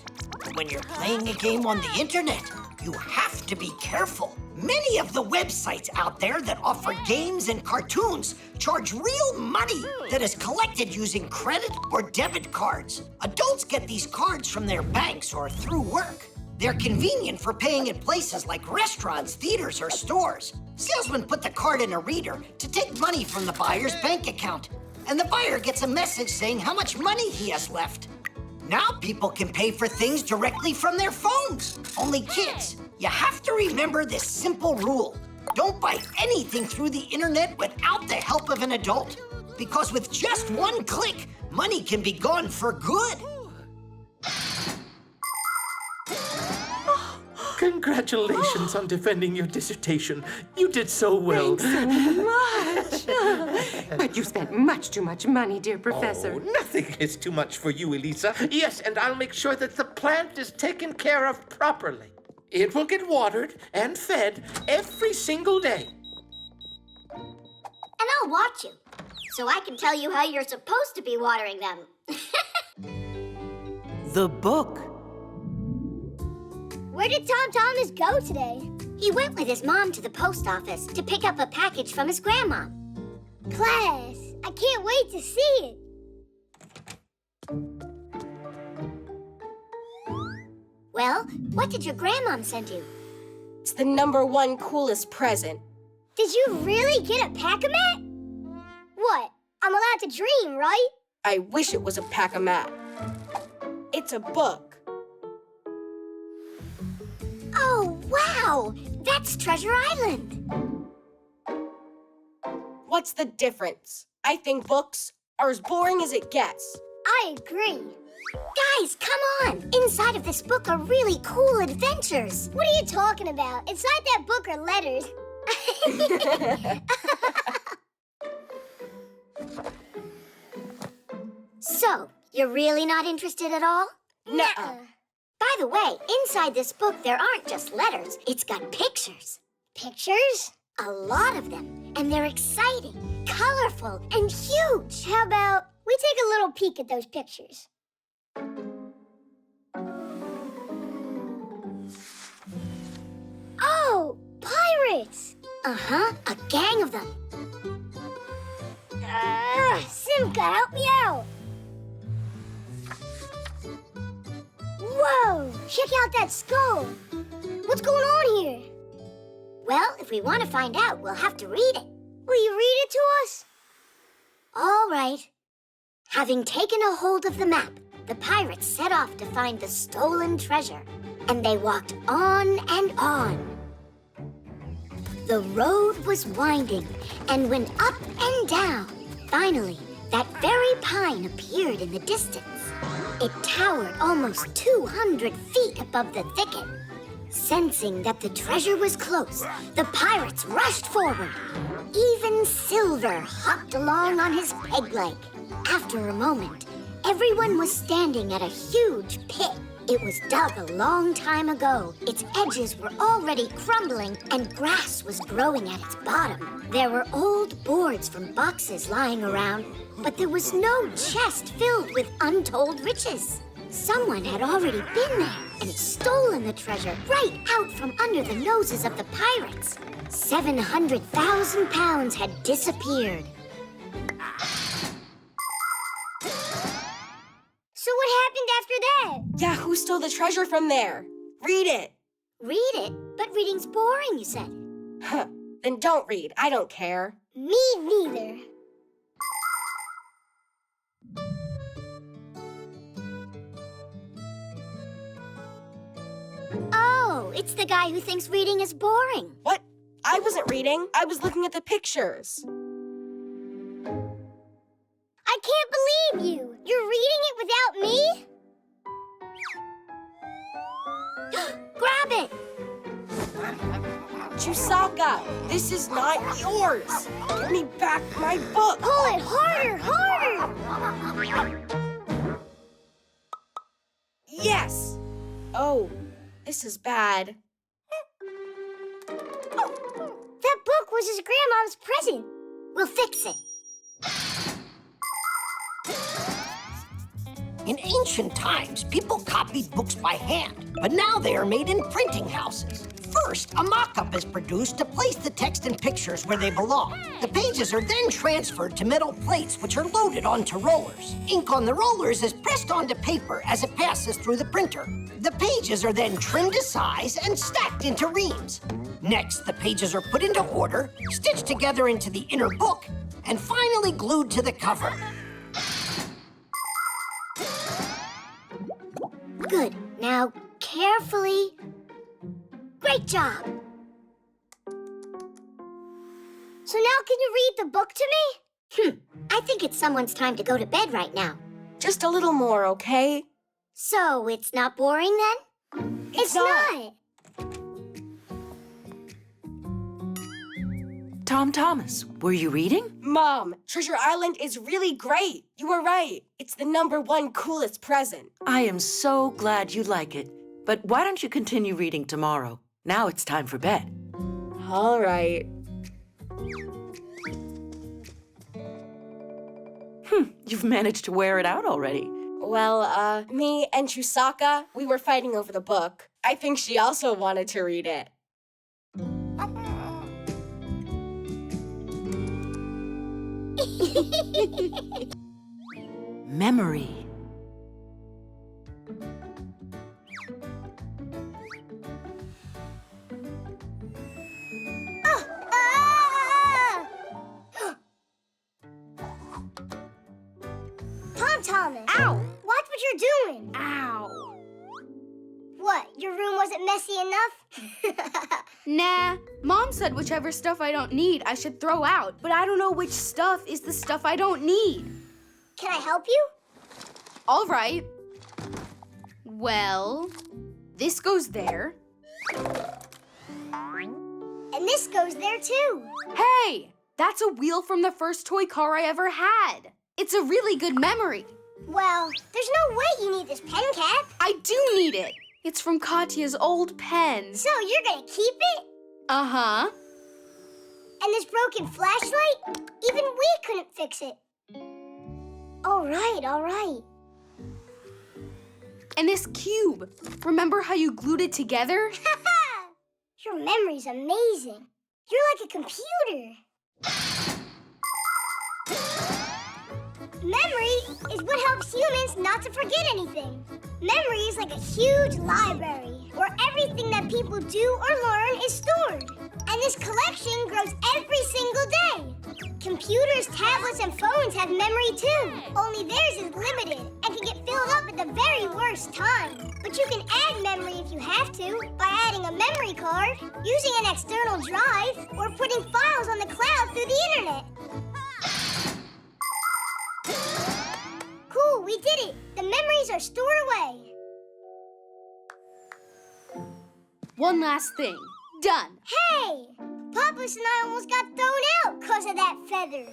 When you're playing a game on the internet, you have to be careful. Many of the websites out there that offer games and cartoons charge real money that is collected using credit or debit cards. Adults get these cards from their banks or through work. They're convenient for paying in places like restaurants, theaters, or stores. Salesmen put the card in a reader to take money from the buyer's bank account, and the buyer gets a message saying how much money he has left. Now people can pay for things directly from their phones. Only kids, you have to remember this simple rule. Don't buy anything through the internet without the help of an adult. Because with just one click, money can be gone for good. Congratulations on defending your dissertation. You did so well. Thanks so much. But you spent much too much money, dear Professor. Oh, nothing is too much for you, Elisa. Yes, and I'll make sure that the plant is taken care of properly. It will get watered and fed every single day. And I'll watch you, so I can tell you how you're supposed to be watering them. The book. Where did Tom Thomas go today? He went with his mom to the post office to pick up a package from his grandma. Class, I can't wait to see it. Well, what did your grandmom send you? It's the #1 coolest present. Did you really get a pack-a-mat? What? I'm allowed to dream, right? I wish it was a pack-a-mat. It's a book. Oh, wow! That's Treasure Island. What's the difference? I think books are as boring as it gets. I agree. Guys, come on! Inside of this book are really cool adventures. What are you talking about? Inside that book are letters. So, you're really not interested at all? Nuh-uh. By the way, inside this book there aren't just letters. It's got pictures. Pictures? A lot of them. And they're exciting, colorful, and huge. How about we take a little peek at those pictures? Oh, pirates! Uh-huh, a gang of them. Simka, help me out! Whoa! Check out that skull! What's going on here? Well, if we want to find out, we'll have to read it. Will you read it to us? All right. Having taken a hold of the map, the pirates set off to find the stolen treasure. And they walked on and on. The road was winding and went up and down. Finally, that very pine appeared in the distance. It towered almost 200 feet above the thicket. Sensing that the treasure was close, the pirates rushed forward. Even Silver hopped along on his peg leg. After a moment, everyone was standing at a huge pit. It was dug a long time ago. Its edges were already crumbling and grass was growing at its bottom. There were old boards from boxes lying around, but there was no chest filled with untold riches. Someone had already been there and stolen the treasure right out from under the noses of the pirates. 700,000 pounds had disappeared. So what happened after that? Yeah, who stole the treasure from there? Read it. Read it? But reading's boring, you said. Huh. Then don't read. I don't care. Me neither. Oh, it's the guy who thinks reading is boring. What? I wasn't reading. I was looking at the pictures. I can't believe you! You're reading it without me? Grab it! Chusaka, this is not yours. Give me back my book. Pull it harder, harder! Yes. Oh, this is bad. That book was his grandma's present. We'll fix it. In ancient times, people copied books by hand, but now they are made in printing houses. First, a mock-up is produced to place the text and pictures where they belong. The pages are then transferred to metal plates, which are loaded onto rollers. Ink on the rollers is pressed onto paper as it passes through the printer. The pages are then trimmed to size and stacked into reams. Next, the pages are put into order, stitched together into the inner book, and finally glued to the cover. Good. Now, carefully. Great job. So now can you read the book to me? I think it's someone's time to go to bed right now. Just a little more, okay? So, it's not boring then? It's not. Tom Thomas, were you reading? Mom, Treasure Island is really great. You were right. It's the #1 coolest present. I am so glad you like it. But why don't you continue reading tomorrow? Now it's time for bed. All right. You've managed to wear it out already. Well, me and Chusaka, we were fighting over the book. I think she also wanted to read it. Memory. Tom Thomas. Ow! Watch what you're doing. Ow. What, your room wasn't messy enough? Nah, Mom said whichever stuff I don't need I should throw out, but I don't know which stuff is the stuff I don't need. Can I help you? All right. Well, this goes there. And this goes there too. Hey, that's a wheel from the first toy car I ever had. It's a really good memory. Well, there's no way you need this pen cap. I do need it. It's from Katya's old pen. So you're gonna keep it? Uh-huh. And this broken flashlight? Even we couldn't fix it. All right, all right. And this cube. Remember how you glued it together? Your memory's amazing. You're like a computer. Memory is what helps humans not to forget anything. Memory is like a huge library where everything that people do or learn is stored. And this collection grows every single day. Computers, tablets, and phones have memory too. Only theirs is limited and can get filled up at the very worst time. But you can add memory if you have to by adding a memory card, using an external drive, or putting files on the cloud through the internet. Cool, we did it. The memories are stored away. One last thing. Done. Hey! Papas and I almost got thrown out because of that feather.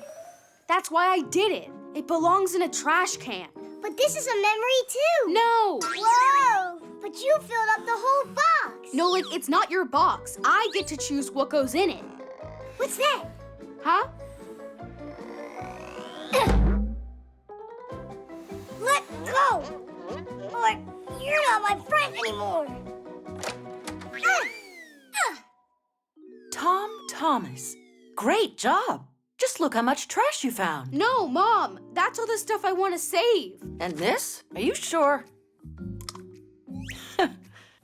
That's why I did it. It belongs in a trash can. But this is a memory too. No! Whoa! But you filled up the whole box. Nolik, it's not your box. I get to choose what goes in it. What's that? Huh? Let go! Or you're not my friend anymore. Tom Thomas, great job. Just look how much trash you found. No, Mom, that's all the stuff I want to save. And this? Are you sure?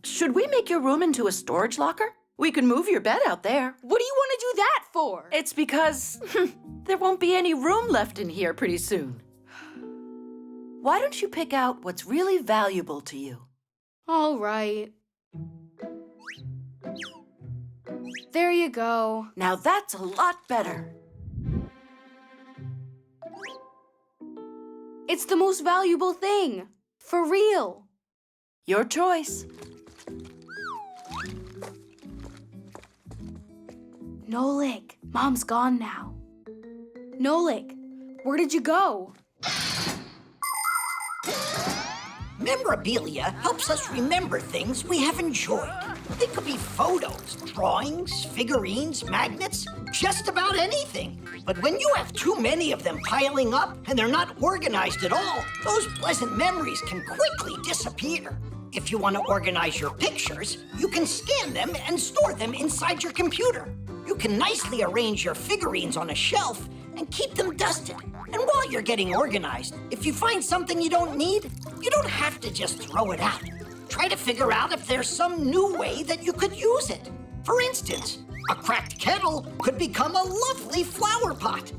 Should we make your room into a storage locker? We can move your bed out there. What do you want to do that for? It's because there won't be any room left in here pretty soon. Why don't you pick out what's really valuable to you? All right. There you go. Now that's a lot better. It's the most valuable thing. For real. Your choice. Nolik, Mom's gone now. Nolik, where did you go? Memorabilia helps us remember things we have enjoyed. They could be photos, drawings, figurines, magnets, just about anything. But when you have too many of them piling up and they're not organized at all, those pleasant memories can quickly disappear. If you want to organize your pictures, you can scan them and store them inside your computer. You can nicely arrange your figurines on a shelf and keep them dusted. And while you're getting organized, if you find something you don't need, you don't have to just throw it out. Try to figure out if there's some new way that you could use it. For instance, a cracked kettle could become a lovely flower pot.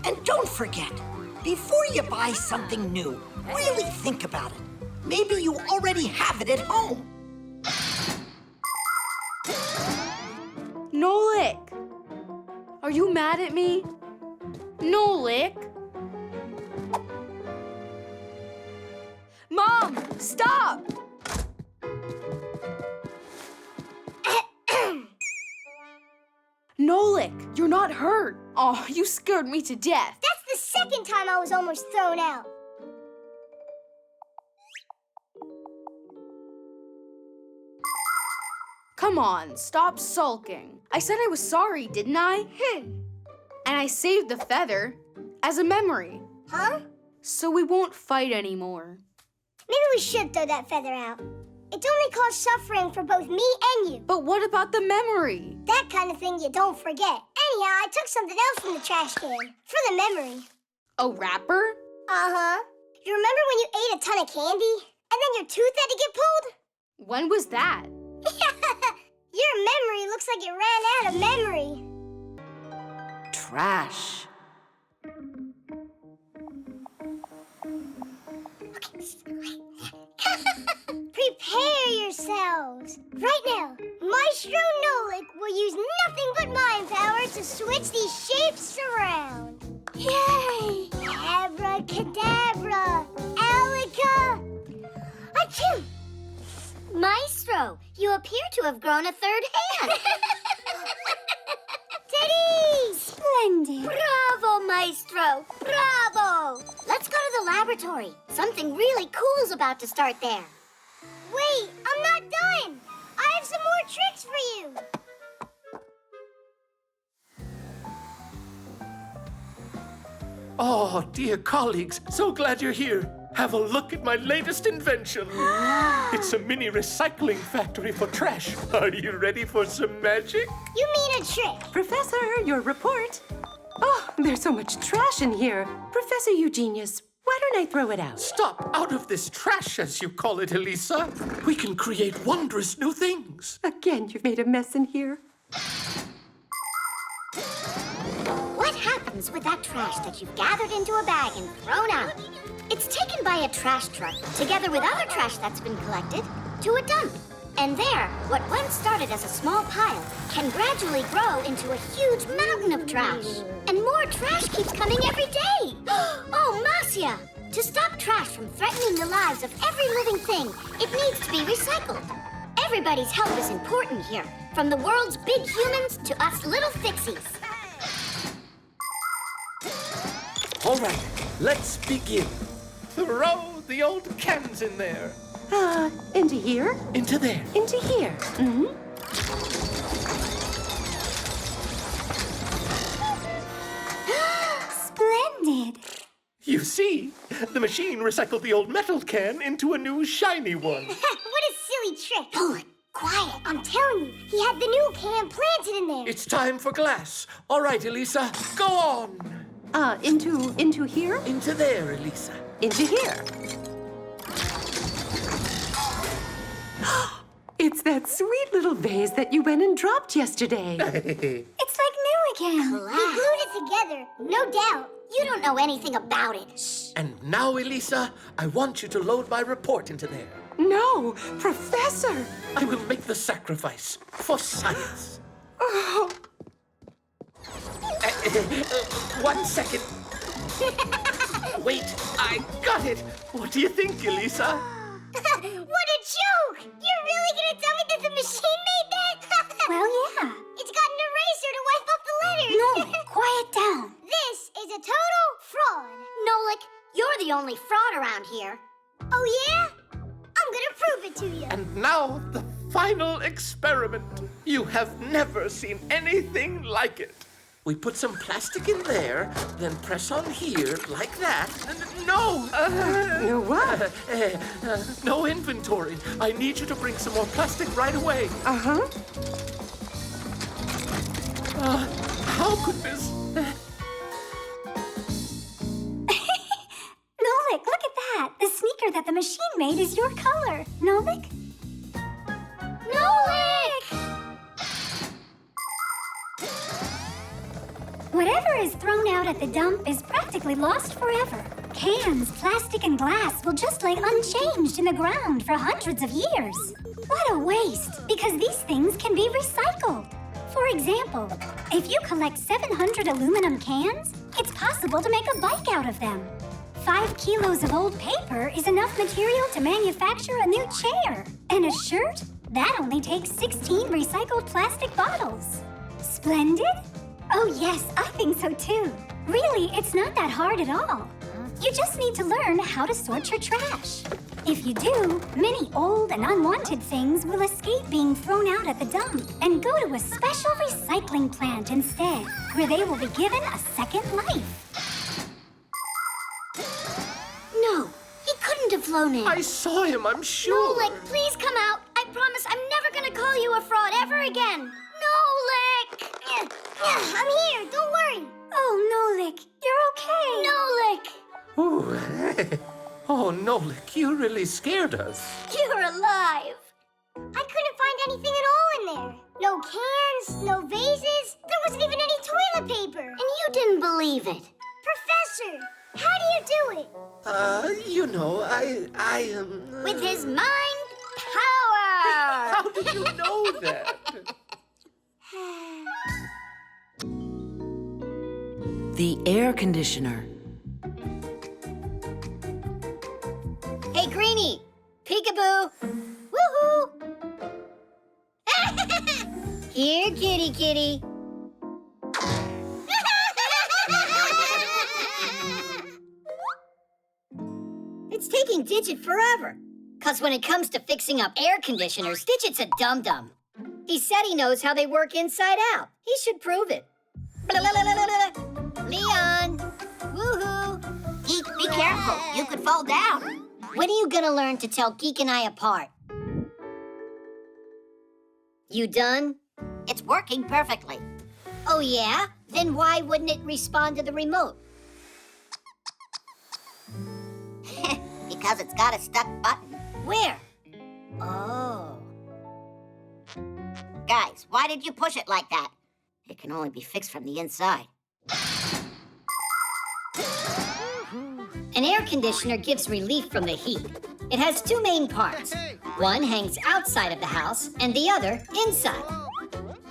And don't forget, before you buy something new, really think about it. Maybe you already have it at home. Nolik, are you mad at me? Nolik? Mom, stop! Nolik, you're not hurt. Oh, you scared me to death. That's the second time I was almost thrown out. Come on, stop sulking. I said I was sorry, didn't I? And I saved the feather as a memory. Huh? So we won't fight anymore. Maybe we should throw that feather out. It's only caused suffering for both me and you. But what about the memory? That kind of thing you don't forget. Anyhow, I took something else from the trash can for the memory. A wrapper? Uh-huh. You remember when you ate a ton of candy and then your tooth had to get pulled? When was that? Your memory looks like it ran out of memory. Trash. Okay. Abracadabra! Alaka! Achoo! Maestro, you appear to have grown a third hand. Teddy! Splendid. Bravo, Maestro! Bravo! Let's go to the laboratory. Something really cool's about to start there. Wait, I'm not done! I have some more tricks for you! Oh, dear colleagues, so glad you're here. Have a look at my latest invention. It's a mini recycling factory for trash. Are you ready for some magic? You mean a trick? Professor, your report. Oh, there's so much trash in here. Professor Eugenius, why don't I throw it out? Stop out of this trash, as you call it, Elisa. We can create wondrous new things. Again, you've made a mess in here. What happens with that trash that you've gathered into a bag and thrown out? It's taken by a trash truck, together with other trash that's been collected, to a dump. And there, what once started as a small pile can gradually grow into a huge mountain of trash. And more trash keeps coming every day. Oh, Marcia! To stop trash from threatening the lives of every living thing, it needs to be recycled. Everybody's help is important here, from the world's big humans to us little Fixies. All right, let's begin. Throw the old cans in there. Into here? Into there. Into here. Mm-hmm. Splendid. You see, the machine recycled the old metal can into a new shiny one. What a silly trick! Oh, quiet! I'm telling you, he had the new can planted in there. It's time for glass. All right, Elisa, go on. Into here? Into there, Elisa. Into here. It's that sweet little vase that you went and dropped yesterday. It's like new again. He glued it together, no doubt. You don't know anything about it. And now, Elisa, I want you to load my report into there. No, Professor! I will make the sacrifice for science. Oh. 1 second. Wait, I got it. What do you think, Elisa? What a joke! You're really gonna tell me that the machine made that? Well, yeah. It's got an eraser to wipe off the letters. No, quiet down. This is a total fraud. Nolik, you're the only fraud around here. Oh, yeah? I'm gonna prove it to you. And now, the final experiment. You have never seen anything like it. We put some plastic in there, then press on here like that. No! No what? No inventory. I need you to bring some more plastic right away. Uh-huh. How could this... Nolik, look at that. The sneaker that the machine made is your color. Nolik? Nolik! Whatever is thrown out at the dump is practically lost forever. Cans, plastic, and glass will just lay unchanged in the ground for hundreds of years. What a waste, because these things can be recycled. For example, if you collect 700 aluminum cans, it's possible to make a bike out of them. 5 kilos of old paper is enough material to manufacture a new chair. And a shirt? That only takes 16 recycled plastic bottles. Splendid? Oh yes, I think so too. Really, it's not that hard at all. You just need to learn how to sort your trash. If you do, many old and unwanted things will escape being thrown out at the dump and go to a special recycling plant instead, where they will be given a second life. No, he couldn't have flown in. I saw him, I'm sure. Nolik, please come out. I promise I'm never gonna call you a fraud ever again. Nolik! I'm here, don't worry. Oh, Nolik, you're okay. Nolik! Ooh. Oh, Nolik, you really scared us. You're alive. I couldn't find anything at all in there. No cans, no vases. There wasn't even any toilet paper. And you didn't believe it. Professor, how do you do it? You know, I With his mind power! How did you know that? The air conditioner. Greenie! Peekaboo! Woohoo! Here, kitty kitty. It's taking Digit forever. 'Cause when it comes to fixing up air conditioners, Digit's a dum-dum. He said he knows how they work inside out. He should prove it. Leon! Woohoo! Geek, be careful. You could fall down. When are you gonna learn to tell Geek and I apart? You done? It's working perfectly. Oh, yeah? Then why wouldn't it respond to the remote? Because it's got a stuck button. Where? Oh. Guys, why did you push it like that? It can only be fixed from the inside. An air conditioner gives relief from the heat. It has two main parts. One hangs outside of the house and the other inside.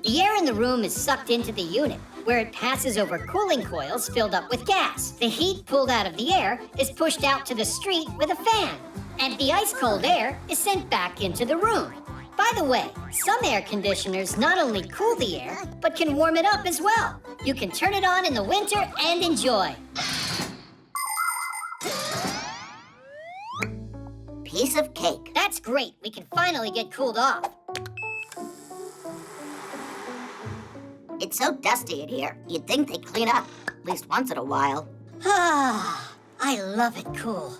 The air in the room is sucked into the unit, where it passes over cooling coils filled up with gas. The heat pulled out of the air is pushed out to the street with a fan, and the ice-cold air is sent back into the room. By the way, some air conditioners not only cool the air, but can warm it up as well. You can turn it on in the winter and enjoy. Piece of cake. That's great. We can finally get cooled off. It's so dusty in here. You'd think they'd clean up, at least once in a while. Ah, I love it cool.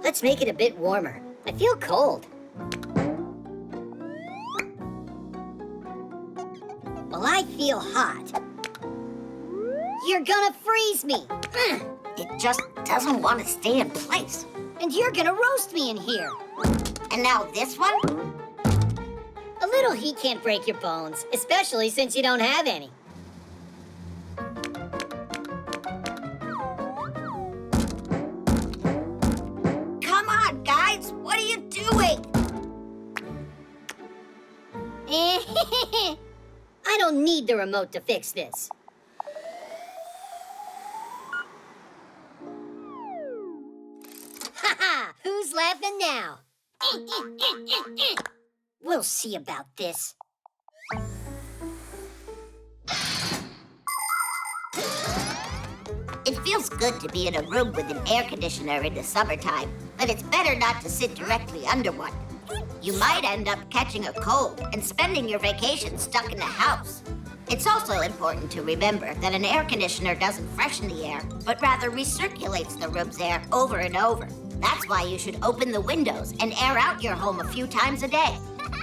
Let's make it a bit warmer. I feel cold. Well, I feel hot. You're gonna freeze me. It just doesn't want to stay in place. And you're gonna roast me in here. And now this one? A little heat can't break your bones, especially since you don't have any. Come on, guys. What are you doing? I don't need the remote to fix this. Ha-ha! Who's laughing now? We'll see about this. It feels good to be in a room with an air conditioner in the summertime, but it's better not to sit directly under one. You might end up catching a cold and spending your vacation stuck in the house. It's also important to remember that an air conditioner doesn't freshen the air, but rather recirculates the room's air over and over. That's why you should open the windows and air out your home a few times a day.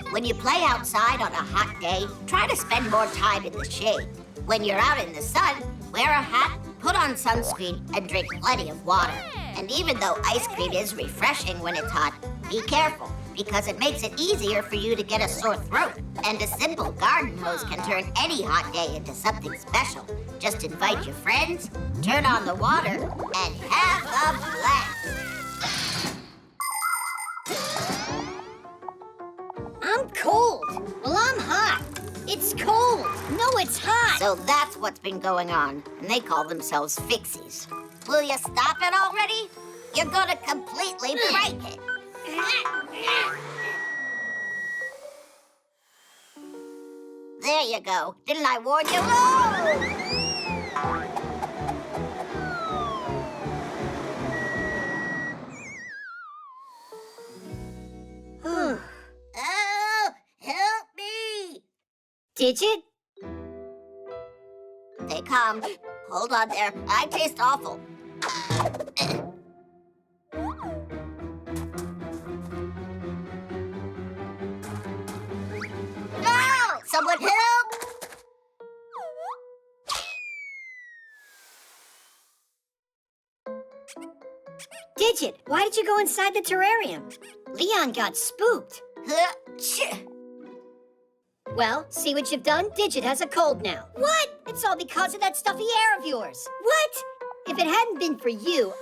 When you play outside on a hot day, try to spend more time in the shade. When you're out in the sun, wear a hat, put on sunscreen, and drink plenty of water. And even though ice cream is refreshing when it's hot, be careful, because it makes it easier for you to get a sore throat. And a simple garden hose can turn any hot day into something special. Just invite your friends, turn on the water, and have a blast. I'm cold. Well, I'm hot. It's cold. No, it's hot. So that's what's been going on, and they call themselves Fixies. Will you stop it already? You're gonna completely break it. There you go. Didn't I warn you? Oh, help me! Digit? Stay calm. Hold on there. I taste awful. No! Someone help! Digit, why did you go inside the terrarium? Leon got spooked. Well, see what you've done? Digit has a cold now. What? It's all because of that stuffy air of yours. What? If it hadn't been for you,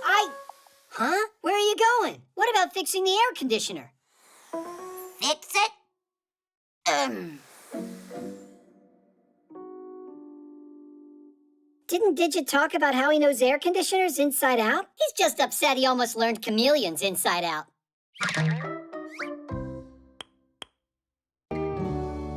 Huh? Where are you going? What about fixing the air conditioner? Fix it? Didn't Digit talk about how he knows air conditioners inside out? He's just upset he almost learned chameleons inside out.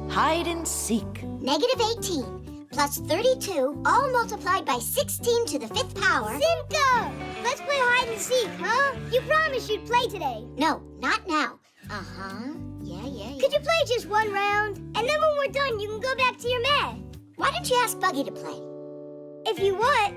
Hide and seek. -18 plus 32, all multiplied by 16 to the 5th power. Simka! Let's play hide and seek, huh? You promised you'd play today. No, not now. Uh-huh. Yeah. Could you play just one round? And then when we're done, you can go back to your math. Why don't you ask Buggy to play? If you want,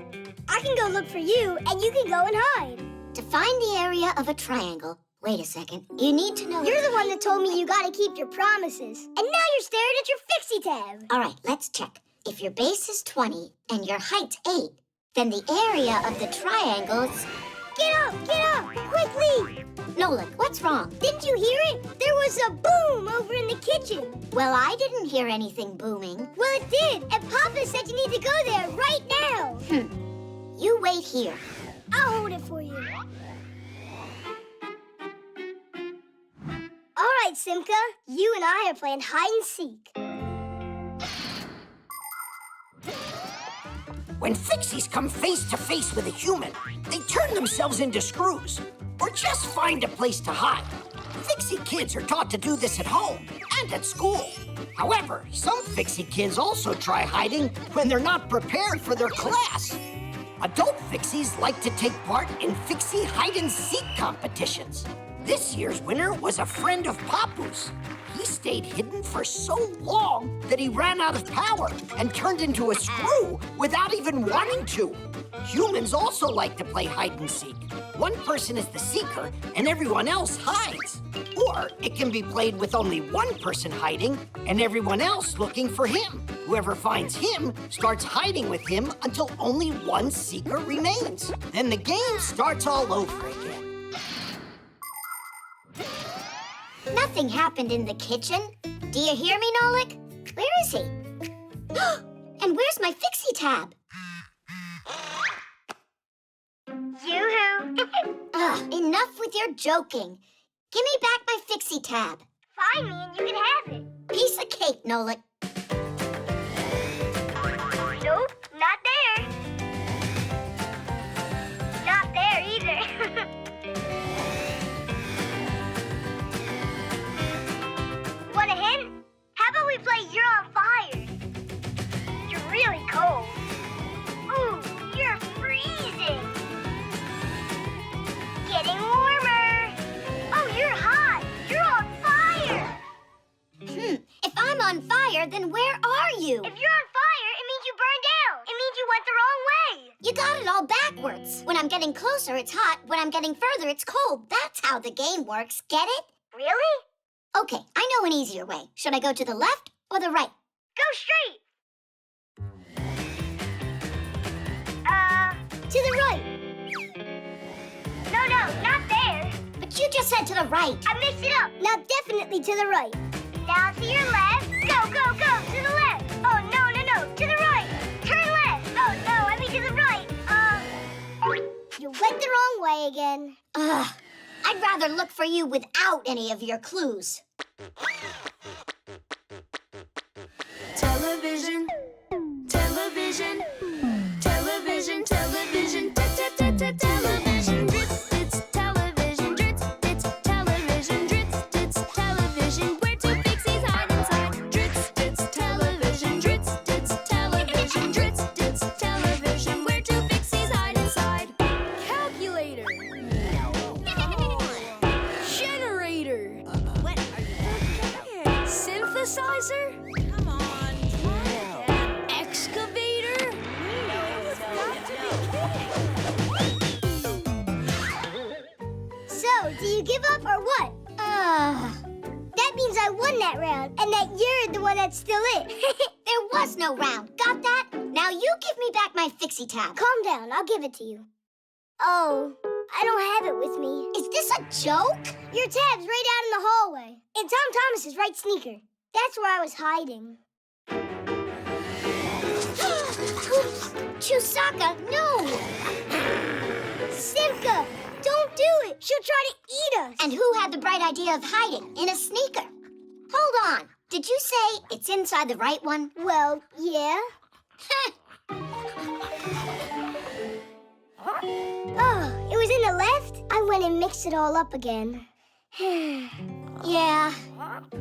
I can go look for you, and you can go and hide. To find the area of a triangle, wait a second, you need to know... You're the one that told me you gotta keep your promises. And now you're staring at your Fixie tab. All right, let's check. If your base is 20 and your height's 8, then the area of the triangle's... Get up, quickly! Nolik, what's wrong? Didn't you hear it? There was a boom over in the kitchen. Well, I didn't hear anything booming. Well, it did, and Papa said you need to go there right now. You wait here. I'll hold it for you. All right, Simka, you and I are playing hide and seek. When Fixies come face to face with a human, they turn themselves into screws, or just find a place to hide. Fixie kids are taught to do this at home and at school. However, some Fixie kids also try hiding when they're not prepared for their class. Adult Fixies like to take part in Fixie hide-and-seek competitions. This year's winner was a friend of Papu's. He stayed hidden for so long that he ran out of power and turned into a screw without even wanting to. Humans also like to play hide-and-seek. One person is the seeker and everyone else hides. Or it can be played with only one person hiding and everyone else looking for him. Whoever finds him starts hiding with him until only one seeker remains. Then the game starts all over again. Nothing happened in the kitchen. Do you hear me, Nolik? Where is he? And where's my Fixie tab? Yoo-hoo! Enough with your joking. Give me back my Fixie tab. Find me and you can have it. Piece of cake, Nolik. Nope, not there. Not there either. Want a hint? How about we play You're on Fire? You're really cold. Ooh, you're freezing. Getting warmer. Oh, you're hot. You're on fire. If I'm on fire, then where are you? If you're on fire, it means you burned down. It means you went the wrong way. You got it all backwards. When I'm getting closer, it's hot. When I'm getting further, it's cold. That's how the game works. Get it? Really? Okay, I know an easier way. Should I go to the left or the right? Go straight. To the right. No, not there. But you just said to the right. I mixed it up. Now definitely to the right. Now to your left. Go, to the left. Oh, no, to the right. Turn left. Oh, no, I mean to the right. You went the wrong way again. I'd rather look for you without any of your clues. Television, television, television, television, television, drits, it's television, drits, it's television, drits, it's television, where two Fixies hide inside, drits, it's television, drits, it's television, drits, it's television, where two Fixies hide inside. Calculator, generator, what are you? Synthesizer. Excavator? So, do you give up or what? That means I won that round, and that you're the one that's still it. There was no round. Got that? Now you give me back my Fixie tab. Calm down, I'll give it to you. Oh, I don't have it with me. Is this a joke? Your tab's right out in the hallway. In Tom Thomas's right sneaker. That's where I was hiding. Chusaka, no! Simka, don't do it. She'll try to eat us. And who had the bright idea of hiding in a sneaker? Hold on. Did you say it's inside the right one? Well, yeah. Oh, it was in the left? I went and mixed it all up again. Yeah,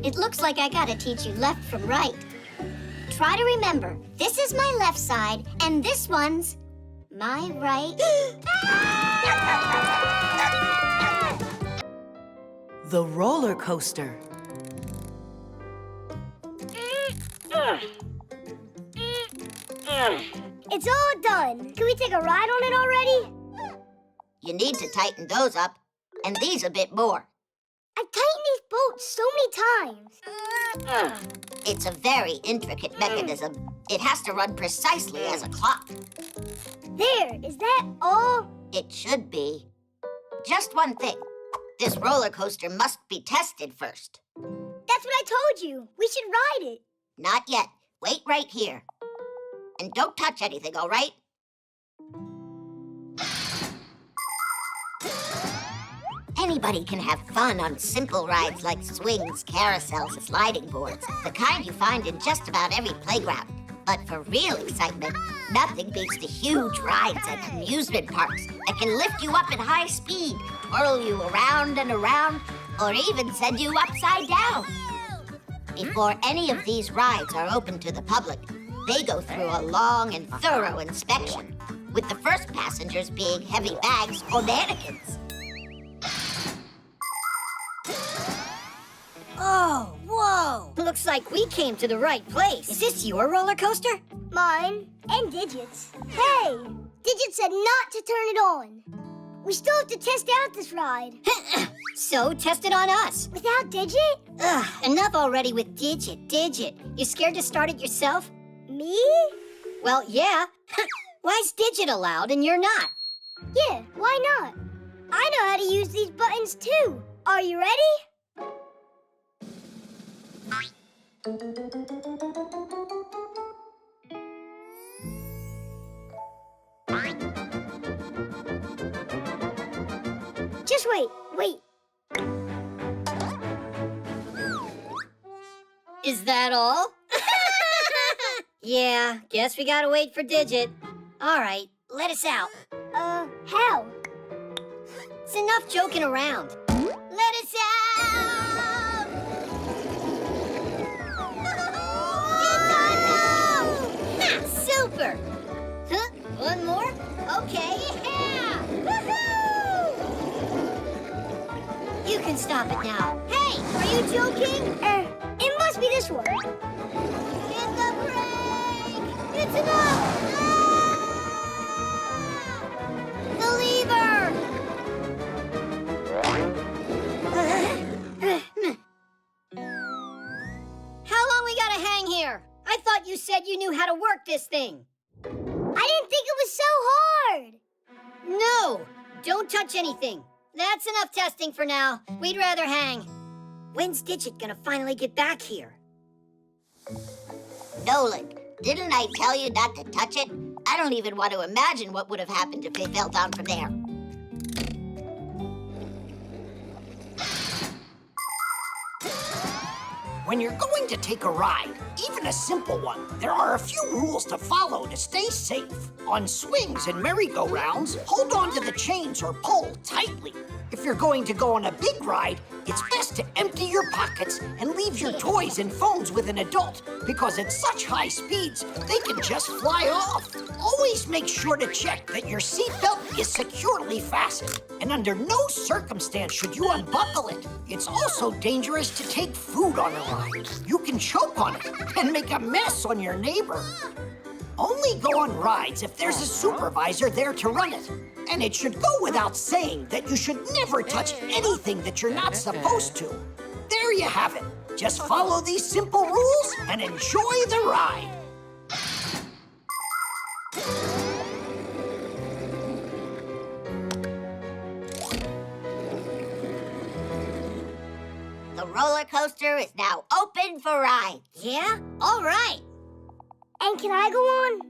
it looks like I gotta teach you left from right. Try to remember, this is my left side, and this one's my right. The roller coaster. It's all done. Can we take a ride on it already? You need to tighten those up, and these a bit more. I've tightened these bolts so many times. It's a very intricate mechanism. It has to run precisely as a clock. There, is that all? It should be. Just one thing. This roller coaster must be tested first. That's what I told you. We should ride it. Not yet. Wait right here. And don't touch anything, all right? Anybody can have fun on simple rides like swings, carousels, and sliding boards. The kind you find in just about every playground. But for real excitement, nothing beats the huge rides at amusement parks that can lift you up at high speed, twirl you around and around, or even send you upside down. Before any of these rides are open to the public, they go through a long and thorough inspection, with the first passengers being heavy bags or mannequins. Oh, whoa! Looks like we came to the right place. Is this your roller coaster? Mine and Digit's. Hey, Digit said not to turn it on. We still have to test out this ride. So, test it on us. Without Digit? Ugh, enough already with Digit. You scared to start it yourself? Me? Well, yeah. Why's Digit allowed and you're not? Yeah, why not? I know how to use these buttons too. Are you ready? Just wait. Is that all? Yeah, guess we gotta wait for Digit. All right, let us out. How? It's enough joking around. Let us out! It's awesome! Super! Huh? One more? Okay, yeah! Woohoo! You can stop it now. Hey, are you joking? It must be this one. Hit the brake! It's enough! The lever! How long we gotta hang here? I thought you said you knew how to work this thing. I didn't think it was so hard. No! Don't touch anything. That's enough testing for now. We'd rather hang. When's Digit gonna finally get back here? Nolik, didn't I tell you not to touch it? I don't even want to imagine what would have happened if they fell down from there. When you're going to take a ride, even a simple one, there are a few rules to follow to stay safe. On swings and merry-go-rounds, hold on to the chains or pull tightly. If you're going to go on a big ride, it's best to empty your pockets and leave your toys and phones with an adult, because at such high speeds, they can just fly off. Always make sure to check that your seatbelt is securely fastened, and under no circumstance should you unbuckle it. It's also dangerous to take food on a ride. You can choke on it and make a mess on your neighbor. Only go on rides if there's a supervisor there to run it. And it should go without saying that you should never touch anything that you're not supposed to. There you have it. Just follow these simple rules and enjoy the ride. The roller coaster is now open for rides. Yeah? All right. And can I go on?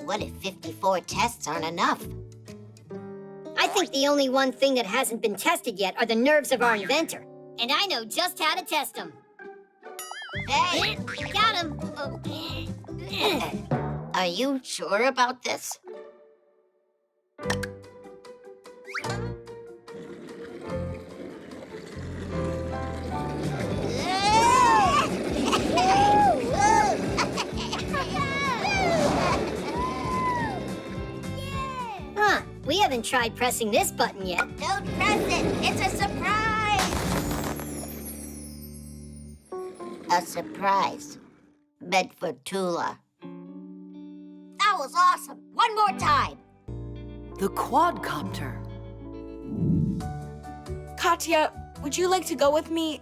What if 54 tests aren't enough? I think the only one thing that hasn't been tested yet are the nerves of our inventor. And I know just how to test them. Hey, got him. Are you sure about this? Huh, we haven't tried pressing this button yet. Don't press it. It's a surprise. A surprise. Meant for Tula. That was awesome. One more time. The quadcopter. Katya, would you like to go with me?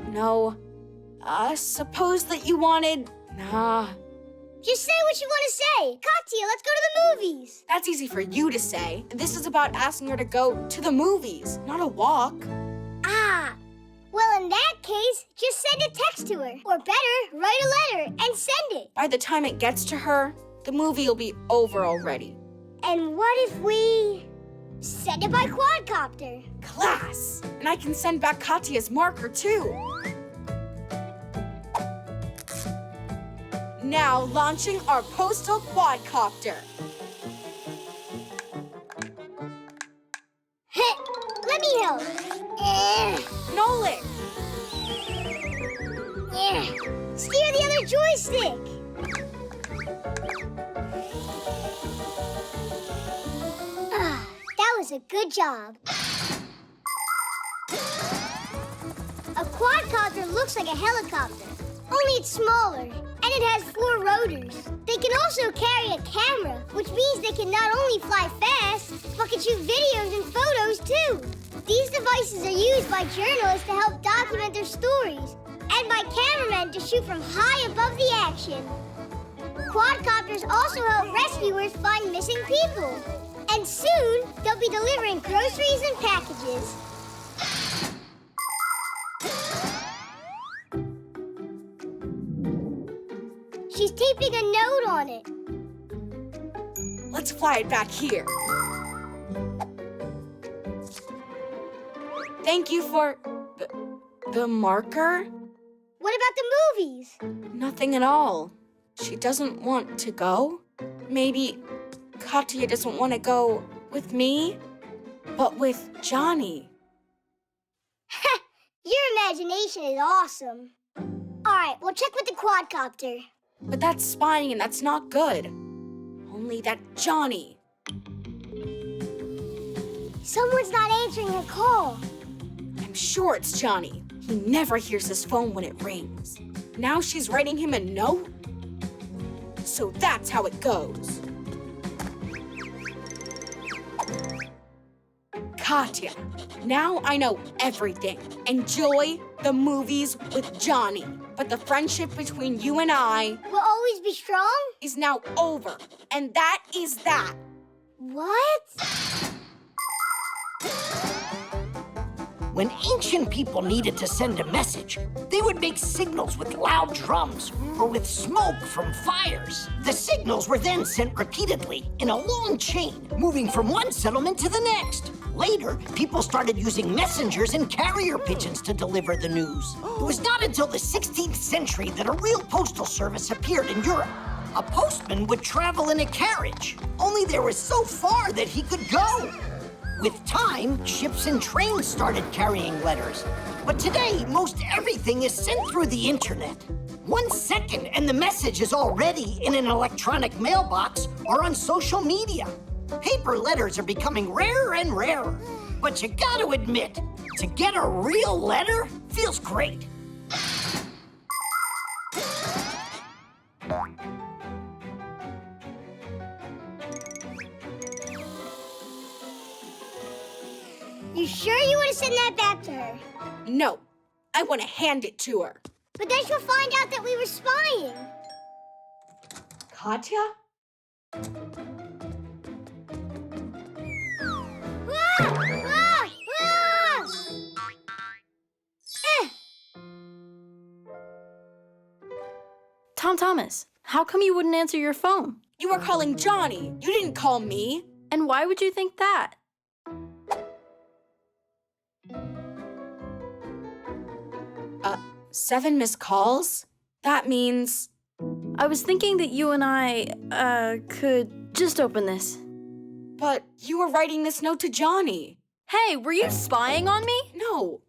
No. Suppose that you wanted... Nah. Just say what you want to say. Katya, let's go to the movies. That's easy for you to say. This is about asking her to go to the movies, not a walk. Ah. Well, in that case, just send a text to her. Or better, write a letter and send it. By the time it gets to her, the movie will be over already. And what if we send it by quadcopter? Class! And I can send back Katya's marker, too. Now launching our postal quadcopter. Let me help. Nolik! Steer the other joystick. That was a good job. A quadcopter looks like a helicopter, only it's smaller, and it has 4 rotors. They can also carry a camera, which means they can not only fly fast, but can shoot videos and photos too. These devices are used by journalists to help document their stories, and by cameramen to shoot from high above the action. Quadcopters also help rescuers find missing people. And soon, they'll be delivering groceries and packages. She's taping a note on it. Let's fly it back here. Thank you for the marker? What about the movies? Nothing at all. She doesn't want to go. Maybe Katya doesn't want to go with me, but with Johnny. Your imagination is awesome. All right, we'll check with the quadcopter. But that's spying and that's not good. Only that Johnny. Someone's not answering her call. I'm sure it's Johnny. He never hears his phone when it rings. Now she's writing him a note? So that's how it goes. Katya, now I know everything. Enjoy the movies with Johnny. But the friendship between you and I will always be strong? Is now over. And that is that. What? When ancient people needed to send a message, they would make signals with loud drums or with smoke from fires. The signals were then sent repeatedly in a long chain, moving from one settlement to the next. Later, people started using messengers and carrier pigeons to deliver the news. It was not until the 16th century that a real postal service appeared in Europe. A postman would travel in a carriage, only there was so far that he could go. With time, ships and trains started carrying letters. But today, most everything is sent through the internet. 1 second and the message is already in an electronic mailbox or on social media. Paper letters are becoming rarer and rarer. But you gotta admit, to get a real letter feels great. You sure you want to send that back to her? No, I want to hand it to her. But then she'll find out that we were spying. Katya? Tom Thomas, how come you wouldn't answer your phone? You were calling Johnny. You didn't call me. And why would you think that? 7 missed calls? That means I was thinking that you and I, could just open this. But you were writing this note to Johnny. Hey, were you spying on me? No,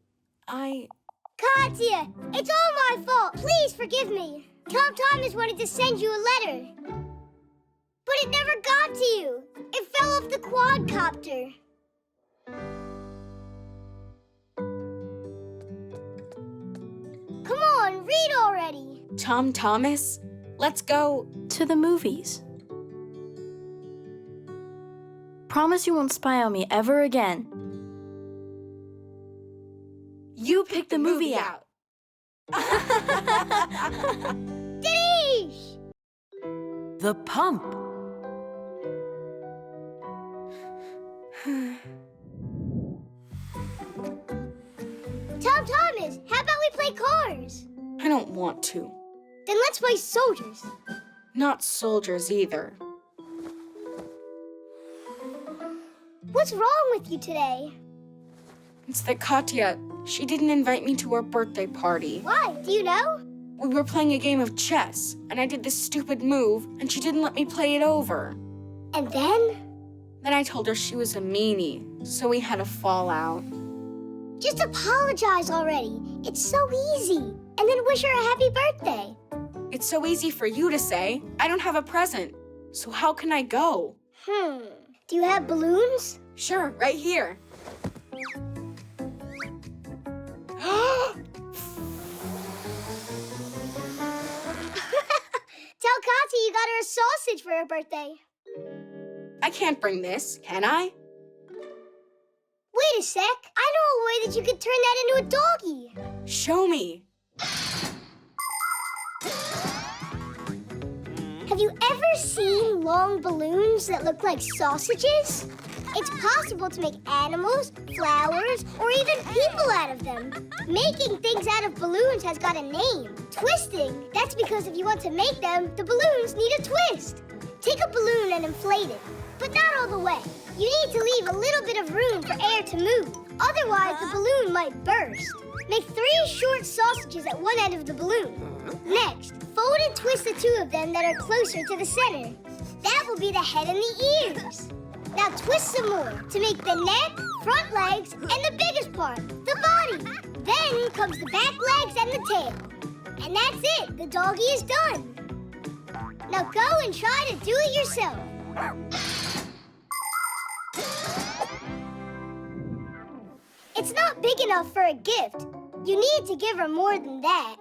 Katya, it's all my fault. Please forgive me. Tom Thomas wanted to send you a letter. But it never got to you. It fell off the quadcopter. Come on, read already. Tom Thomas, let's go to the movies. Promise you won't spy on me ever again. You picked the movie out. Dinesh! The pump. Tom Thomas, how about we play cars? I don't want to. Then let's play soldiers. Not soldiers either. What's wrong with you today? It's that Katya, she didn't invite me to her birthday party. Why? Do you know? We were playing a game of chess, and I did this stupid move, and she didn't let me play it over. And then? Then I told her she was a meanie, so we had a fallout. Just apologize already. It's so easy. And then wish her a happy birthday. It's so easy for you to say. I don't have a present. So how can I go? Do you have balloons? Sure, right here. Tell Katya you got her a sausage for her birthday. I can't bring this, can I? Wait a sec. I know a way that you could turn that into a doggy. Show me. Have you ever seen long balloons that look like sausages? It's possible to make animals, flowers, or even people out of them. Making things out of balloons has got a name. Twisting. That's because if you want to make them, the balloons need a twist. Take a balloon and inflate it, but not all the way. You need to leave a little bit of room for air to move. Otherwise, the balloon might burst. Make 3 short sausages at one end of the balloon. Next, fold and twist the 2 of them that are closer to the center. That will be the head and the ears. Now twist some more to make the neck, front legs, and the biggest part, the body. Then comes the back legs and the tail. And that's it. The doggy is done. Now go and try to do it yourself. It's not big enough for a gift. You need to give her more than that.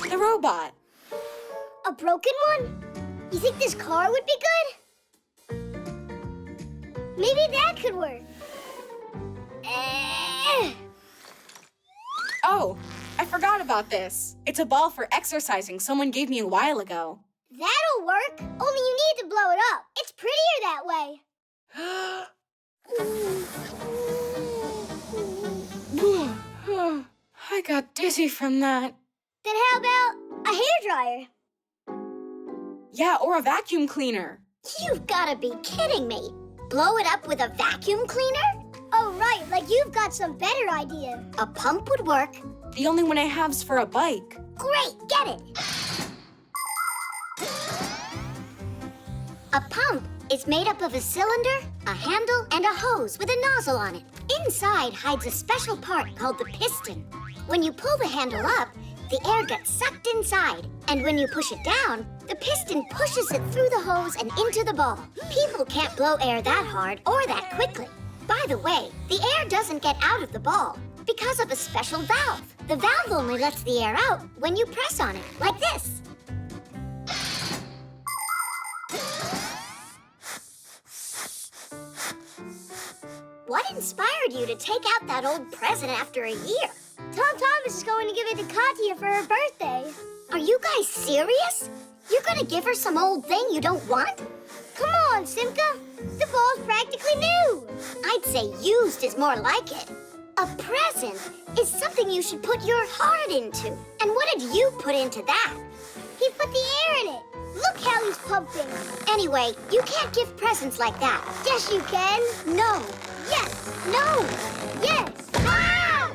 The robot. A broken one? You think this car would be good? Maybe that could work. Oh, I forgot about this. It's a ball for exercising someone gave me a while ago. That'll work. Only you need to blow it up. It's prettier that way. I got dizzy from that. Then how about a hairdryer? Yeah, or a vacuum cleaner. You've got to be kidding me. Blow it up with a vacuum cleaner? Oh, right, like you've got some better idea. A pump would work. The only one I have's for a bike. Great, get it. A pump is made up of a cylinder, a handle, and a hose with a nozzle on it. Inside hides a special part called the piston. When you pull the handle up, the air gets sucked inside. And when you push it down, the piston pushes it through the hose and into the ball. People can't blow air that hard or that quickly. By the way, the air doesn't get out of the ball because of a special valve. The valve only lets the air out when you press on it, like this. What inspired you to take out that old present after a year? Tom Thomas is going to give it to Katya for her birthday. Are you guys serious? You're gonna give her some old thing you don't want? Come on, Simka. The ball's practically new. I'd say used is more like it. A present is something you should put your heart into. And what did you put into that? He put the air in it. Look how he's pumping. Anyway, you can't give presents like that. Yes, you can. No. Yes. No. Yes. Ah!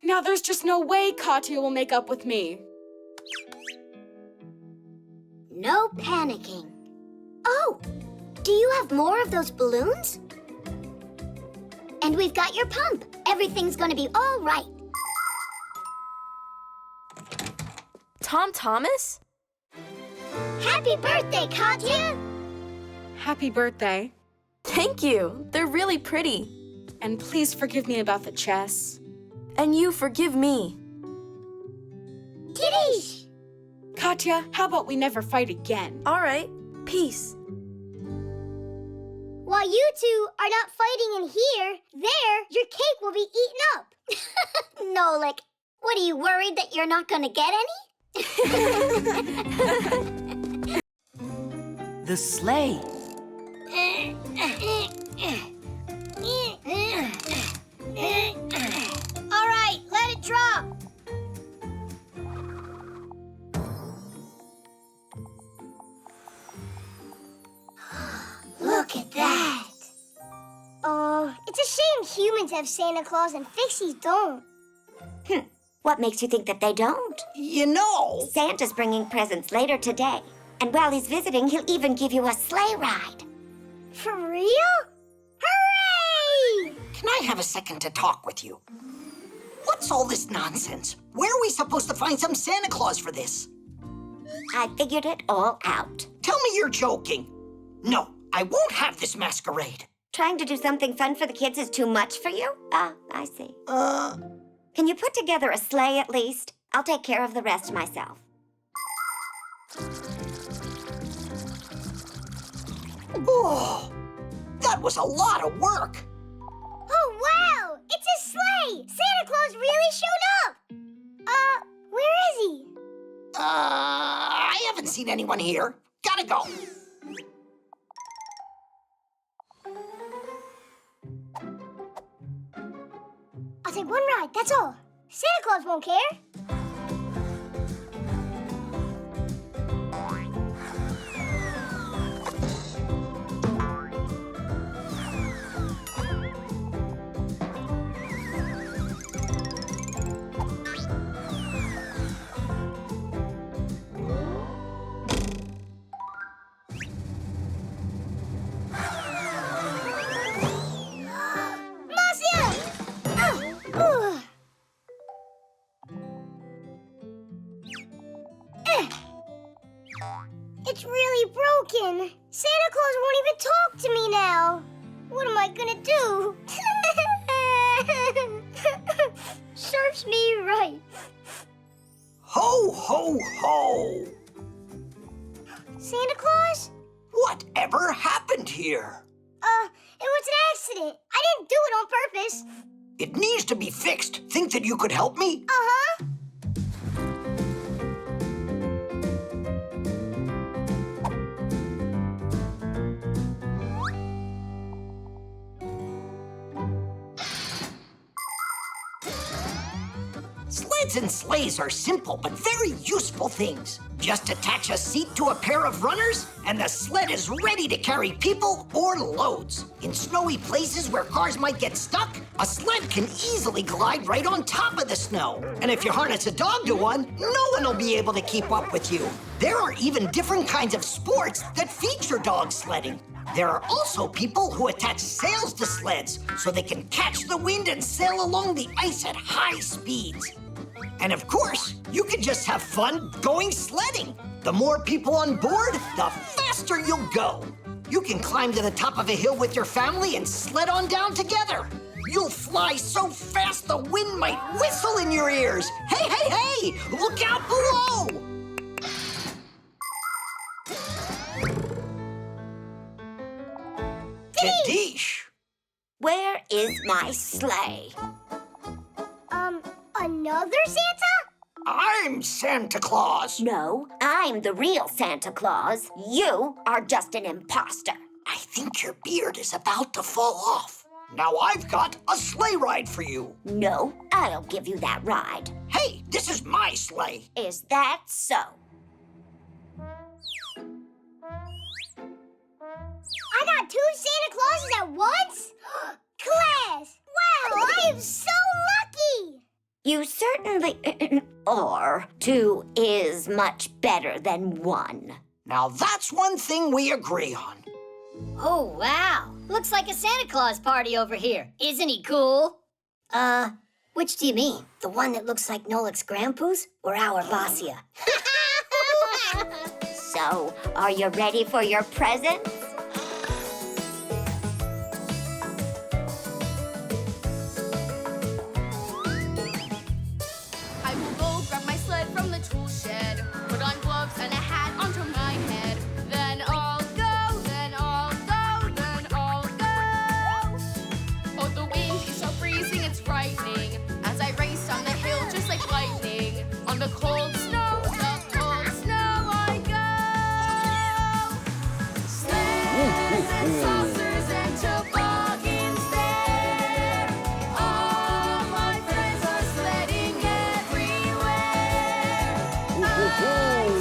Now there's just no way Katya will make up with me. No panicking. Oh, do you have more of those balloons? And we've got your pump. Everything's gonna be all right. Tom Thomas? Happy birthday, Katya! Happy birthday. Thank you. They're really pretty. And please forgive me about the chess. And you forgive me. Kitties! Katya, how about we never fight again? All right. Peace. While you two are not fighting in here, there, your cake will be eaten up. Nolik, what, are you worried that you're not gonna get any? The sleigh. All right, let it drop. Look at that. Oh, it's a shame humans have Santa Claus and Fixies don't. What makes you think that they don't? You know, Santa's bringing presents later today. And while he's visiting, he'll even give you a sleigh ride. For real? Hooray! Can I have a second to talk with you? What's all this nonsense? Where are we supposed to find some Santa Claus for this? I figured it all out. Tell me you're joking. No, I won't have this masquerade. Trying to do something fun for the kids is too much for you? Ah, I see. Can you put together a sleigh at least? I'll take care of the rest myself. Oh, that was a lot of work. Oh, wow! It's a sleigh! Santa Claus really showed up! Where is he? I haven't seen anyone here. Gotta go. I'll take one ride, that's all. Santa Claus won't care. It's really broken. Santa Claus won't even talk to me now. What am I gonna do? Serves me right. Ho, ho, ho! Santa Claus? Whatever happened here? It was an accident. I didn't do it on purpose. It needs to be fixed. Think that you could help me? Uh-huh. Sleds and sleighs are simple but very useful things. Just attach a seat to a pair of runners, and the sled is ready to carry people or loads. In snowy places where cars might get stuck, a sled can easily glide right on top of the snow. And if you harness a dog to one, no one will be able to keep up with you. There are even different kinds of sports that feature dog sledding. There are also people who attach sails to sleds so they can catch the wind and sail along the ice at high speeds. And of course, you can just have fun going sledding. The more people on board, the faster you'll go. You can climb to the top of a hill with your family and sled on down together. You'll fly so fast the wind might whistle in your ears. Hey, hey, hey! Look out below! Kadish! Where is my sleigh? Another Santa? I'm Santa Claus. No, I'm the real Santa Claus. You are just an imposter. I think your beard is about to fall off. Now I've got a sleigh ride for you. No, I'll give you that ride. Hey, this is my sleigh. Is that so? I got 2 Santa Clauses at once? Class! Wow, I am so lucky! You certainly are. 2 is much better than 1. Now that's one thing we agree on. Oh, wow. Looks like a Santa Claus party over here. Isn't he cool? Which do you mean? The one that looks like Nolik's grandpa's or our Vassia? So, are you ready for your presents?